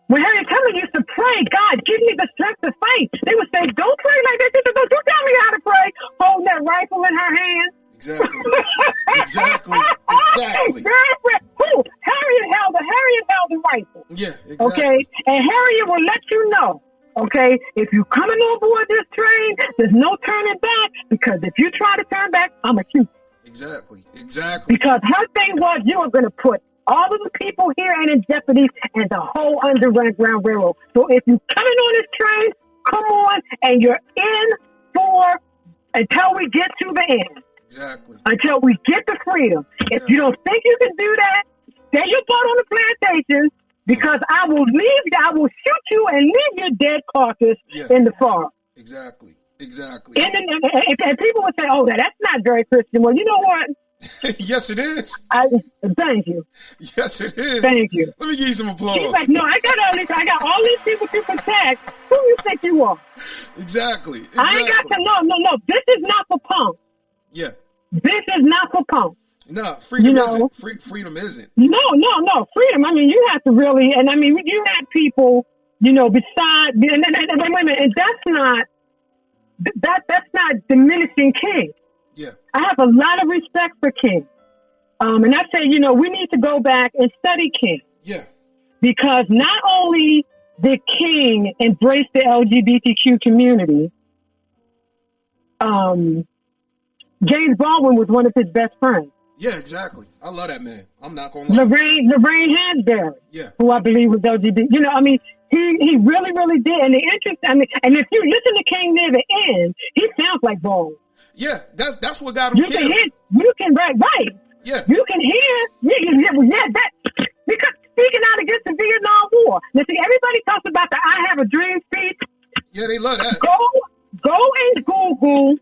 S3: when Harriet Tubman used to pray, "God, give me the strength to fight," they would say, "Don't pray like that. Don't you tell me how to pray," holding that rifle in her hand.
S4: Exactly. Exactly.
S3: Who? Harriet held the rifle.
S4: Yeah, exactly.
S3: Okay? And Harriet will let you know, okay, if you're coming on board this train, there's no turning back, because if you try to turn back, I'm going to shoot you.
S4: Exactly.
S3: Because her thing was, you are going to put all of the people here in jeopardy and the whole Underground Railroad. So if you're coming on this train, come on, and you're in for until we get to the end.
S4: Exactly.
S3: Until we get to freedom. If you don't think you can do that, stay your butt on the plantation, because I will shoot you and leave your dead carcass in the forest.
S4: Exactly.
S3: And people would say, "Oh, that's not very Christian." Well, you know what?
S4: Yes, it is.
S3: Thank you.
S4: Yes, it is.
S3: Thank you.
S4: Let me give you some applause.
S3: He's like, "No, I got all these people to protect. Who you think you are?"
S4: Exactly.
S3: I ain't got to. No. This is not for punk.
S4: Yeah.
S3: This is not for punk.
S4: No, freedom isn't. Freedom isn't.
S3: No. Freedom. I mean, you have to really, and I mean, you have people, beside, and wait a minute, and that's not diminishing King.
S4: Yeah.
S3: I have a lot of respect for King. And I say, we need to go back and study King.
S4: Yeah.
S3: Because not only did King embrace the LGBTQ community, James Baldwin was one of his best friends.
S4: Yeah, exactly. I love that man. I'm not going to lie.
S3: Lorraine Hansberry,
S4: yeah,
S3: who I believe was LGBT. He really, really did. And and if you listen to King near the end, he sounds like Baldwin.
S4: Yeah, that's what got him killed.
S3: You can right.
S4: Yeah.
S3: You can hear, that, because speaking out against the Vietnam War. Now, see, everybody talks about the I Have a Dream speech.
S4: Yeah, they love that.
S3: Go and Google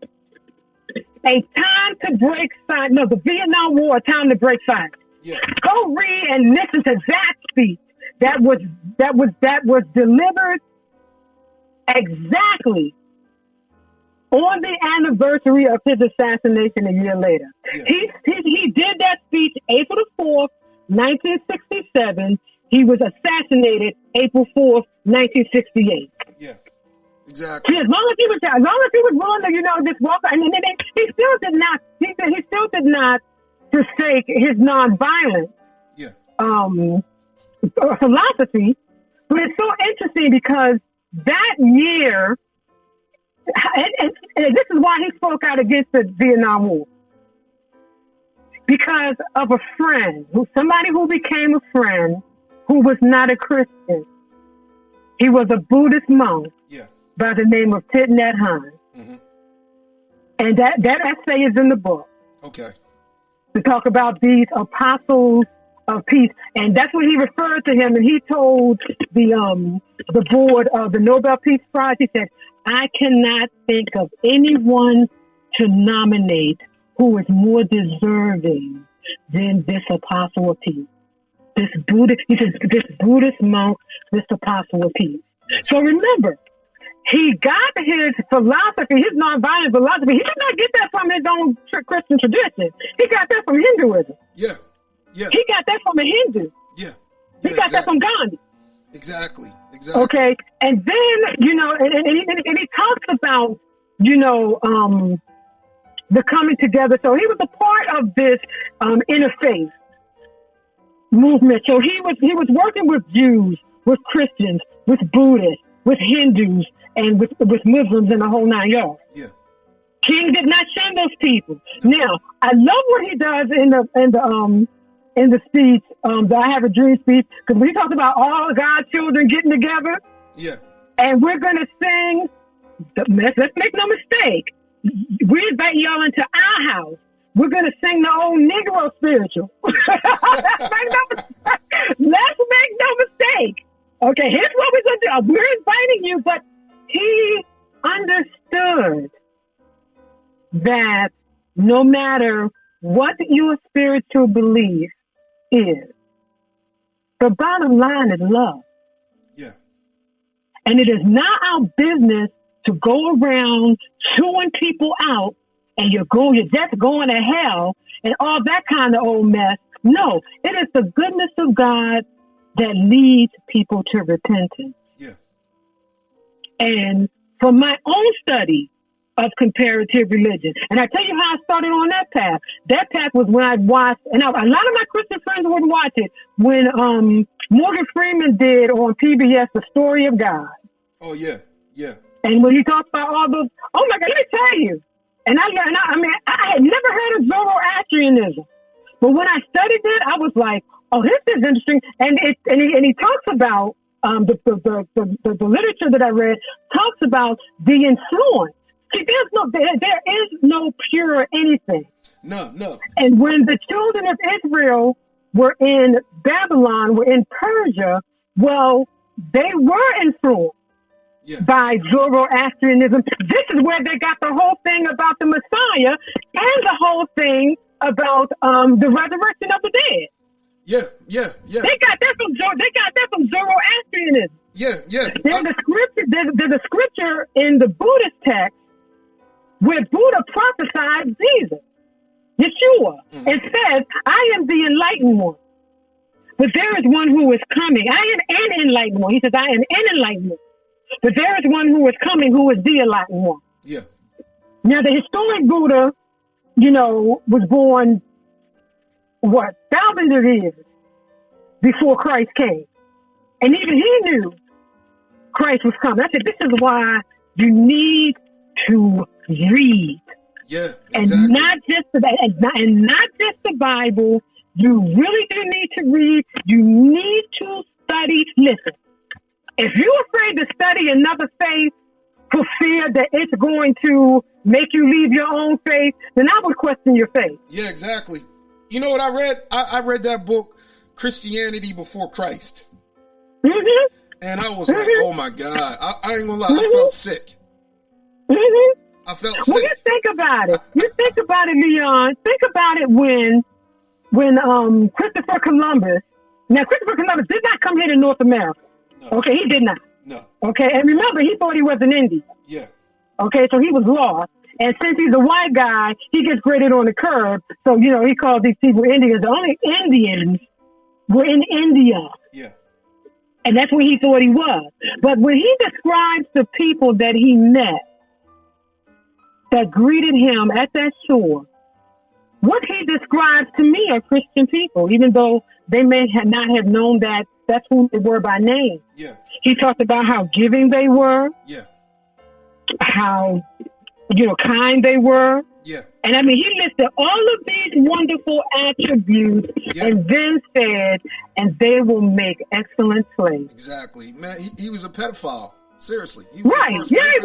S3: a time to break silence. No, the Vietnam War, time to break silence.
S4: Yeah.
S3: Go read and listen to that speech. That was delivered exactly on the anniversary of his assassination a year later.
S4: Yeah.
S3: He did that speech April the 4th, 1967. He was assassinated April 4th, 1968.
S4: Yeah, exactly.
S3: See, as long as he was willing to, just walk, and then he still did not forsake his nonviolent philosophy. But it's so interesting because that year, and this is why he spoke out against the Vietnam War. Because of a friend, somebody who became a friend who was not a Christian. He was a Buddhist monk by the name of Thich Nhat Hanh. Mm-hmm. And that essay is in the book.
S4: Okay.
S3: To talk about these apostles of peace. And that's what he referred to him. And he told the board of the Nobel Peace Prize, he said, I cannot think of anyone to nominate who is more deserving than this apostle of peace. This Buddhist monk, this apostle of peace. So remember, he got his philosophy, his nonviolent philosophy. He did not get that from his own Christian tradition. He got that from Hinduism.
S4: Yeah. Yeah.
S3: He got that from a Hindu.
S4: Yeah.
S3: He got that from Gandhi.
S4: Exactly.
S3: Okay. And then, and he talks about, the coming together. So he was a part of this interfaith movement. So he was working with Jews, with Christians, with Buddhists, with Hindus, and with Muslims and the whole nine yards.
S4: Yeah.
S3: King did not shun those people. No. Now, I love what he does in the speech, the I Have a Dream speech, because when he talks about all God's children getting together, and we're going to sing, let's make no mistake, we invite y'all into our house. We're going to sing the old Negro spiritual. Let's make no mistake. Okay, here's what we're going to do. We're inviting you, but he understood that no matter what your spiritual belief is, the bottom line is love.
S4: Yeah.
S3: And it is not our business to go around chewing people out and you're just going to hell and all that kind of old mess. No, it is the goodness of God that leads people to repentance.
S4: Yeah.
S3: And from my own study of comparative religion, and I tell you how I started on that path. That path was when I watched, and a lot of my Christian friends wouldn't watch it, when Morgan Freeman did on PBS The Story of God.
S4: Oh, yeah, yeah.
S3: And when he talks about all those, oh my God, let me tell you. And I had never heard of Zoroastrianism, but when I studied it, I was like, oh, this is interesting. And he talks about the literature that I read talks about the influence. See, there is no pure anything.
S4: No.
S3: And when the children of Israel were in Babylon, were in Persia, well, they were influenced by Zoroastrianism. This is where they got the whole thing about the Messiah and the whole thing about the resurrection of the dead.
S4: Yeah.
S3: They got that from Zoroastrianism.
S4: Yeah.
S3: There's a scripture in the Buddhist text where Buddha prophesied Jesus. Yeshua, and says, I am the enlightened one. But there is one who is coming. I am an enlightened one. He says, I am an enlightened one. But there is one who is coming who is the enlightened one.
S4: Yeah.
S3: Now, the historic Buddha, was born, thousands of years before Christ came. And even he knew Christ was coming. I said, this is why you need to read.
S4: Yeah, exactly.
S3: And not just the Bible. You really do need to read. You need to study. Listen, if you're afraid to study another faith for fear that it's going to make you leave your own faith, then I would question your faith.
S4: Yeah, exactly. You know what I read? I read that book, Christianity Before Christ.
S3: Mm-hmm.
S4: And I was like, oh my God. I ain't gonna lie, I felt sick.
S3: Mm-hmm.
S4: I felt sick.
S3: Well, you think about it. Leon. Think about it when Christopher Columbus. Now, Christopher Columbus did not come here to North America. No. Okay, he did not.
S4: No.
S3: Okay, and remember, he thought he was an Indian.
S4: Yeah.
S3: Okay, so he was lost. And since he's a white guy, he gets graded on the curb. So, he calls these people Indians. The only Indians were in India.
S4: Yeah.
S3: And that's where he thought he was. But when he describes the people that he met that greeted him at that shore, what he describes to me are Christian people, even though they may not have known that that's who they were by name.
S4: Yeah.
S3: He talked about how giving they were.
S4: Yeah.
S3: How, kind they were.
S4: Yeah.
S3: And he listed all of these wonderful attributes and then said, and they will make excellent slaves.
S4: Exactly. Man, he was a pedophile. Seriously. He was
S3: right.
S4: He was.
S3: Yeah, he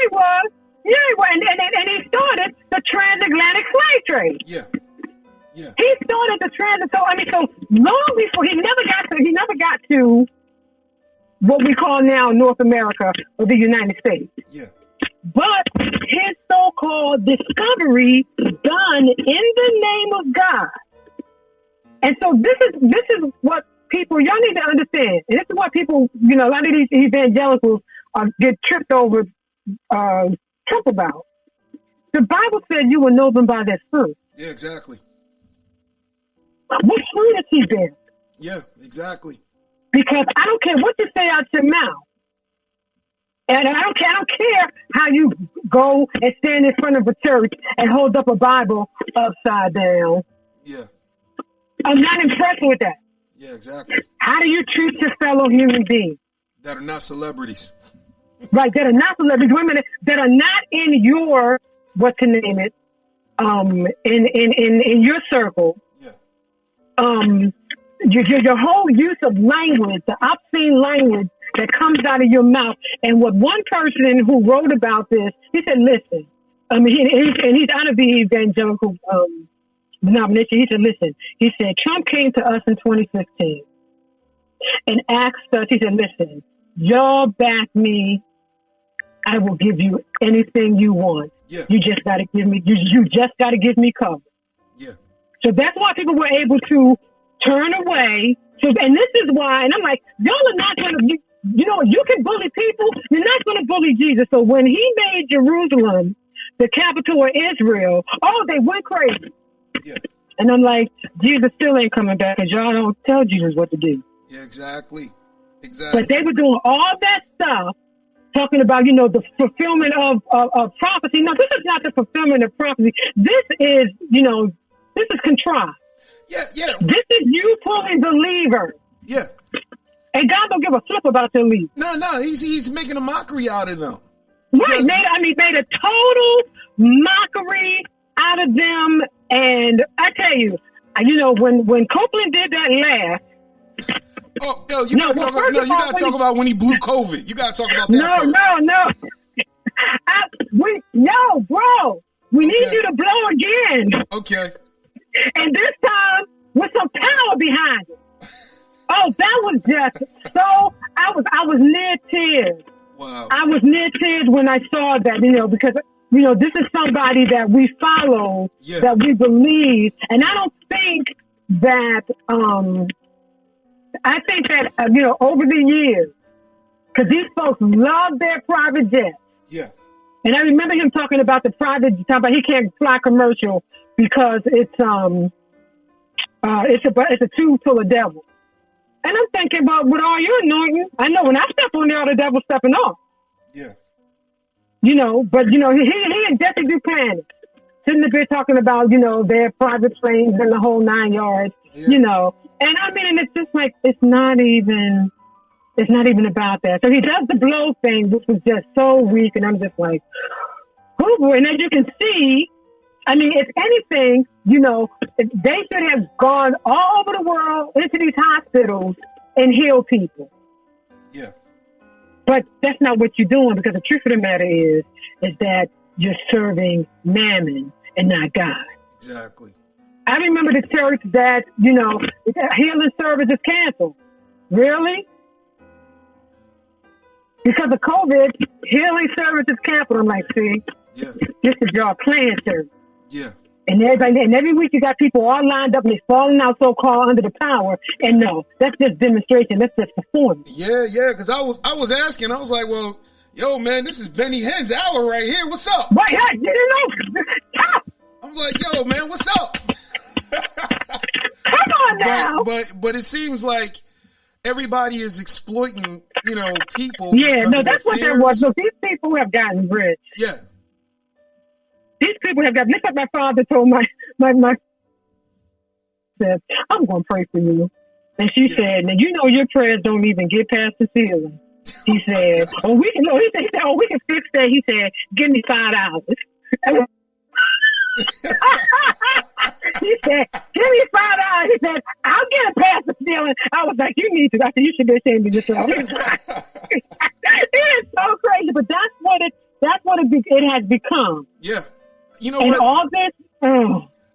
S3: was. And he started the transatlantic slave trade.
S4: Yeah. Yeah.
S3: He started the transit. So long before he never got to what we call now North America or the United States.
S4: Yeah.
S3: But his so-called discovery done in the name of God. And so this is what people, y'all need to understand. And this is what people, a lot of these evangelicals get tripped over Trump about. The Bible said you will know them by their fruit.
S4: Yeah, exactly.
S3: What fruit is he bearing?
S4: Yeah, exactly.
S3: Because I don't care what you say out your mouth. And I don't care how you go and stand in front of a church and hold up a Bible upside down.
S4: Yeah.
S3: I'm not impressed with that.
S4: Yeah, exactly.
S3: How do you treat your fellow human beings?
S4: That are not celebrities.
S3: Right, that are not celebrities, women that are not in your, in your circle.
S4: Yeah.
S3: Your whole use of language, the obscene language that comes out of your mouth. And what one person who wrote about this, he said, listen, he's out of the evangelical denomination. He said, listen, he said, Trump came to us in 2015 and asked us, he said, listen, y'all back me, I will give you anything you want.
S4: Yeah.
S3: You just got to give me, you just got to give me cover.
S4: Yeah.
S3: So that's why people were able to turn away. So, and this is why, and I'm like, y'all are not going to, you can bully people. You're not going to bully Jesus. So when he made Jerusalem the capital of Israel, they went crazy.
S4: Yeah.
S3: And I'm like, Jesus still ain't coming back because y'all don't tell Jesus what to do.
S4: Yeah, exactly. Exactly.
S3: But they were doing all that stuff, talking about, the fulfillment of prophecy. No, this is not the fulfillment of prophecy. This is, this is contrived.
S4: Yeah, yeah.
S3: This is you pulling the lever.
S4: Yeah.
S3: And God don't give a flip about your lever.
S4: No, he's making a mockery out of them.
S3: Right, made a total mockery out of them. And I tell you, when Copeland did that law.
S4: Oh, you gotta talk about when he blew COVID. You gotta talk about that first.
S3: No. Bro, we need you to blow again.
S4: Okay.
S3: And this time with some power behind it. Oh, that was just so. I was near tears.
S4: Wow.
S3: I was near tears when I saw that. Because this is somebody that we follow, that we believe, and I don't think that. I think that over the years, because these folks love their private jets.
S4: Yeah.
S3: And I remember him talking about the private jet, but he can't fly commercial because it's a tool for the devil. And I'm thinking about with all your anointing, I know when I step on there, the devil's stepping off.
S4: Yeah.
S3: But he and Jesse Duplantis sitting there talking about, their private planes and the whole 9 yards, And I mean, and it's just like, it's not even about that. So he does the blow thing, which was just so weak. And I'm just like, oh boy. And as you can see, I mean, if anything, they should have gone all over the world into these hospitals and healed people.
S4: Yeah.
S3: But that's not what you're doing, because the truth of the matter is that you're serving mammon and not God.
S4: Exactly.
S3: I remember the church that, healing service is canceled. Really? Because of COVID, healing service is canceled. I'm like, see, this is your plan service.
S4: Yeah.
S3: And every week you got people all lined up and they're falling out so-called under the power. And no, that's just demonstration. That's just performance.
S4: Yeah, because I was asking. I was like, well, yo, man, this is Benny Hinn's hour right here. What's up?
S3: Right, you didn't know.
S4: I'm like, yo, man, what's up?
S3: Come on now.
S4: But it seems like everybody is exploiting, people.
S3: Yeah, no, that's what that was. So these people have gotten rich.
S4: Yeah.
S3: These people have got. That's what my father told my said, I'm going to pray for you. And she said, now your prayers don't even get past the ceiling. He said, we can fix that. He said, give me $5. He said, give me $5. He said, I'll get it past the ceiling. I was like, you need to. I said, you should be ashamed of yourself. It is so crazy, but that's what it has become.
S4: Yeah.
S3: And what? All this.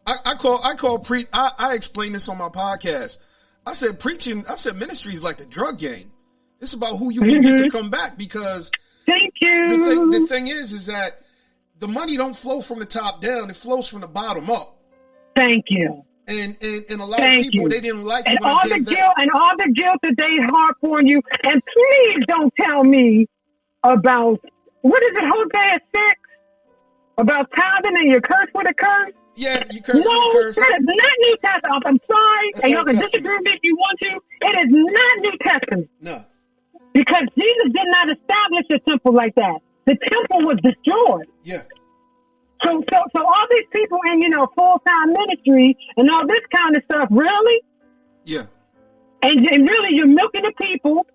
S4: I explained this on my podcast. I said ministry is like the drug game. It's about who you can get to come back, because
S3: thank you.
S4: The thing is that the money don't flow from the top down. It flows from the bottom up.
S3: Thank you.
S4: And a lot of people, they didn't like it.
S3: And all the guilt that they harp on you. And please don't tell me about, what is it, Hosea 6? About tithing and you're cursed with a curse?
S4: Yeah, you curse with a curse.
S3: That is not New Testament. I'm sorry. That's, and y'all can disagree with me if you want to. It is not New Testament.
S4: No. Because
S3: Jesus did not establish a temple like that. The temple was destroyed.
S4: Yeah.
S3: So all these people in, full-time ministry and all this kind of stuff, really?
S4: Yeah.
S3: And really, you're milking the people.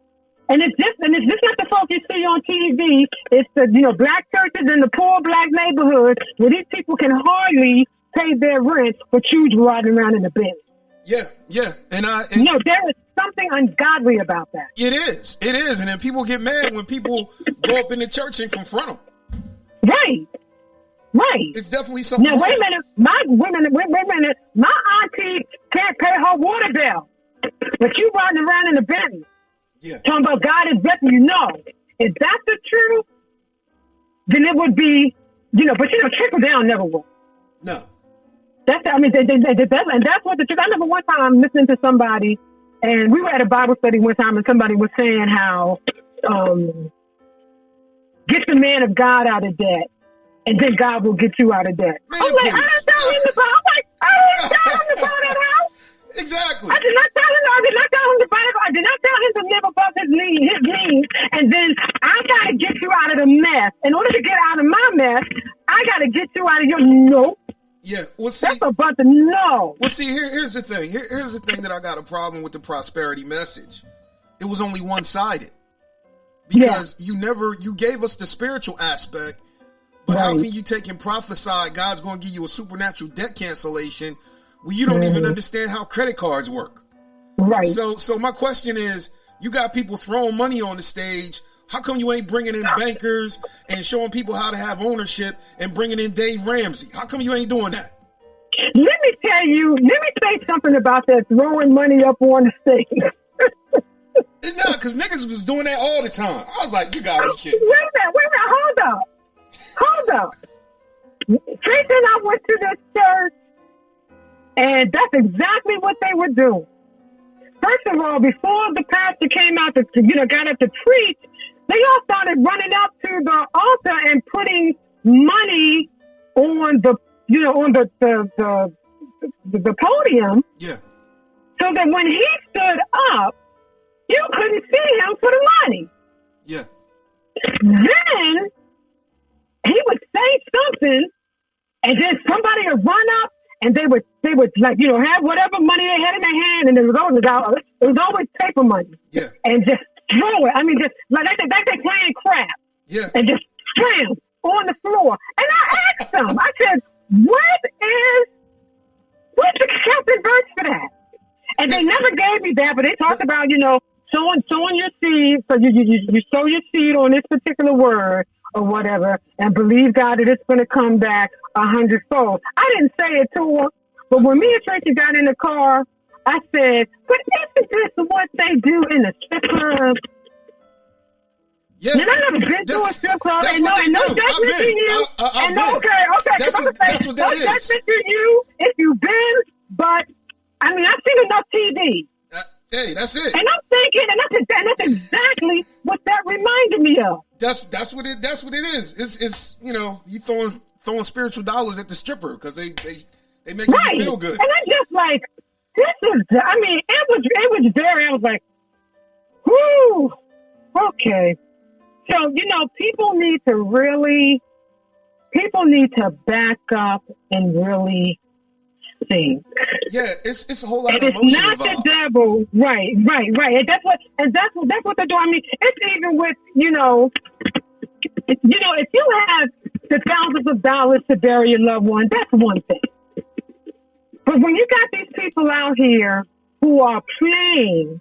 S3: And it's just not the folks you see on TV. It's the, black churches in the poor black neighborhoods where these people can hardly pay their rent for children riding around in the Bentley.
S4: Yeah. And
S3: there is something ungodly about that.
S4: It is. And then people get mad when people go up in the church and confront them.
S3: Right.
S4: It's definitely something.
S3: Now, wait a minute. My auntie can't pay her water bill, but you riding around in the Bentley.
S4: Yeah.
S3: Talking about God is blessing you. No. If that's the truth, then it would be, but trickle down never will.
S4: No.
S3: And that's what the truth. I remember one time I'm listening to somebody, and we were at a Bible study one time, and somebody was saying how get the man of God out of debt, and then God will get you out of debt.
S4: Man,
S3: I'm like, I didn't tell him to buy that house.
S4: Exactly.
S3: I did not tell him to buy it. I did not tell him to live above his means. And then I got to get you out of the mess. In order to get out of my mess, I got to get you out of your no.
S4: Yeah. Well, see,
S3: that's about the no.
S4: Well, see, here's the thing. Here's the thing that I got a problem with the prosperity message. It was only one-sided. Because you gave us the spiritual aspect, but how can you take and prophesy God's going to give you a supernatural debt cancellation when you don't even understand how credit cards work?
S3: Right.
S4: So my question is, you got people throwing money on the stage. How come you ain't bringing in bankers and showing people how to have ownership and bringing in Dave Ramsey? How come you ain't doing that?
S3: Let me say something about that throwing money up on the stage.
S4: No, because niggas was doing that all the time. I was like, you gotta be kidding.
S3: Wait a minute, hold up. Tracy and I went to this church, and that's exactly what they were doing. First of all, before the pastor came out got up to preach, they all started running up to the altar and putting money on the on the podium.
S4: Yeah.
S3: So that when he stood up, you couldn't see him for the money.
S4: Yeah.
S3: Then he would say something, and then somebody would run up, and they would like, have whatever money they had in their hand, and it was always paper money.
S4: Yeah.
S3: And just throw it. I mean, just like they playing crap.
S4: Yeah.
S3: And just slam on the floor. And I asked them, I said, what's the captain verse for that? And they never gave me that, but they talked about, sowing your seed. So you sow your seed on this particular word or whatever, and believe God that it's going to come back 100-fold. I didn't say it to her, but when me and Tracy got in the car, I said, but isn't this what they do in the strip club?
S4: Yeah.
S3: And I've never been to a strip club, and no judgment to you. And okay.
S4: That's what that is.
S3: No judgment to you if you've been, but I mean, I've seen enough TV.
S4: Hey, that's it.
S3: And I'm thinking, and that's exactly what that reminded me of.
S4: That's what it is. It's you throwing spiritual dollars at the stripper because they make you feel good.
S3: And I'm just like, this is. I mean, it was very. I was like, whoo, okay. So people need to back up and really think.
S4: Yeah, it's a whole lot
S3: and
S4: of emotion
S3: it's not
S4: involved.
S3: The devil, right. And that's what they're doing. I mean, it's even with if you have the thousands of dollars to bury your loved one, that's one thing. But when you got these people out here who are playing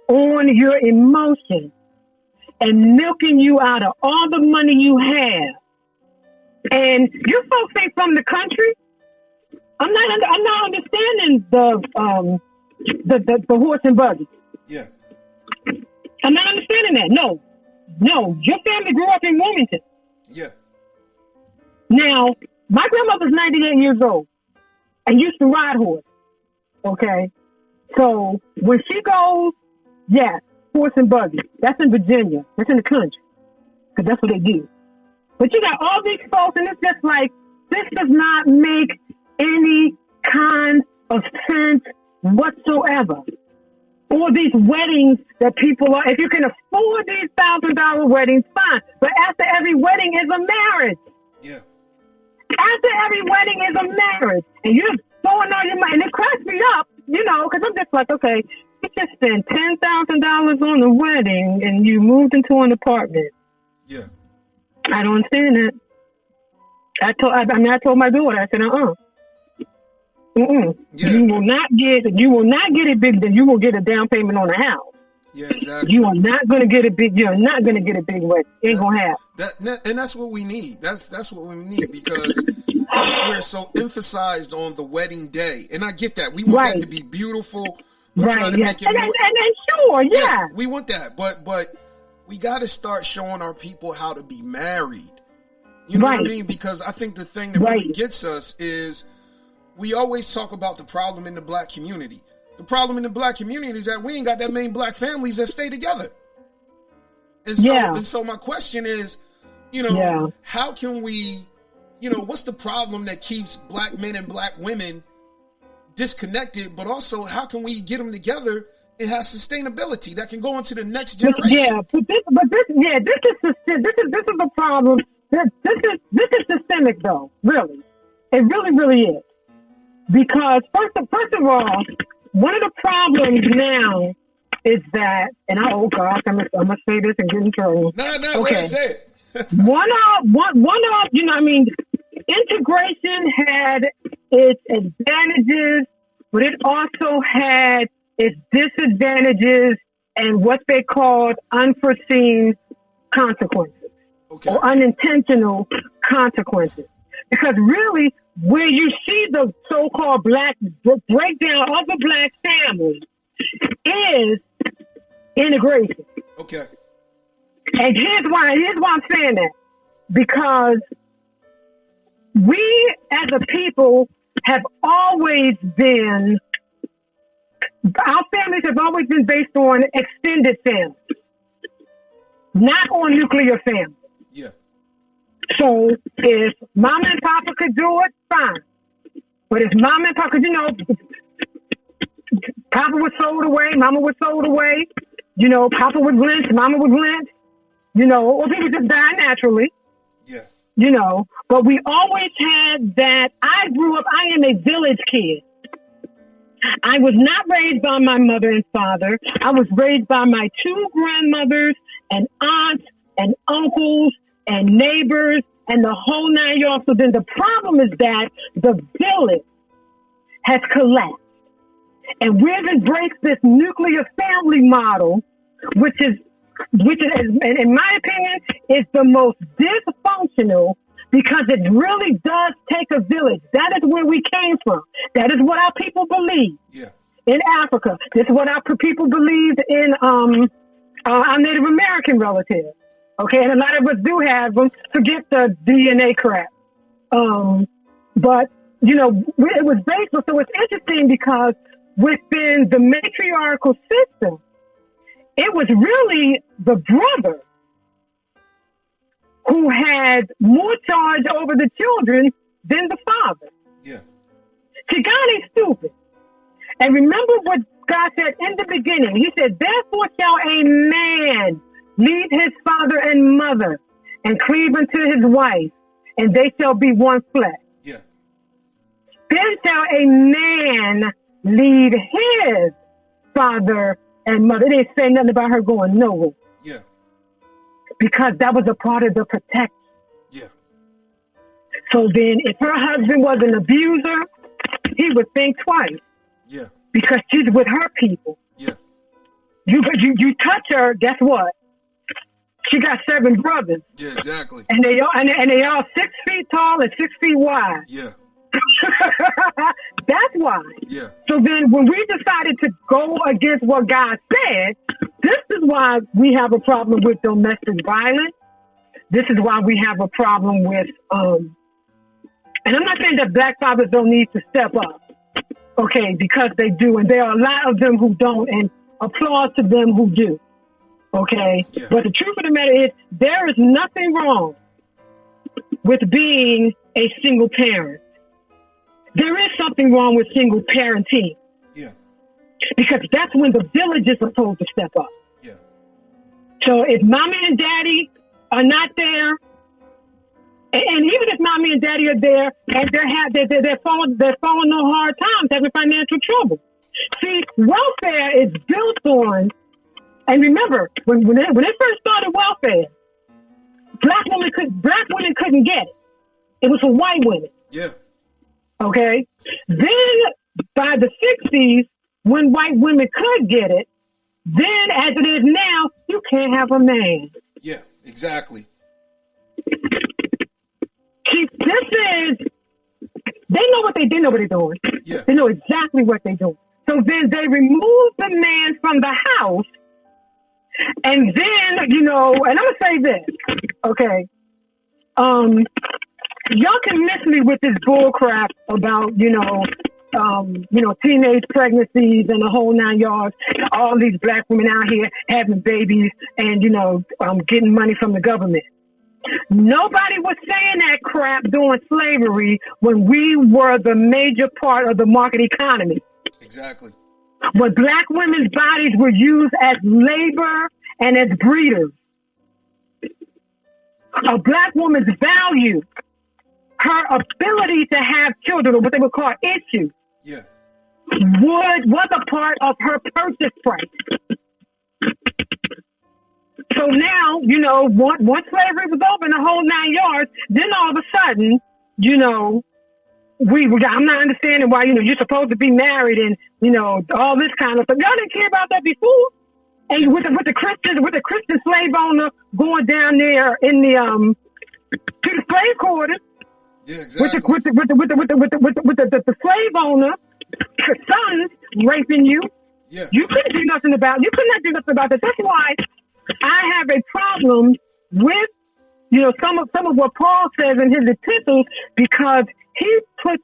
S3: on your emotions and milking you out of all the money you have, and you folks ain't from the country, I'm not understanding the horse and buggy.
S4: Yeah.
S3: I'm not understanding that. No, your family grew up in Wilmington.
S4: Yeah.
S3: Now, my grandmother's 98 years old and used to ride horse. Okay, so when she goes, yes, horse and buggy. That's in Virginia. That's in the country, because that's what they do. But you got all these folks, and it's just like, this does not make any kind of sense whatsoever. All these weddings that people are, if you can afford these $1,000 weddings, fine. But after every wedding is a marriage.
S4: Yeah.
S3: After every wedding is a marriage. And you're throwing all your money. And it cracks me up, because I'm just like, okay, you just spent $10,000 on a wedding and you moved into an apartment.
S4: Yeah.
S3: I don't understand that. I told my daughter, I said,
S4: Yeah.
S3: You will not get it big. You will get a down payment on a house.
S4: Yeah, exactly.
S3: You're not going to get a big wedding. Ain't going to happen.
S4: And that's what we need. That's what we need, because we're so emphasized on the wedding day. And I get that. We want that to be beautiful. We're trying to make it
S3: and sure, yeah.
S4: We want that. But we got to start showing our people how to be married. You know what I mean? Because I think the thing that really gets us is we always talk about the problem in the black community. The problem in the black community is that we ain't got that many black families that stay together. And so my question is, how can we, what's the problem that keeps black men and black women disconnected, but also how can we get them together and have sustainability that can go into the next generation?
S3: Yeah, this is the problem. This is systemic, though. Really, it really is. Because first of all, one of the problems now is that, and I'm gonna say this and get in trouble.
S4: No, go ahead, say it.
S3: one of integration had its advantages, but it also had its disadvantages and what they called unforeseen consequences.
S4: Okay.
S3: Or unintentional consequences. Because really, where you see the so-called black breakdown of the black family is integration.
S4: Okay.
S3: And here's why I'm saying that. Because we as a people have always been, our families have always been based on extended families, not on nuclear families.
S4: Yeah.
S3: So if Mama and Papa could do it, fine. But if Mama and Papa, Papa was sold away, Mama was sold away, Papa was lynched, Mama was lynched, or people just die naturally.
S4: Yeah.
S3: But we always had that. I am a village kid. I was not raised by my mother and father. I was raised by my two grandmothers and aunts and uncles and neighbors and the whole nine yards. So then the problem is that the village has collapsed. And we've embraced this nuclear family model, which is, in my opinion, is the most dysfunctional, because it really does take a village. That is where we came from. That is what our people believe in Africa. This is what our people believed in our Native American relatives. Okay, and a lot of us do have them. Forget the DNA crap. But, it was based on, so it's interesting because within the matriarchal system, it was really the brother who had more charge over the children than the father.
S4: Yeah.
S3: See, God ain't stupid. And remember what God said in the beginning. He said, therefore shall a man leave his father and mother and cleave unto his wife, and they shall be one flesh.
S4: Yeah.
S3: Then shall a man leave his father and mother. It didn't say nothing about her going nowhere.
S4: Yeah.
S3: Because that was a part of the protection.
S4: Yeah.
S3: So then if her husband was an abuser, he would think twice.
S4: Yeah.
S3: Because she's with her people.
S4: Yeah.
S3: You touch her, guess what? She got 7 brothers.
S4: Yeah, exactly.
S3: And they all 6 feet tall and 6 feet wide.
S4: Yeah.
S3: That's why.
S4: Yeah.
S3: So then when we decided to go against what God said, this is why we have a problem with domestic violence. This is why we have a problem with, and I'm not saying that black fathers don't need to step up, okay, because they do, and there are a lot of them who don't, and applause to them who do, okay?
S4: Yeah.
S3: But the truth of the matter is, there is nothing wrong with being a single parent. There is something wrong with single parenting.
S4: Yeah.
S3: Because that's when the village is supposed to step up.
S4: Yeah.
S3: So if mommy and daddy are not there, and even if mommy and daddy are there and they're falling on hard times, having financial trouble. See, welfare is built on, and remember, when they first started welfare, black women couldn't get it. It was for white women.
S4: Yeah.
S3: Okay? Then by the 60s, when white women could get it, then as it is now, you can't have a man.
S4: Yeah, exactly.
S3: See, they know what they're doing.
S4: Yeah.
S3: They know exactly what they're doing. So then they remove the man from the house, and then, and I'm going to say this, okay? Y'all can miss me with this bull crap about, teenage pregnancies and the whole 9 yards. All these black women out here having babies and, getting money from the government. Nobody was saying that crap during slavery when we were the major part of the market economy.
S4: Exactly.
S3: When black women's bodies were used as labor and as breeders. A black woman's value, her ability to have children, or what they would call issues,
S4: yeah,
S3: was a part of her purchase price. So now, once slavery was over in the whole 9 yards, then all of a sudden, I'm not understanding why, you're supposed to be married and, all this kind of stuff. Y'all didn't care about that before. And with the Christian slave owner going down there in the to the slave quarters,
S4: yeah, exactly.
S3: with the slave owner, sons raping you,
S4: yeah,
S3: you could not do nothing about that. That's why I have a problem with some of what Paul says in his epistles, because he puts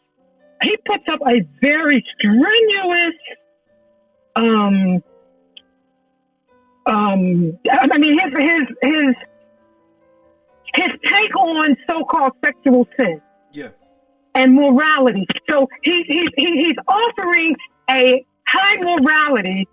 S3: up a very strenuous his take on so-called sexual sin.
S4: Yeah.
S3: And morality. So he's offering a high morality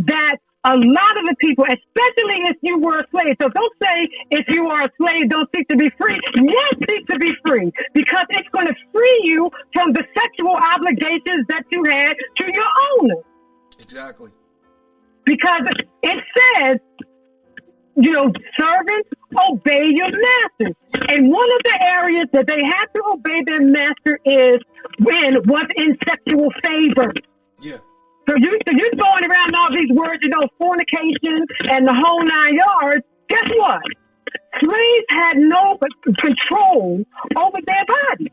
S3: that a lot of the people, especially if you were a slave. So don't say if you are a slave, don't seek to be free. Yes, seek to be free, because it's going to free you from the sexual obligations that you had to your owner.
S4: Exactly.
S3: Because it says, servants, obey your masters. And one of the areas that they have to obey their master is when what's in sexual favor.
S4: Yeah.
S3: So you're throwing around all these words, fornication and the whole 9 yards. Guess what? Slaves had no control over their bodies.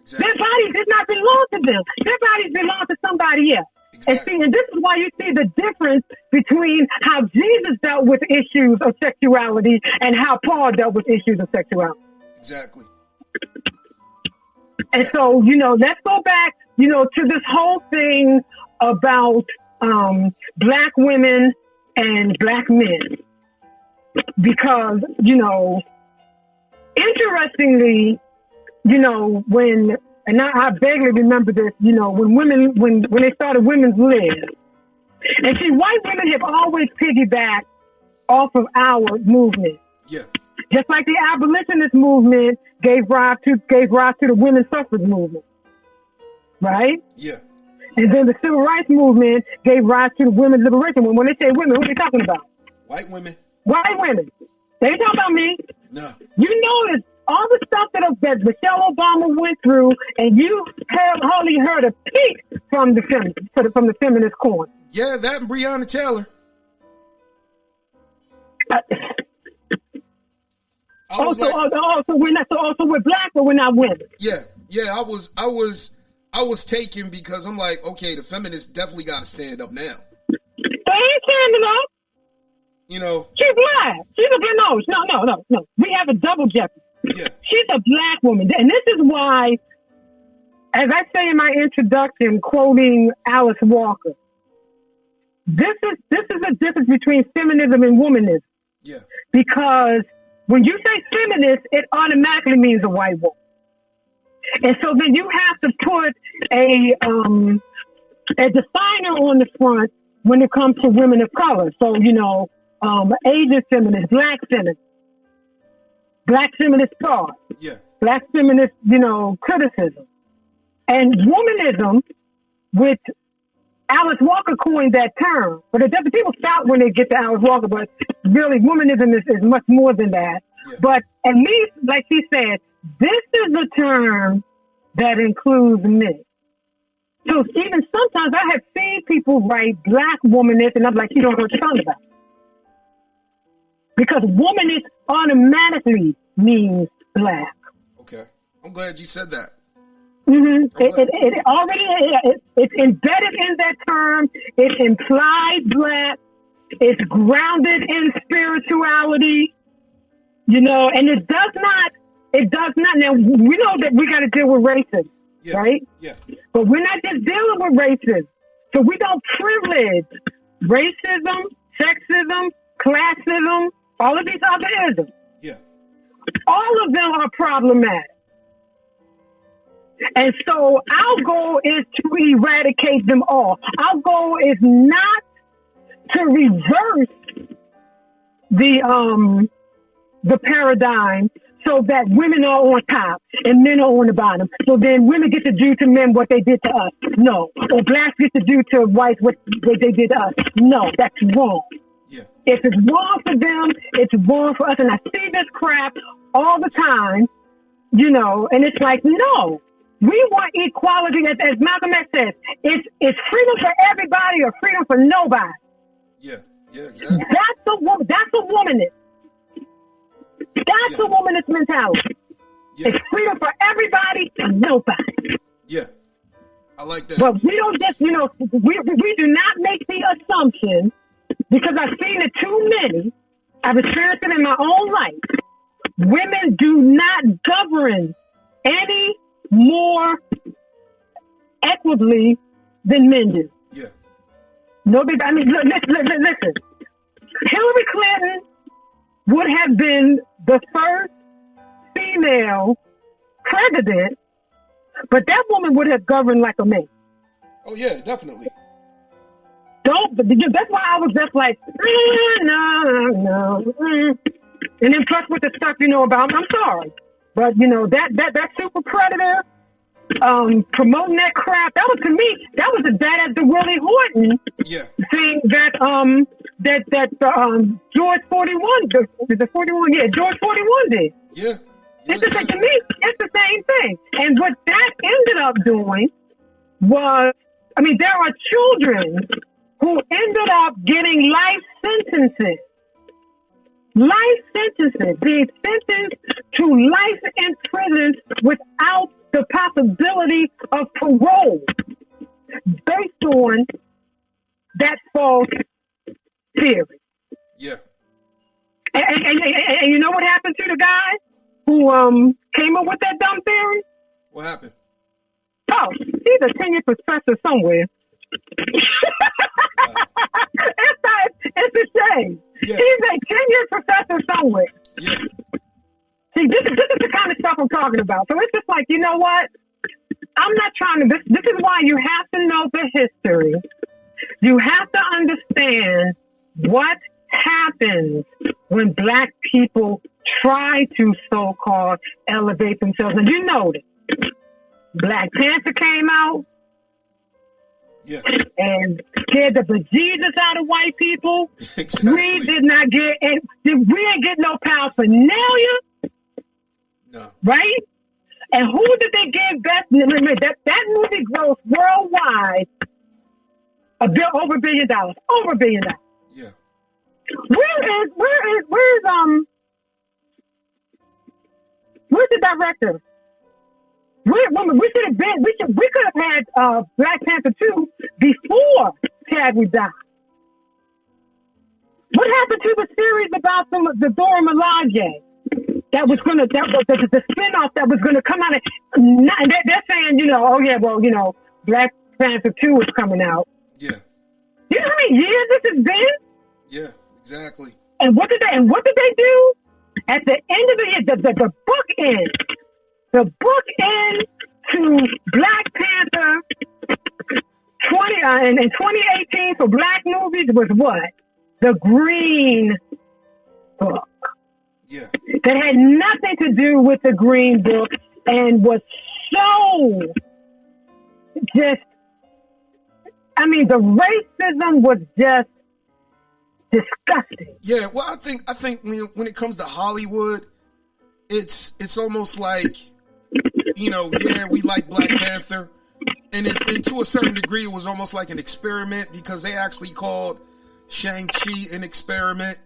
S3: Exactly. Their bodies did not belong to them. Their bodies belonged to somebody else. Exactly. And this is why you see the difference between how Jesus dealt with issues of sexuality and how Paul dealt with issues of sexuality.
S4: Exactly.
S3: And so, let's go back, to this whole thing about black women and black men. Because, interestingly, when, and I vaguely remember this, when they started women's lib. And see, white women have always piggybacked off of our movement.
S4: Yeah.
S3: Just like the abolitionist movement gave rise to the women's suffrage movement. Right?
S4: Yeah.
S3: And then the civil rights movement gave rise to the women's liberation movement. When they say women, who are they talking about?
S4: White women.
S3: White women. They ain't talking about me.
S4: No.
S3: You notice all the stuff that Michelle Obama went through, and you have hardly heard a peep from the feminist corner.
S4: Yeah, that and Breonna Taylor.
S3: Also, we're black, but we're not women.
S4: Yeah. I was taken because I'm like, okay, the feminists definitely got to stand up now.
S3: They ain't standing up. She's black. She's a black. No. We have a double jeopardy.
S4: Yeah.
S3: She's a black woman. And this is why, as I say in my introduction, quoting Alice Walker, this is the difference between feminism and womanism.
S4: Yeah.
S3: Because when you say feminist, it automatically means a white woman. And so then you have to put a definer on the front when it comes to women of color. So, Asian feminist, black feminist thought, black feminist, criticism. And womanism, which Alice Walker coined that term, but the people stop when they get to Alice Walker, but really womanism is much more than that. Yeah. But at least, like she said, this is a term that includes men. So even sometimes I have seen people write black womanist, and I'm like, you don't know what you're talking about. Because womanist automatically means black.
S4: Okay. I'm glad you said that.
S3: Mm-hmm. It's embedded in that term. It's implied black. It's grounded in spirituality. And it does not. Now, we know that we got to deal with racism, right? Yeah. But we're not just dealing with racism. So we don't privilege racism, sexism, classism, all of these other isms.
S4: Yeah.
S3: All of them are problematic. And so our goal is to eradicate them all. Our goal is not to reverse the paradigm so that women are on top and men are on the bottom. So then women get to do to men what they did to us. No. Or blacks get to do to whites what they did to us. No, that's wrong.
S4: Yeah.
S3: If it's wrong for them, it's wrong for us. And I see this crap all the time, and it's like, no. We want equality, as Malcolm X says. It's freedom for everybody or freedom for nobody.
S4: Yeah, exactly.
S3: That's a womanist. That's a womanist mentality. Yeah. It's freedom for everybody and nobody.
S4: Yeah, I like that.
S3: But we don't just, we do not make the assumption, because I've seen it too many. I've experienced it in my own life. Women do not govern any more equitably than men do.
S4: Yeah.
S3: Nobody. I mean, listen. Hillary Clinton would have been the first female president, but that woman would have governed like a man.
S4: Oh yeah, definitely.
S3: That's why I was just like, no. And then plus with the stuff you know about, I'm sorry, but you know that super predator promoting that crap, that was, to me, that was as bad as the Willie Horton thing that George 41 George 41 did.
S4: Yeah.
S3: It's the same, to me, it's the same thing. And what that ended up doing was, I mean, there are children who ended up getting life sentences, being sentenced to life in prison without the possibility of parole based on that false theory.
S4: Yeah.
S3: And you know what happened to the guy who came up with that dumb theory?
S4: What happened?
S3: Oh, he's a tenured professor somewhere. It's a shame.
S4: Yeah.
S3: He's a tenured professor somewhere.
S4: Yeah.
S3: See, this is the kind of stuff I'm talking about. So it's just like, you know what? I'm not trying to. This is why you have to know the history. You have to understand what happens when Black people try to so-called elevate themselves. And you know it. Black Panther came out and scared the bejesus out of white people.
S4: Exactly.
S3: We did not get, and we didn't get no paraphernalia.
S4: No.
S3: Right? And who did they give best? That movie grossed worldwide over $1 billion. Over $1 billion.
S4: Yeah.
S3: Where's the director? We could have had Black Panther 2 before Chadwick died. What happened to the series about the Dora Milaje? That was the spinoff that was gonna come out. And they're saying, Black Panther 2 is coming out.
S4: Yeah.
S3: You know how many years this has been?
S4: Yeah, exactly.
S3: And what did they do? At the end of the year, the book ends. The book ends to Black Panther in 2018 for Black movies was what? The Green Book.
S4: Yeah.
S3: That had nothing to do with the Green Book and was so just, I mean, the racism was just disgusting.
S4: Yeah, well, I think when it comes to Hollywood, it's almost like, we like Black Panther, and to a certain degree, it was almost like an experiment because they actually called Shang-Chi an experiment.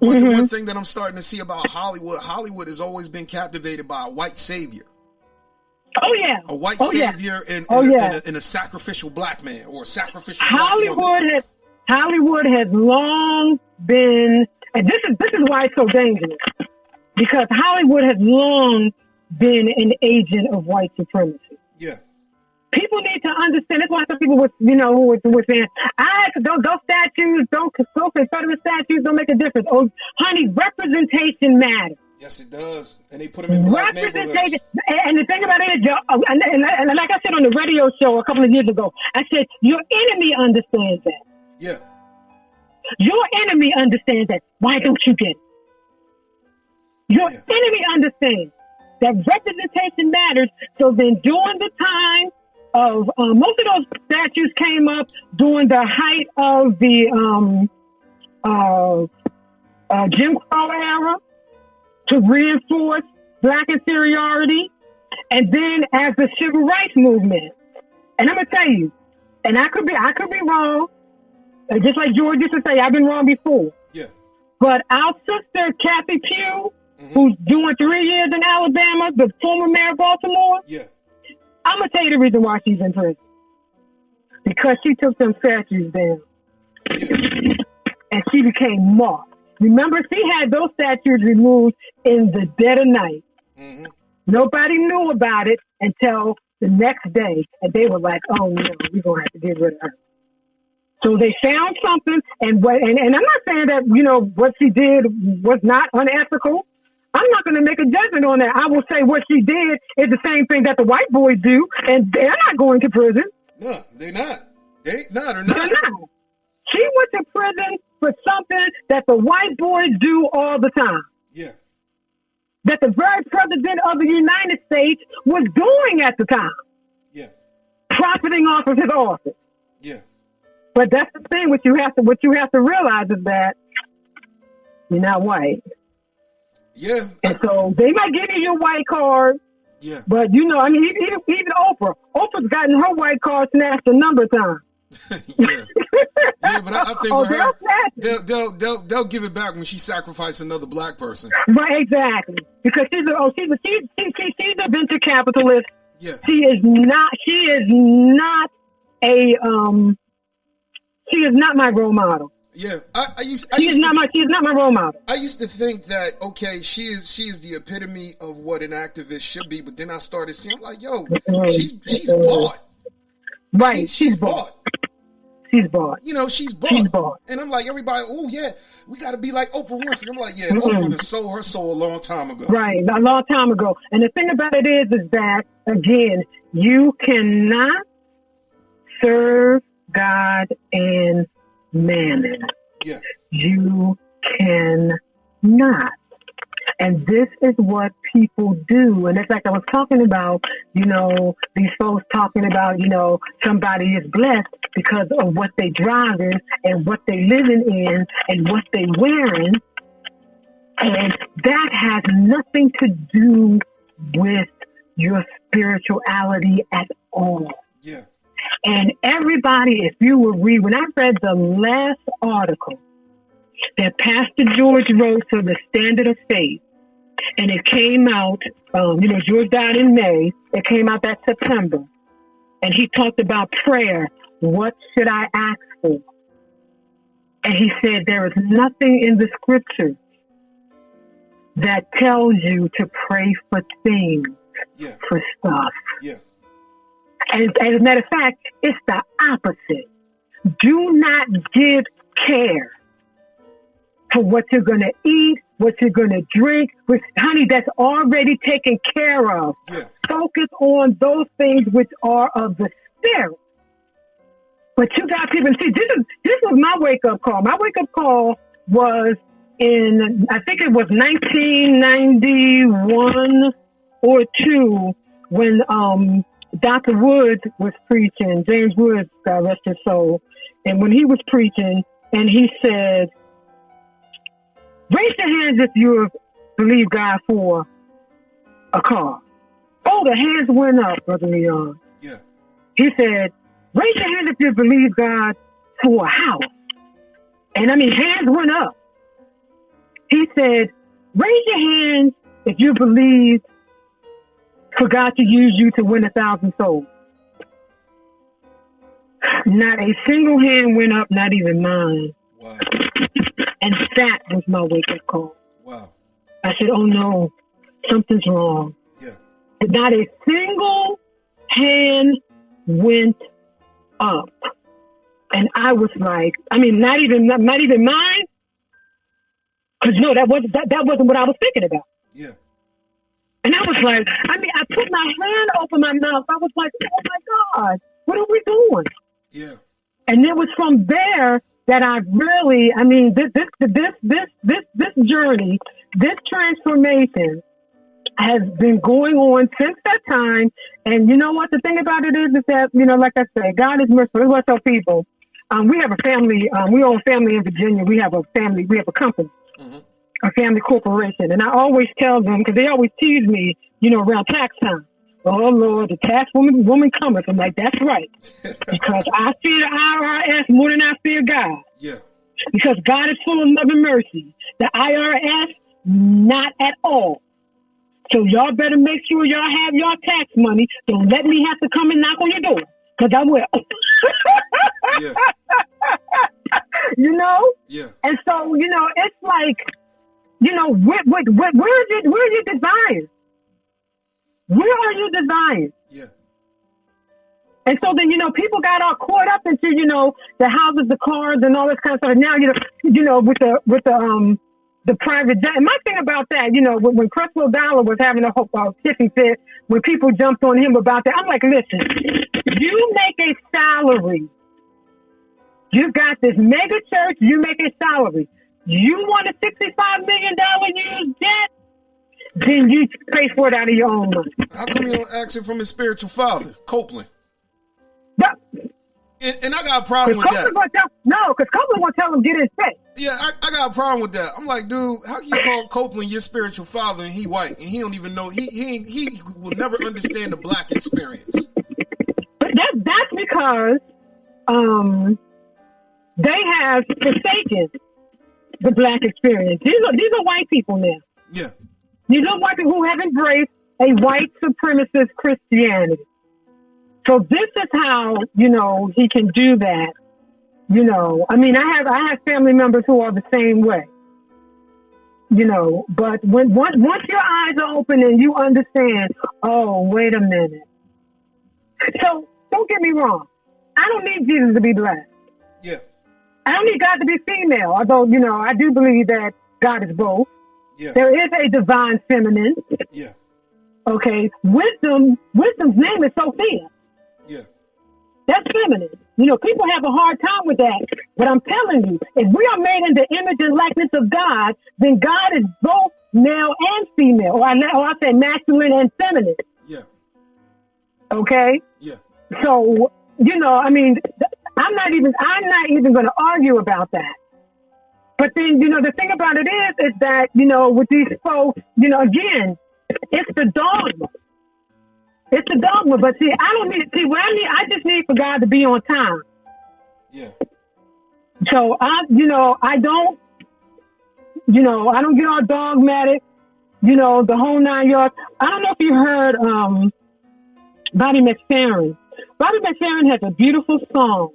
S4: But the one thing that I'm starting to see about Hollywood has always been captivated by a white savior.
S3: Oh yeah,
S4: a white savior and a sacrificial Black man or a sacrificial
S3: Hollywood has long been, and this is why it's so dangerous, because Hollywood has long been an agent of white supremacy.
S4: Yeah.
S3: People need to understand. That's why some people were saying, those statues, Confederate statues don't make a difference. Oh, honey, representation matters.
S4: Yes, it does. And they put them in Black neighborhoods.
S3: And the thing about it is, and like I said on the radio show a couple of years ago, I said, your enemy understands that.
S4: Yeah.
S3: Your enemy understands that. Why don't you get it? Your enemy understands that representation matters. So then during the time of, most of those statues came up during the height of the Jim Crow era to reinforce Black inferiority. And then as the Civil Rights Movement. And I'm going to tell you, and I could be wrong. Just like George used to say, I've been wrong before.
S4: Yeah.
S3: But our sister, Cathy Pugh, who's doing 3 years in Alabama, the former mayor of Baltimore.
S4: Yeah.
S3: I'm going to tell you the reason why she's in prison. Because she took them statues down.
S4: Yeah.
S3: And she became mocked. Remember, she had those statues removed in the dead of night.
S4: Mm-hmm. Nobody
S3: knew about it until the next day. And they were like, oh, no, we're going to have to get rid of her. So they found something, and I'm not saying that, what she did was not unethical. I'm not going to make a judgment on that. I will say what she did is the same thing that the white boys do, and they're not going to prison.
S4: No, they're not. They're not.
S3: They're not. She went to prison for something that the white boys do all the time.
S4: Yeah.
S3: That the very president of the United States was doing at the time.
S4: Yeah.
S3: Profiting off of his office.
S4: Yeah.
S3: But that's the thing. What you have to realize is that you're not white.
S4: Yeah.
S3: And so they might give you your white card.
S4: Yeah.
S3: But even Oprah. Oprah's gotten her white card snatched a number of times.
S4: Yeah. Yeah, but I think they'll give it back when she sacrificed another black person.
S3: Right, exactly. Because she's a venture capitalist.
S4: Yeah.
S3: She is not my role model.
S4: Yeah,
S3: she is not my role model.
S4: I used to think that, okay, she is the epitome of what an activist should be, but then I started seeing, I'm like, yo, she's bought.
S3: Right, she's bought. She's bought.
S4: You know, she's bought. And I'm like, everybody, oh yeah, we got to be like Oprah Winfrey. I'm like, yeah, Oprah sold her soul a long time ago.
S3: Right, a long time ago. And the thing about it is that, again, you cannot serve God and mammon.
S4: Yeah.
S3: You cannot. And this is what people do. And it's like I was talking about, these folks talking about, somebody is blessed because of what they driving and what they living in and what they wearing. And that has nothing to do with your spirituality at all.
S4: Yeah.
S3: And everybody, if you will read, when I read the last article that Pastor George wrote for the Standard of Faith, and it came out, George died in May, it came out that September, and he talked about prayer. What should I ask for? And he said there is nothing in the scriptures that tells you to pray for things, for stuff.
S4: Yeah.
S3: And as a matter of fact, it's the opposite. Do not give care for what you're going to eat, what you're going to drink, which, honey, that's already taken care of.
S4: Yeah.
S3: Focus on those things which are of the spirit. But you got people, see, this was my wake-up call. My wake-up call was in, I think it was 1991 or 2, when Dr. Woods was preaching, James Woods, God rest his soul. And when he was preaching, and he said, raise your hands if you believe God for a car. Oh, the hands went up, Brother Leon.
S4: Yeah.
S3: He said, raise your hands if you believe God for a house. And hands went up. He said, raise your hands if you believe for God to use you to win 1,000 souls. Not a single hand went up, not even mine.
S4: Wow.
S3: And that was my wake-up call.
S4: Wow.
S3: I said, oh no, something's wrong.
S4: Yeah.
S3: Not a single hand went up. And I was like, not even mine. Because no, that wasn't what I was thinking about.
S4: Yeah.
S3: And I was like, I put my hand over my mouth. I was like, oh my God, what are we doing?
S4: Yeah.
S3: And it was from there that I really, this journey, this transformation has been going on since that time. And you know what? The thing about it is that, like I said, God is merciful. That's what I tell people. We have a family, we own a family in Virginia. We have a company. Mm-hmm. A family corporation. And I always tell them, because they always tease me, around tax time. Oh, Lord, the tax woman cometh. I'm like, that's right. Because I fear the IRS more than I fear God.
S4: Yeah.
S3: Because God is full of love and mercy. The IRS, not at all. So y'all better make sure y'all have your tax money. Don't let me have to come and knock on your door. Because I will.
S4: Yeah. Yeah.
S3: And so, it's like, where are your desires? Where are your desires?
S4: Yeah.
S3: And so then, people got all caught up into, the houses, the cars, and all this kind of stuff. And now, with the the private jet. And my thing about that, when Creflo Dollar was having a hissy fit, when people jumped on him about that, I'm like, listen, you make a salary. You've got this mega church, you make a salary. You want a $65 million used jet? Then you pay for it out of your own money.
S4: How come you don't ask it from his spiritual father, Copeland?
S3: But,
S4: and I got a problem with that.
S3: Because Copeland will tell him get his pay.
S4: Yeah, I got a problem with that. I'm like, dude, how can you call Copeland your spiritual father and he white and he don't even know he will never understand the black experience?
S3: But that's because they have forsaken the black experience. These are white people now.
S4: Yeah.
S3: These are white people who have embraced a white supremacist Christianity. So this is how, he can do that. I mean, I have family members who are the same way. But once your eyes are open and you understand, oh, wait a minute. So don't get me wrong. I don't need Jesus to be black.
S4: Yeah.
S3: I don't need God to be female, although, I do believe that God is both.
S4: Yeah.
S3: There is a divine feminine.
S4: Yeah.
S3: Okay. Wisdom's name is Sophia.
S4: Yeah.
S3: That's feminine. People have a hard time with that. But I'm telling you, if we are made in the image and likeness of God, then God is both male and female. Or I say masculine and feminine.
S4: Yeah.
S3: Okay?
S4: Yeah.
S3: So, I'm not even going to argue about that. But then, the thing about it is that, with these folks, again, it's the dogma. It's the dogma. But see, I just need for God to be on time.
S4: Yeah.
S3: So I don't get all dogmatic, the whole 9 yards. I don't know if you heard, Bobby McFerrin. Bobby McFerrin has a beautiful song.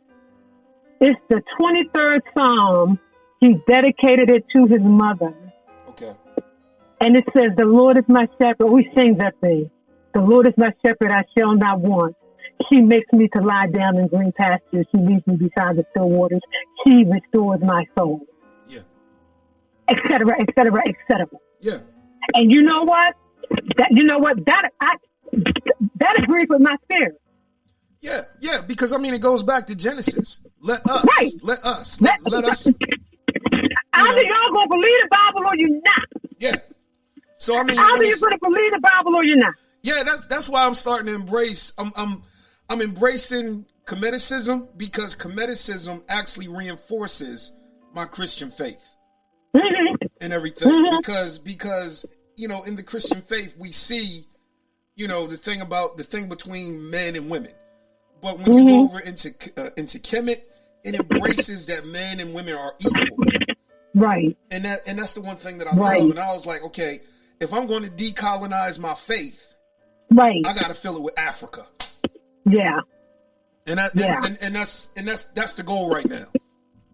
S3: It's the 23rd Psalm. He dedicated it to his mother.
S4: Okay.
S3: And it says, the Lord is my shepherd. We sing that thing. The Lord is my shepherd, I shall not want. He makes me to lie down in green pastures. He leads me beside the still waters. He restores my soul.
S4: Yeah.
S3: Et cetera, et cetera, et cetera.
S4: Yeah.
S3: And you know what? That agrees with my spirit.
S4: Yeah, because it goes back to Genesis. Let us.
S3: Either y'all gonna believe the Bible or you're not.
S4: Yeah. So
S3: either you're gonna believe the Bible or you're not.
S4: Yeah, that's why I'm starting to embrace. I'm embracing Comedicism because Comedicism actually reinforces my Christian faith and everything. Mm-hmm. Because in the Christian faith we see the thing between men and women. But when you go over into Kemet, it embraces that men and women are equal.
S3: Right.
S4: And that's the one thing that I love. And I was like, okay, if I'm going to decolonize my faith,
S3: right,
S4: I got to fill it with Africa.
S3: Yeah.
S4: And that's the goal right now.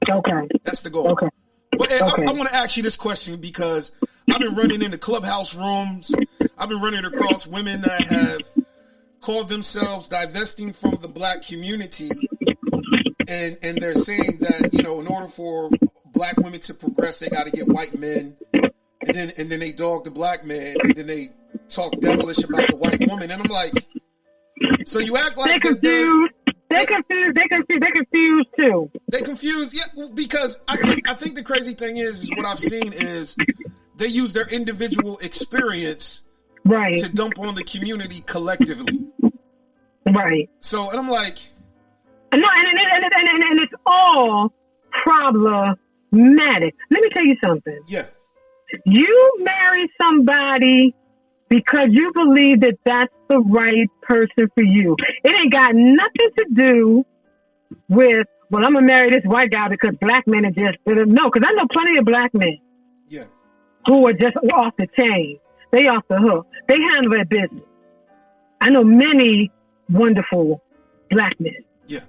S3: Okay.
S4: That's the goal.
S3: Okay.
S4: But I want to ask you this question because I've been running into clubhouse rooms. I've been running across women that have called themselves divesting from the black community, and they're saying that in order for black women to progress, they got to get white men, and then they dog the black man, and then they talk devilish about the white woman, and I'm like, so you act like
S3: they're confused. They're confused too.
S4: They confused, yeah, because I think the crazy thing is what I've seen is they use their individual experience. Right. To dump on the community collectively.
S3: Right.
S4: So, and I'm like...
S3: No, and it's all problematic. Let me tell you something.
S4: Yeah.
S3: You marry somebody because you believe that that's the right person for you. It ain't got nothing to do with, well, I'm going to marry this white guy because black men are just... No, because I know plenty of black men.
S4: Yeah.
S3: Who are just off the chain. They off the hook. They handle their business. I know many wonderful black men.
S4: Yeah.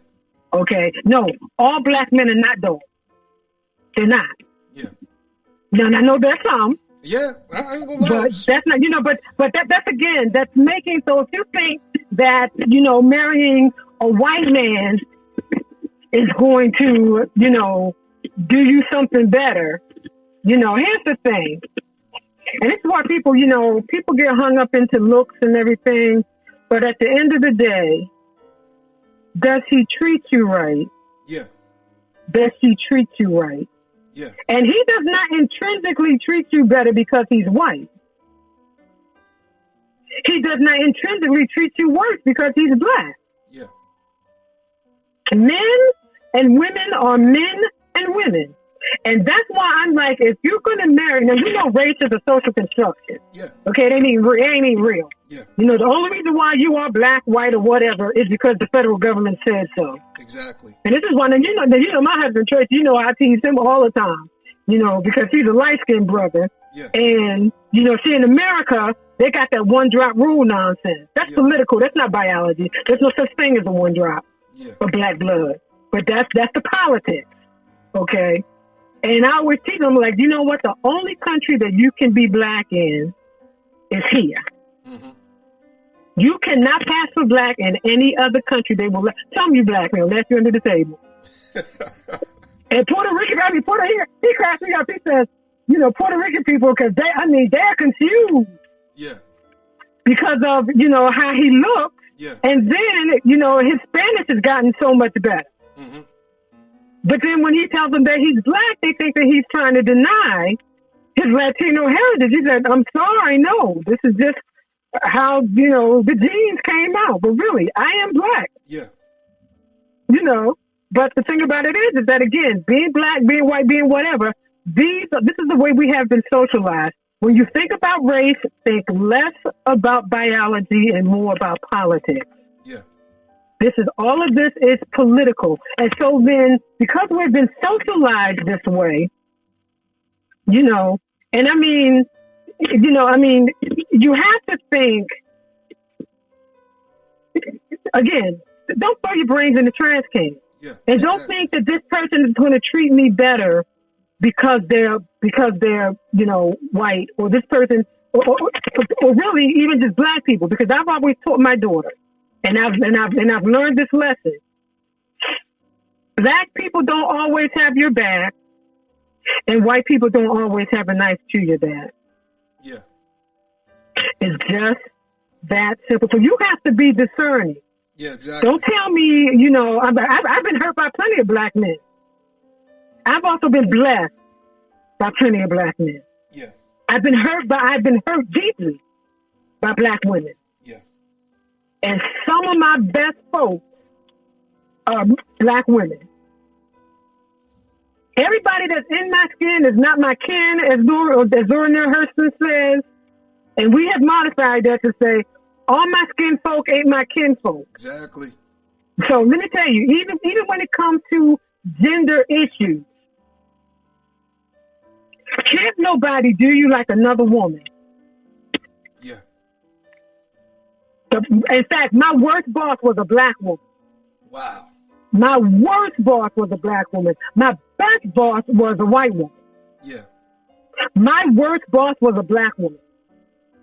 S3: Okay. No, all black men are not dogs. They're not.
S4: Yeah.
S3: Now, I know there's some.
S4: Yeah, I ain't gonna lie.
S3: But that's not, but that's again, that's making, so if you think that, marrying a white man is going to, do you something better, Here's the thing. And this is why people get hung up into looks and everything. But at the end of the day, does he treat you right?
S4: Yeah.
S3: Does he treat you right?
S4: Yeah.
S3: And he does not intrinsically treat you better because he's white. He does not intrinsically treat you worse because he's black.
S4: Yeah.
S3: Men and women are men and women. And that's why I'm like, if you're going to marry, now race is a social construction.
S4: Yeah.
S3: Okay, it ain't even real.
S4: Yeah.
S3: The only reason why you are black, white, or whatever is because the federal government said so.
S4: Exactly.
S3: And this is why, my husband, Tracy, I tease him all the time, because he's a light-skinned brother.
S4: Yeah.
S3: And, see, in America, they got that one-drop rule nonsense. That's political. That's not biology. There's no such thing as a one-drop of black blood. But that's the politics, okay? And I always teach them, like, what? The only country that you can be black in is here. Mm-hmm. You cannot pass for black in any other country. They will tell me you black, they'll let you under the table. And Puerto Rican, he cracks me up. He says, Puerto Rican people, because they're confused.
S4: Yeah.
S3: Because of, how he looks.
S4: Yeah.
S3: And then, his Spanish has gotten so much better. Mm-hmm. But then when he tells them that he's black, they think that he's trying to deny his Latino heritage. He said, I'm sorry, no, this is just how, the genes came out. But really, I am black.
S4: Yeah.
S3: But the thing about it is that, again, being black, being white, being whatever, this is the way we have been socialized. When you think about race, think less about biology and more about politics. Yeah. All of this is political. And so then, because we've been socialized this way, and you have to think, again, don't throw your brains in the trash can. Yeah, and don't think that this person is going to treat me better because they're white, or this person, or really even just black people. Because I've always taught my daughter, and I've learned this lesson. Black people don't always have your back, and white people don't always have a knife to your back.
S4: Yeah,
S3: it's just that simple. So you have to be discerning.
S4: Yeah, exactly.
S3: Don't tell me, I've been hurt by plenty of black men. I've also been blessed by plenty of black men.
S4: Yeah.
S3: I've been hurt deeply by black women.
S4: Yeah.
S3: And some of my best folks are black women. Everybody that's in my skin is not my kin, as Zora Hurston says. And we have modified that to say, all my skin folk ain't my kin folk.
S4: Exactly.
S3: So let me tell you, even when it comes to gender issues, can't nobody do you like another woman.
S4: Yeah.
S3: In fact, my worst boss was a black woman.
S4: Wow. My
S3: worst boss was a black woman. My best boss was a white woman.
S4: Yeah.
S3: My worst boss was a black woman.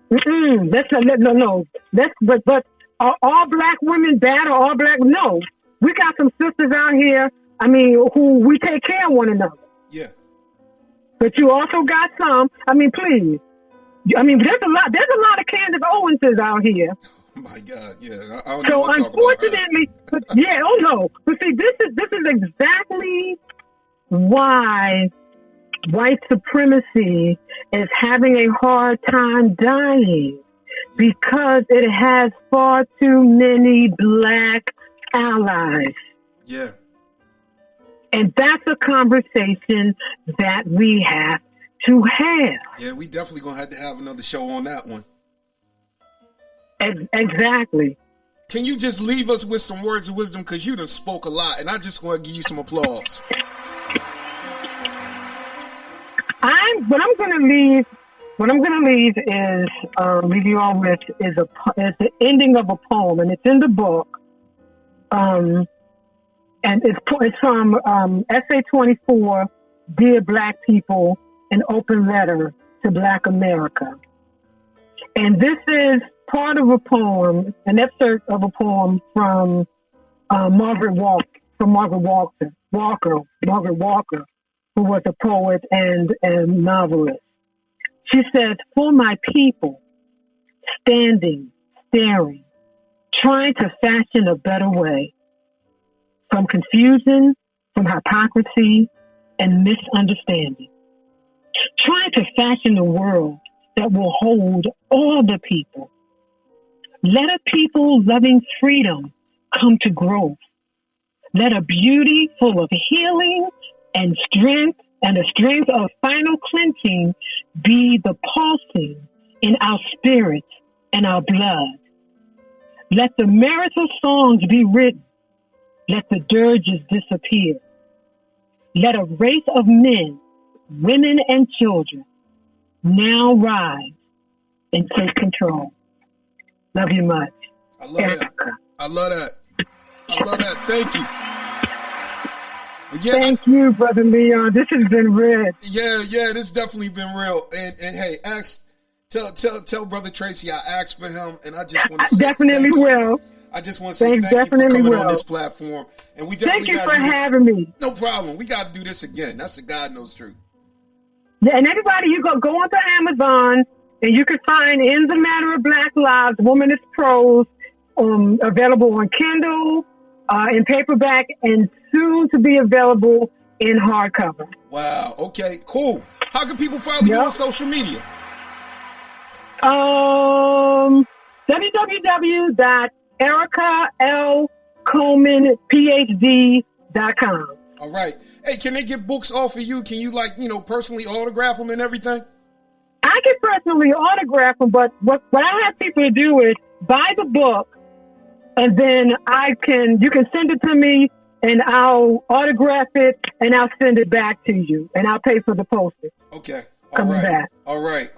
S3: No. But are all black women bad or all black? No. We got some sisters out here, who we take care of one another.
S4: Yeah.
S3: But you also got some, please. There's a lot of Candace Owenses out here.
S4: Oh my God, yeah. I don't
S3: so
S4: know
S3: unfortunately, but see, this is exactly why white supremacy is having a hard time dying, because it has far too many black allies.
S4: Yeah.
S3: And that's a conversation that we have to have.
S4: Yeah, we definitely going to have another show on that one.
S3: Exactly.
S4: Can you just leave us with some words of wisdom? Because you done spoke a lot, and I just want to give you some applause.
S3: What I'm going to leave is leave you all with is the ending of a poem, and it's in the book. And it's from Essay 24, Dear Black People, an Open Letter to Black America. And this is part of a poem, an excerpt of a poem from Margaret Walker, who was a poet and novelist. She says, for my people, standing, staring, trying to fashion a better way, from confusion, from hypocrisy, and misunderstanding. Trying to fashion a world that will hold all the people. Let a people loving freedom come to growth. Let a beauty full of healing and strength and a strength of final cleansing be the pulsing in our spirits and our blood. Let the marital songs be written. Let the dirges disappear. Let a race of men, women, and children now rise and take control. Love you much.
S4: I love that. I love that. I love that. Thank you. Yeah,
S3: thank you, Brother Leon. This has been rich.
S4: Yeah, this definitely been real. And hey, tell Brother Tracy I asked for him, and I just want to say
S3: definitely will.
S4: I just want to say thank you for coming on this platform. And we definitely
S3: thank you for having me.
S4: No problem. We got to do this again. That's the God knows truth.
S3: Yeah, and everybody, you go onto Amazon, and you can find In the Matter of Black Lives, Womanist Prose, available on Kindle, in paperback, and soon to be available in hardcover.
S4: Wow. Okay, cool. How can people follow you on social media?
S3: www.aricalcolemanphd.com.
S4: All right. Hey, can they get books off of you? Can you personally autograph them and everything?
S3: I can personally autograph them, but what I have people to do is buy the book, and then you can send it to me, and I'll autograph it, and I'll send it back to you, and I'll pay for the postage.
S4: Okay.
S3: Back.
S4: All right.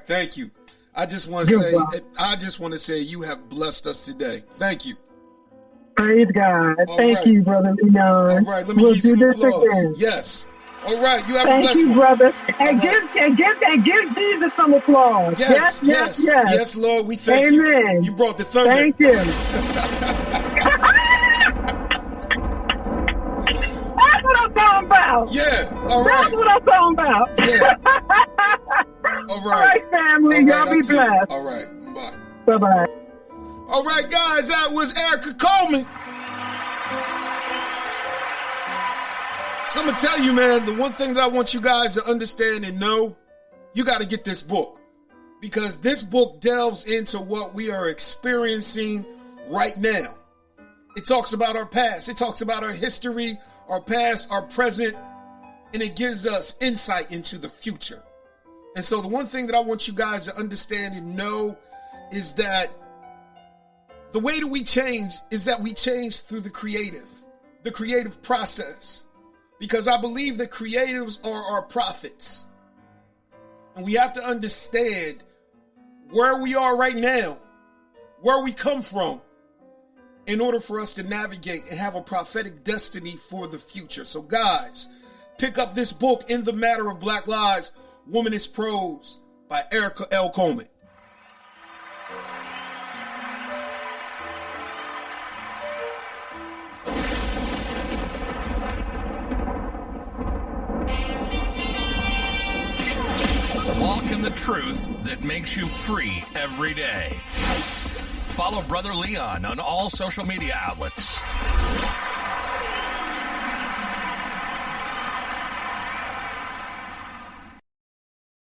S4: Thank you. I just want to say you have blessed us today. Thank you.
S3: Praise God. Thank you, Brother Leon.
S4: All right, let me give you some applause. Again. Yes. All right, you have a blessed one.
S3: Thank you, brother. And give Jesus some applause.
S4: Yes, Lord, we thank you.
S3: Amen.
S4: You brought the thunder.
S3: Thank you. That's what I'm talking about.
S4: Yeah, all right.
S3: That's what I'm talking about.
S4: Yeah. All right.
S3: All right, family. Y'all be blessed.
S4: All right. Bye.
S3: Bye-bye.
S4: All right, guys, that was Arica Coleman. So I'm going to tell you, man, the one thing that I want you guys to understand and know, you got to get this book. Because this book delves into what we are experiencing right now. It talks about our past. It talks about our history, our past, our present, and it gives us insight into the future. And so the one thing that I want you guys to understand and know is that the way that we change is that we change through the creative process. Because I believe that creatives are our prophets. And we have to understand where we are right now, where we come from, in order for us to navigate and have a prophetic destiny for the future. So guys, pick up this book, In the Matter of Black Lives, Womanist Prose by Arica L. Coleman.
S1: Walk in the truth that makes you free every day. Follow Brother Leon on all social media outlets.